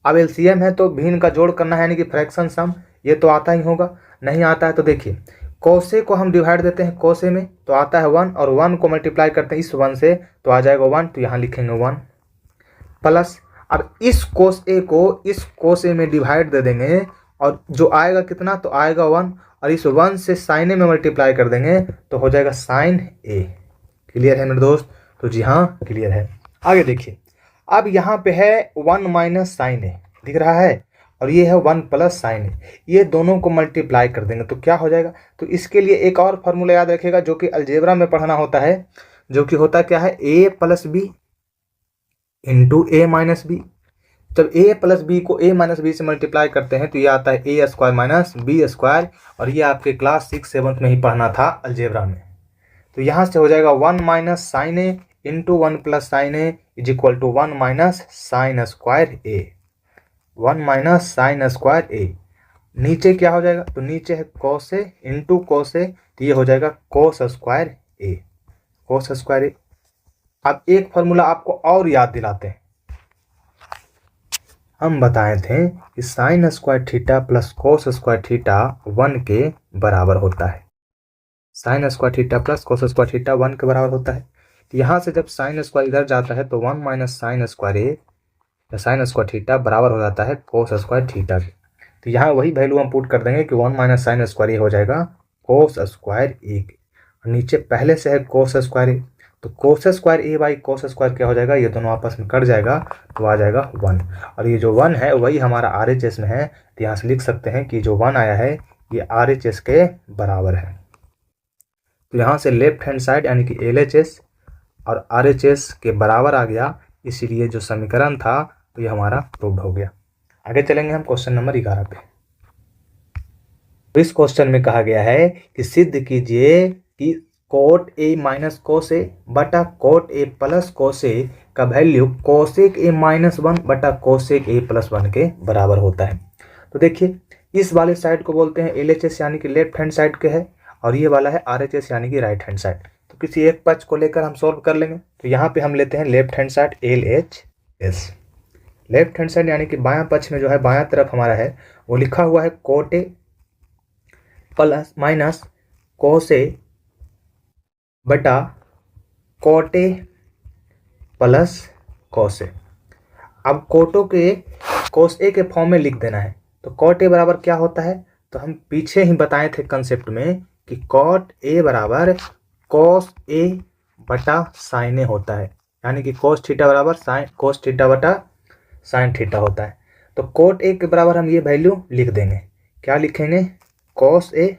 अब एलसीएम है तो भिन्न का जोड़ करना है, यानी कि फ्रैक्शन सम, ये तो आता ही होगा। नहीं आता है तो देखिए कोसे को हम डिवाइड देते हैं कोसे में तो आता है 1, और 1 को मल्टीप्लाई करते हैं इस 1 से तो आ जाएगा 1, तो यहाँ लिखेंगे 1 प्लस। अब इस कोस ए को इस कोस ए में डिवाइड दे देंगे और जो आएगा कितना, तो आएगा 1, और इस 1 से साइन ए में मल्टीप्लाई कर देंगे तो हो जाएगा साइन ए। क्लियर है मेरे दोस्त? तो जी हाँ क्लियर है। आगे देखिए, अब यहाँ पे है 1 माइनस साइन ए दिख रहा है और ये है 1 प्लस साइन ए, ये दोनों को मल्टीप्लाई कर देंगे तो क्या हो जाएगा। तो इसके लिए एक और फार्मूला याद रखिएगा जो कि अलजेब्रा में पढ़ना होता है, जो कि होता क्या है, A plus B into A minus B. जब ए प्लस बी को ए माइनस बी से मल्टीप्लाई करते हैं तो ये आता है ए स्क्वायर माइनस बी स्क्वायर, और ये आपके क्लास 6-7 में ही पढ़ना था अलजेब्रा में। तो यहाँ से हो जाएगा 1 minus sine A into 1 plus sine A is equal to 1 minus sine square A, 1 minus sine square A. नीचे क्या हो जाएगा, तो नीचे है कोस ए इंटू कोस ए, तो ये हो जाएगा कोस स्क्वायर ए, कोस स्क्वायर ए। अब एक फार्मूला आपको और याद दिलाते हैं, हम बताए थे कि sign square theta plus cos square theta 1 के बराबर होता है। Sign square theta plus cos square theta 1 के बराबर होता है। तो यहाँ से जब साइन स्क्वायर इधर जाता है तो 1 माइनस साइन स्क्वायर ए या साइन स्क्वायर थीटा बराबर हो जाता है कोस स्क्वायर थीटा के। तो यहाँ वही वैल्यू हम पुट कर देंगे कि 1 माइनस साइन स्क्वायर ए हो जाएगा कोस स्क्वायर ए, और नीचे पहले से है कोस स्क्वायर ए, तो कोस square A by cos square क्या हो जाएगा, ये दोनों आपस में कट जाएगा तो आ जाएगा 1, और ये जो 1 है वही हमारा RHS में है। तो यहाँ से लिख सकते हैं कि जो 1 आया है ये RHS के बराबर है। तो यहाँ से लेफ्ट हैंड साइड यानी कि LHS और RHS के बराबर आ गया, इसीलिए जो समीकरण था तो ये हमारा प्रूव्ड हो गया। आगे चलेंगे हम क्वेश्चन नंबर 11 पे। तो इस क्वेश्चन में कहा गया है कि सिद्ध कीजिए कि cot A minus cos A बटा कोट ए प्लस कोस ए का वैल्यू कोसेक ए माइनस 1 बटा कोसेक ए प्लस 1 के बराबर होता है। तो देखिए इस वाले साइड को बोलते हैं LHS यानी कि लेफ्ट हैंड साइड के है, और ये वाला है RHS यानी कि राइट हैंड साइड। तो किसी एक पक्ष को लेकर हम सॉल्व कर लेंगे। तो यहाँ पे हम लेते हैं left hand side LHS। Left hand side यानी कि बायां पक्ष में जो है बायां तरफ हमारा है वो लिखा हुआ है cot A plus minus cos A बटा कोट ए प्लस कोस ए। अब कोटो के कोस ए के फॉर्म में लिख देना है। तो कोट ए बराबर क्या होता है, तो हम पीछे ही बताए थे कंसेप्ट में कि कोट ए बराबर कोस ए बटा साइन ए होता है, यानी कि कोस थीटा बराबर साइन कोस थीटा बटा साइन थीटा होता है। तो कोट ए के बराबर हम ये वैल्यू लिख देंगे। क्या लिखेंगे, कोस ए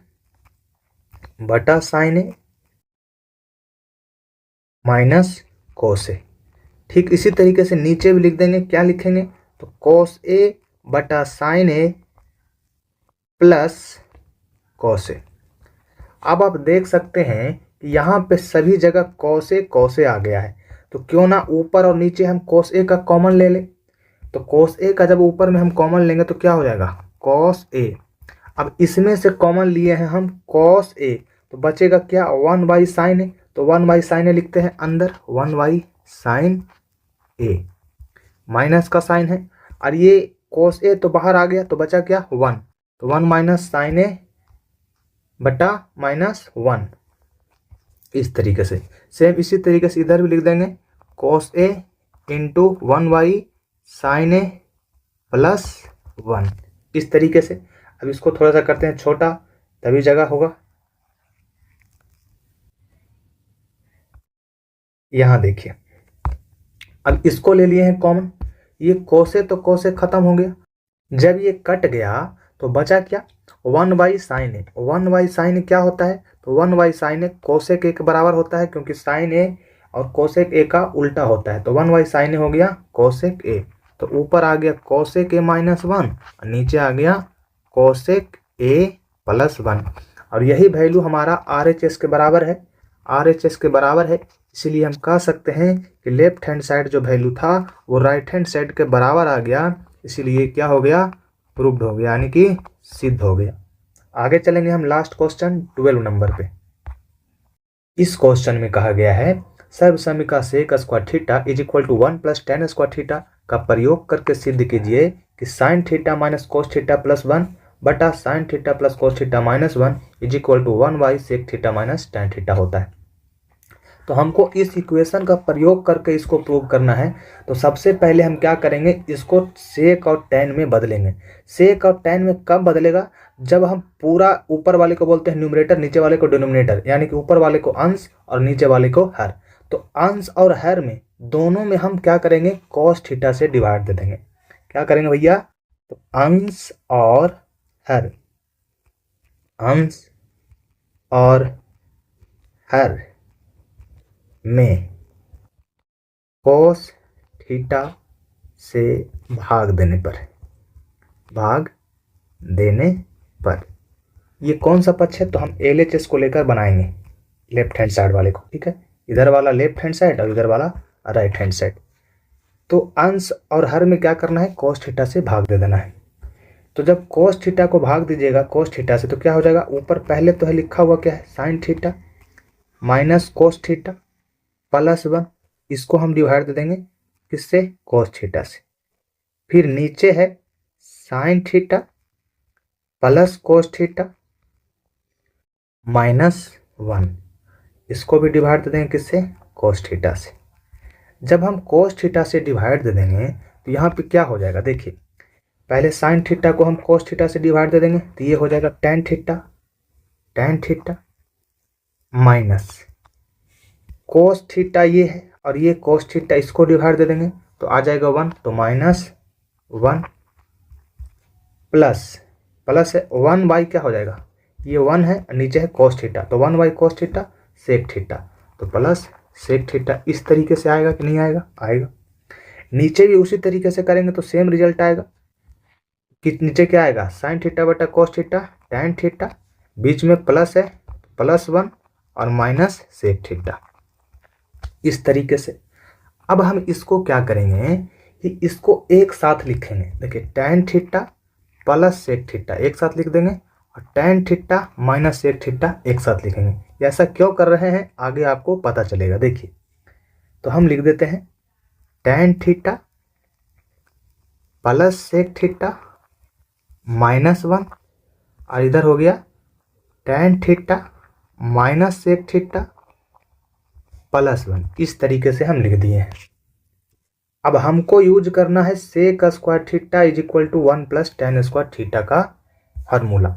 बटा साइन ए माइनस कोस ए। ठीक इसी तरीके से नीचे भी लिख देंगे। क्या लिखेंगे, तो कोस ए बटा साइन ए प्लस कोस ए। अब आप देख सकते हैं कि यहाँ पे सभी जगह कोस ए आ गया है, तो क्यों ना ऊपर और नीचे हम कोस ए का कॉमन ले लें। तो कोस ए का जब ऊपर में हम कॉमन लेंगे तो क्या हो जाएगा, कोस ए। अब इसमें से कॉमन लिए हैं हम कोस ए, तो बचेगा क्या, 1 बाई साइन ए। तो 1 बाई साइन ए लिखते हैं अंदर, 1 बाई साइन ए, माइनस का साइन है, और ये कोस ए तो बाहर आ गया तो बचा क्या, 1। तो 1 माइनस साइन ए बटा माइनस 1। इस तरीके से सेम इसी तरीके से इधर भी लिख देंगे, cos A into 1 by sine A plus 1। इस तरीके से अब इसको थोड़ा सा करते हैं छोटा, तभी जगह होगा। यहाँ देखिए अब इसको ले लिए हैं कॉमन, ये कोसे तो कोसे खत्म हो गया। जब ये कट गया तो बचा क्या, 1/sin a। 1/sin a क्या होता है, तो 1/sin a कोसेक ए के बराबर होता है, क्योंकि साइन ए और कोसेक ए का उल्टा होता है। तो 1/sin a हो गया कोसेक ए। तो ऊपर आ गया कोसेक ए -1, नीचे आ गया कोसेक ए +1। और यही वैल्यू हमारा RHS के बराबर है, RHS के बराबर है। इसीलिए हम कह सकते हैं कि लेफ्ट हैंड साइड जो वैल्यू था वो राइट हैंड साइड के बराबर आ गया। इसीलिए क्या हो गया, प्रूव्ड हो गया, यानी कि सिद्ध हो गया। आगे चलेंगे हम लास्ट क्वेश्चन 12 नंबर पे। इस क्वेश्चन में कहा गया है सर्वसमीका sec square theta is equal to 1 + tan square theta का प्रयोग करके सिद्ध कीजिए कि sine theta minus cos theta +1 बटा sine theta plus cos theta -1 is equal to 1/सेक थीटा माइनस tan थीटा होता है। तो हमको इस इक्वेशन का प्रयोग करके इसको प्रूव करना है। तो सबसे पहले हम क्या करेंगे, इसको सेक और tan में बदलेंगे। सेक और tan में कब बदलेगा, जब हम पूरा ऊपर वाले को बोलते हैं न्यूमरेटर, नीचे वाले को डिनोमिनेटर, यानी कि ऊपर वाले को अंश और नीचे वाले को हर। तो अंश और हर में दोनों में हम क्या करेंगे, cos थीटा से डिवाइड दे देंगे। क्या करेंगे भैया, तो अंश और हर, अंश और हर में cos थीटा से भाग देने पर, भाग देने पर ये कौन सा पक्ष है, तो हम LHS को लेकर बनाएंगे लेफ्ट हैंड साइड वाले को। ठीक है, इधर वाला लेफ्ट हैंड साइड और इधर वाला राइट हैंड साइड। तो अंश और हर में क्या करना है, cos थीटा से भाग दे देना है। तो जब cos थीटा को भाग दीजिएगा cos थीटा से, तो क्या हो जाएगा, ऊपर पहले तो है लिखा हुआ क्या है, sine theta minus cos theta +1, इसको हम डिवाइड दे देंगे किससे, cos थीटा से। फिर नीचे है sine theta plus cos theta -1, इसको भी डिवाइड दे देंगे किससे, cos थीटा से। जब हम cos थीटा से डिवाइड दे देंगे तो यहाँ पे क्या हो जाएगा, देखिए पहले साइन थीटा को हम cos थीटा से डिवाइड दे देंगे, तो ये हो जाएगा tan theta minus cos theta ये है, और ये cos थीटा इसको डिवाइड दे देंगे तो आ जाएगा 1, तो -1 प्लस है 1 क्या हो जाएगा, ये 1 है, नीचे है cos थीटा, तो 1/cos थीटा सेक थीटा, तो प्लस सेक थीटा। इस तरीके से आएगा कि नहीं आएगा, आएगा। नीचे भी उसी तरीके से करेंगे तो सेम रिजल्ट आएगा कि नीचे क्या आएगा, साइन थीटा बटा cos थीटा tan थीटा, बीच में प्लस है +1 और माइनस सेक थीटा, इस तरीके से। अब हम इसको क्या करेंगे कि इसको एक साथ लिखेंगे। देखिए tan theta plus sec theta एक साथ लिख देंगे, और tan theta minus sec theta एक साथ लिखेंगे। ऐसा क्यों कर रहे हैं, आगे आपको पता चलेगा। देखिए तो हम लिख देते हैं tan theta plus sec theta -1, और इधर हो गया tan theta minus sec theta +1, इस तरीके से हम लिख दिए हैं। अब हमको यूज करना है sec square theta is equal to 1 + tan square theta का फार्मूला।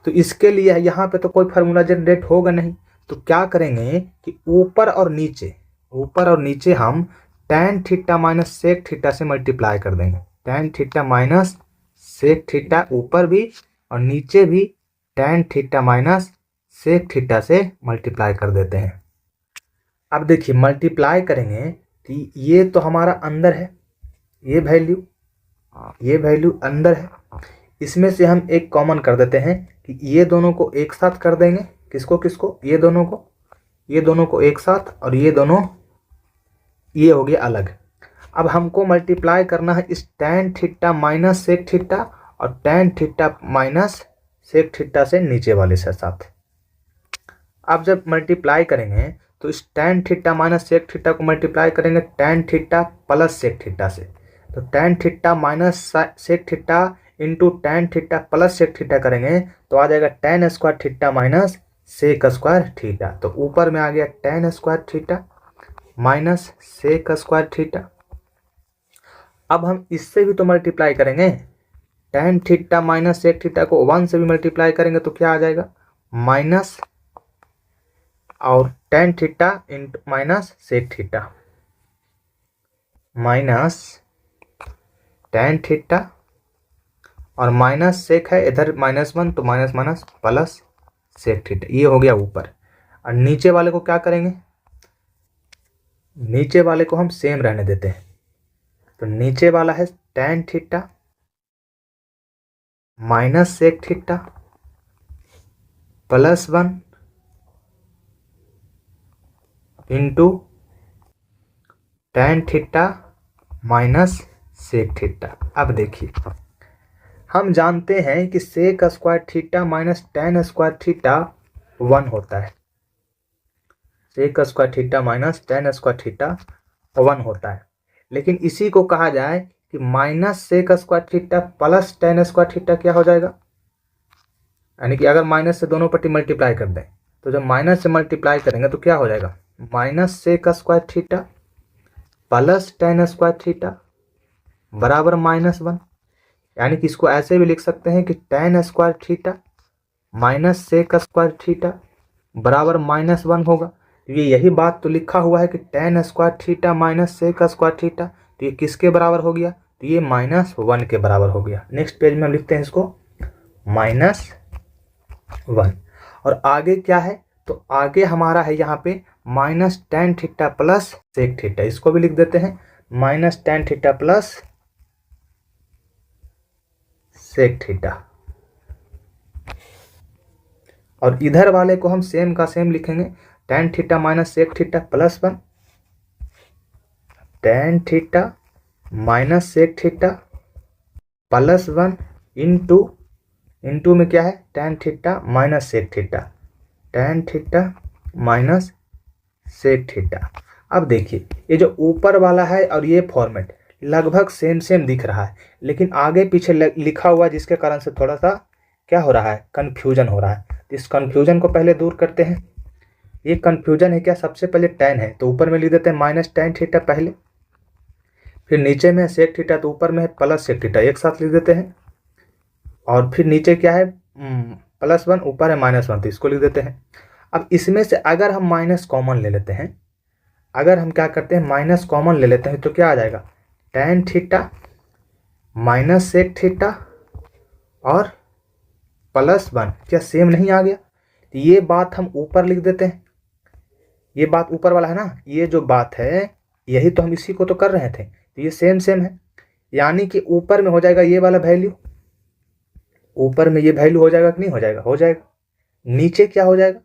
तो इसके लिए यहाँ पे तो कोई फार्मूला जनरेट होगा नहीं, तो क्या करेंगे कि ऊपर और नीचे हम tan theta minus sec theta से मल्टीप्लाई कर देंगे। tan theta minus sec theta ऊपर भी और नीचे भी tan theta minus sec theta से मल्टीप्लाई कर देते हैं। अब देखिए मल्टीप्लाई करेंगे तो ये तो हमारा अंदर है, ये वैल्यू अंदर है। इसमें से हम एक कॉमन कर देते हैं कि ये दोनों को एक साथ कर देंगे, किसको, ये दोनों को एक साथ, और ये दोनों ये हो गया अलग। अब हमको मल्टीप्लाई करना है इस tan theta minus sec theta और tan theta minus sec theta से नीचे वाले से साथ। अब जब मल्टीप्लाई करेंगे तो इस tan theta minus sec theta को मल्टीप्लाई करेंगे tan theta plus sec theta से, तो tan theta minus sec theta into tan theta plus sec theta करेंगे तो आ जाएगा tan square theta minus sec square theta. तो ऊपर में आ गया tan square theta minus sec square theta. अब हम इससे भी तो मल्टीप्लाई करेंगे, tan theta minus sec theta को 1 से भी मल्टीप्लाई करेंगे तो क्या आ जाएगा, माइनस और tan theta into minus sec theta minus tan theta और माइनस सेक है इधर -1, तो minus minus plus sec theta, ये हो गया ऊपर। और नीचे वाले को क्या करेंगे, नीचे वाले को हम सेम रहने देते हैं। तो नीचे वाला है tan theta minus sec theta +1 into tan theta minus sec theta. अब देखिए, हम जानते हैं कि sec square theta minus tan square theta 1 होता है। Sec square theta minus tan square theta 1 होता है। लेकिन इसी को कहा जाए कि minus sec square theta plus tan square theta क्या हो जाएगा, यानी कि अगर माइनस से दोनों पट्टी मल्टीप्लाई कर दें तो जब माइनस से मल्टीप्लाई करेंगे तो क्या हो जाएगा, minus sec square theta plus tan square theta बराबर -1। यानी कि इसको ऐसे भी लिख सकते हैं कि tan square theta minus sec square theta बराबर -1 होगा। ये यही बात तो लिखा हुआ है कि tan square theta minus sec square theta, तो ये किसके बराबर हो गया, तो ये -1 के बराबर हो गया। नेक्स्ट पेज में हम लिखते हैं इसको -1। और आगे क्या है, तो आगे हमारा है यहाँ पे minus tan theta plus sec theta, इसको भी लिख देते हैं minus tan theta plus sec theta. और इधर वाले को हम सेम का सेम लिखेंगे tan theta minus sec theta +1 tan theta minus sec theta +1 into में क्या है tan theta minus sec theta, tan theta minus sec theta. अब देखिए, ये जो ऊपर वाला है और ये फॉर्मेट लगभग सेम दिख रहा है, लेकिन आगे पीछे लिखा हुआ जिसके कारण से थोड़ा सा क्या हो रहा है, कन्फ्यूजन हो रहा है। तो इस कन्फ्यूजन को पहले दूर करते हैं। ये कन्फ्यूजन है क्या, सबसे पहले tan है तो ऊपर में लिख देते हैं माइनस tan थीटा पहले, फिर नीचे में सेक थीटा तो ऊपर में है प्लस सेक थीटा, एक साथ लिख देते हैं। और फिर नीचे क्या है +1, ऊपर है -1, तो इसको लिख देते हैं। अब इसमें से अगर हम माइनस कॉमन ले लेते हैं, अगर हम क्या करते हैं माइनस कॉमन ले लेते हैं तो क्या आ जाएगा, tan theta minus sec theta और +1, क्या सेम नहीं आ गया। तो ये बात हम ऊपर लिख देते हैं, ये बात ऊपर वाला है ना, ये जो बात है यही तो हम इसी को तो कर रहे थे, तो ये सेम है। यानी कि ऊपर में हो जाएगा ये वाला वैल्यू, ऊपर में ये वैल्यू हो जाएगा कि नहीं हो जाएगा, हो जाएगा। नीचे क्या हो जाएगा,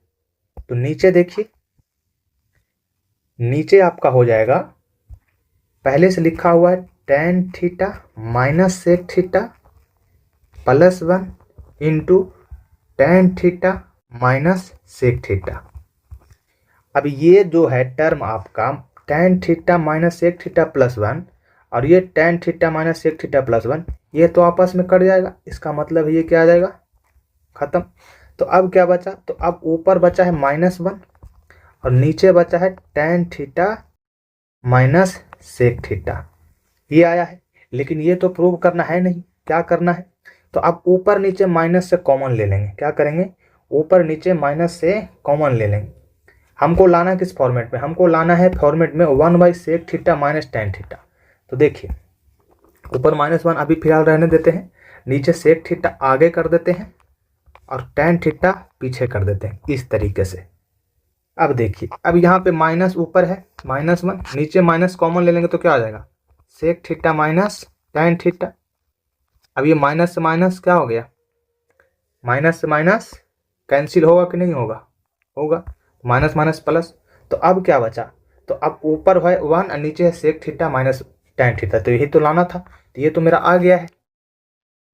तो नीचे देखिए, नीचे आपका हो जाएगा पहले से लिखा हुआ है tan theta minus sec theta +1 into tan theta minus sec theta. अब ये जो है टर्म आपका tan theta minus sec theta +1 और ये tan theta minus sec theta +1, ये तो आपस में कट जाएगा। इसका मतलब ये क्या आ जाएगा, खत्म। तो अब क्या बचा, तो अब ऊपर बचा है -1 और नीचे बचा है tan theta minus sec theta, ये आया है। लेकिन ये तो प्रूव करना है नहीं, क्या करना है, तो अब ऊपर नीचे माइनस से कॉमन ले लेंगे। क्या करेंगे, ऊपर नीचे माइनस से कॉमन ले लेंगे। हमको लाना है किस फॉर्मेट में, हमको लाना है फॉर्मेट में 1/सेक थीटा माइनस tan थीटा। तो देखिए, ऊपर -1 अभी फिलहाल रहने देते हैं, नीचे सेक थीटा आगे कर देते हैं और tan थीटा पीछे कर देते हैं, इस तरीके से। अब देखिए, अब यहाँ पे माइनस ऊपर है -1, नीचे माइनस कॉमन ले लेंगे तो क्या आ जाएगा, sec theta minus tan theta. अब ये माइनस से माइनस क्या हो गया, माइनस से माइनस कैंसिल होगा कि नहीं होगा, होगा, माइनस माइनस प्लस। तो अब क्या बचा, तो अब ऊपर है 1 और नीचे है sec theta minus tan theta, तो यही तो लाना था। तो ये तो मेरा आ गया है,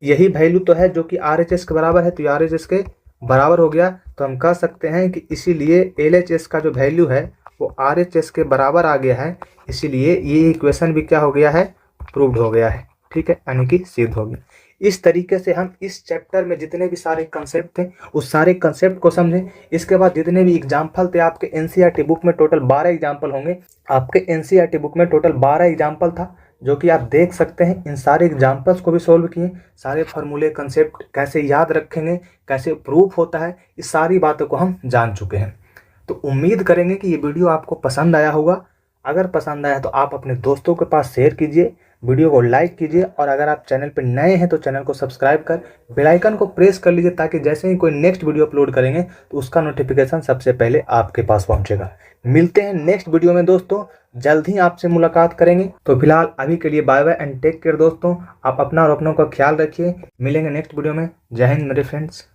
यही वैल्यू तो है जो कि RHS के बराबर है, तो RHS के बराबर हो गया। तो हम कह सकते हैं कि इसीलिए LHS का जो वैल्यू है वो RHS के बराबर आ गया है, इसीलिए ये इक्वेशन भी क्या हो गया है, प्रूव्ड हो गया है। ठीक है, यानी कि सिद्ध हो गया। इस तरीके से हम इस चैप्टर में जितने भी सारे कंसेप्ट थे उस सारे कंसेप्ट को समझें। इसके बाद जितने भी एग्जाम्पल थे, आपके NCERT बुक में टोटल 12 एग्जाम्पल होंगे। आपके NCERT बुक में टोटल 12 एग्जाम्पल था, जो कि आप देख सकते हैं। इन सारे एग्जाम्पल्स को भी सोल्व किए, सारे फार्मूले कंसेप्ट कैसे याद रखेंगे, कैसे प्रूफ होता है, इस सारी बातों को हम जान चुके हैं। तो उम्मीद करेंगे कि ये वीडियो आपको पसंद आया होगा। अगर पसंद आया तो आप अपने दोस्तों के पास शेयर कीजिए, वीडियो को लाइक कीजिए और अगर आप चैनल पर नए हैं तो चैनल को सब्सक्राइब कर बेल आइकन को प्रेस कर लीजिए, ताकि जैसे ही कोई नेक्स्ट वीडियो अपलोड करेंगे तो उसका नोटिफिकेशन सबसे पहले आपके पास पहुंचेगा। मिलते हैं नेक्स्ट वीडियो में दोस्तों, जल्द ही आपसे मुलाकात करेंगे। तो फिलहाल अभी के लिए bye bye and take care दोस्तों। आप अपना और अपनों का ख्याल रखिए। मिलेंगे नेक्स्ट वीडियो में। जय हिंद मेरे फ्रेंड्स।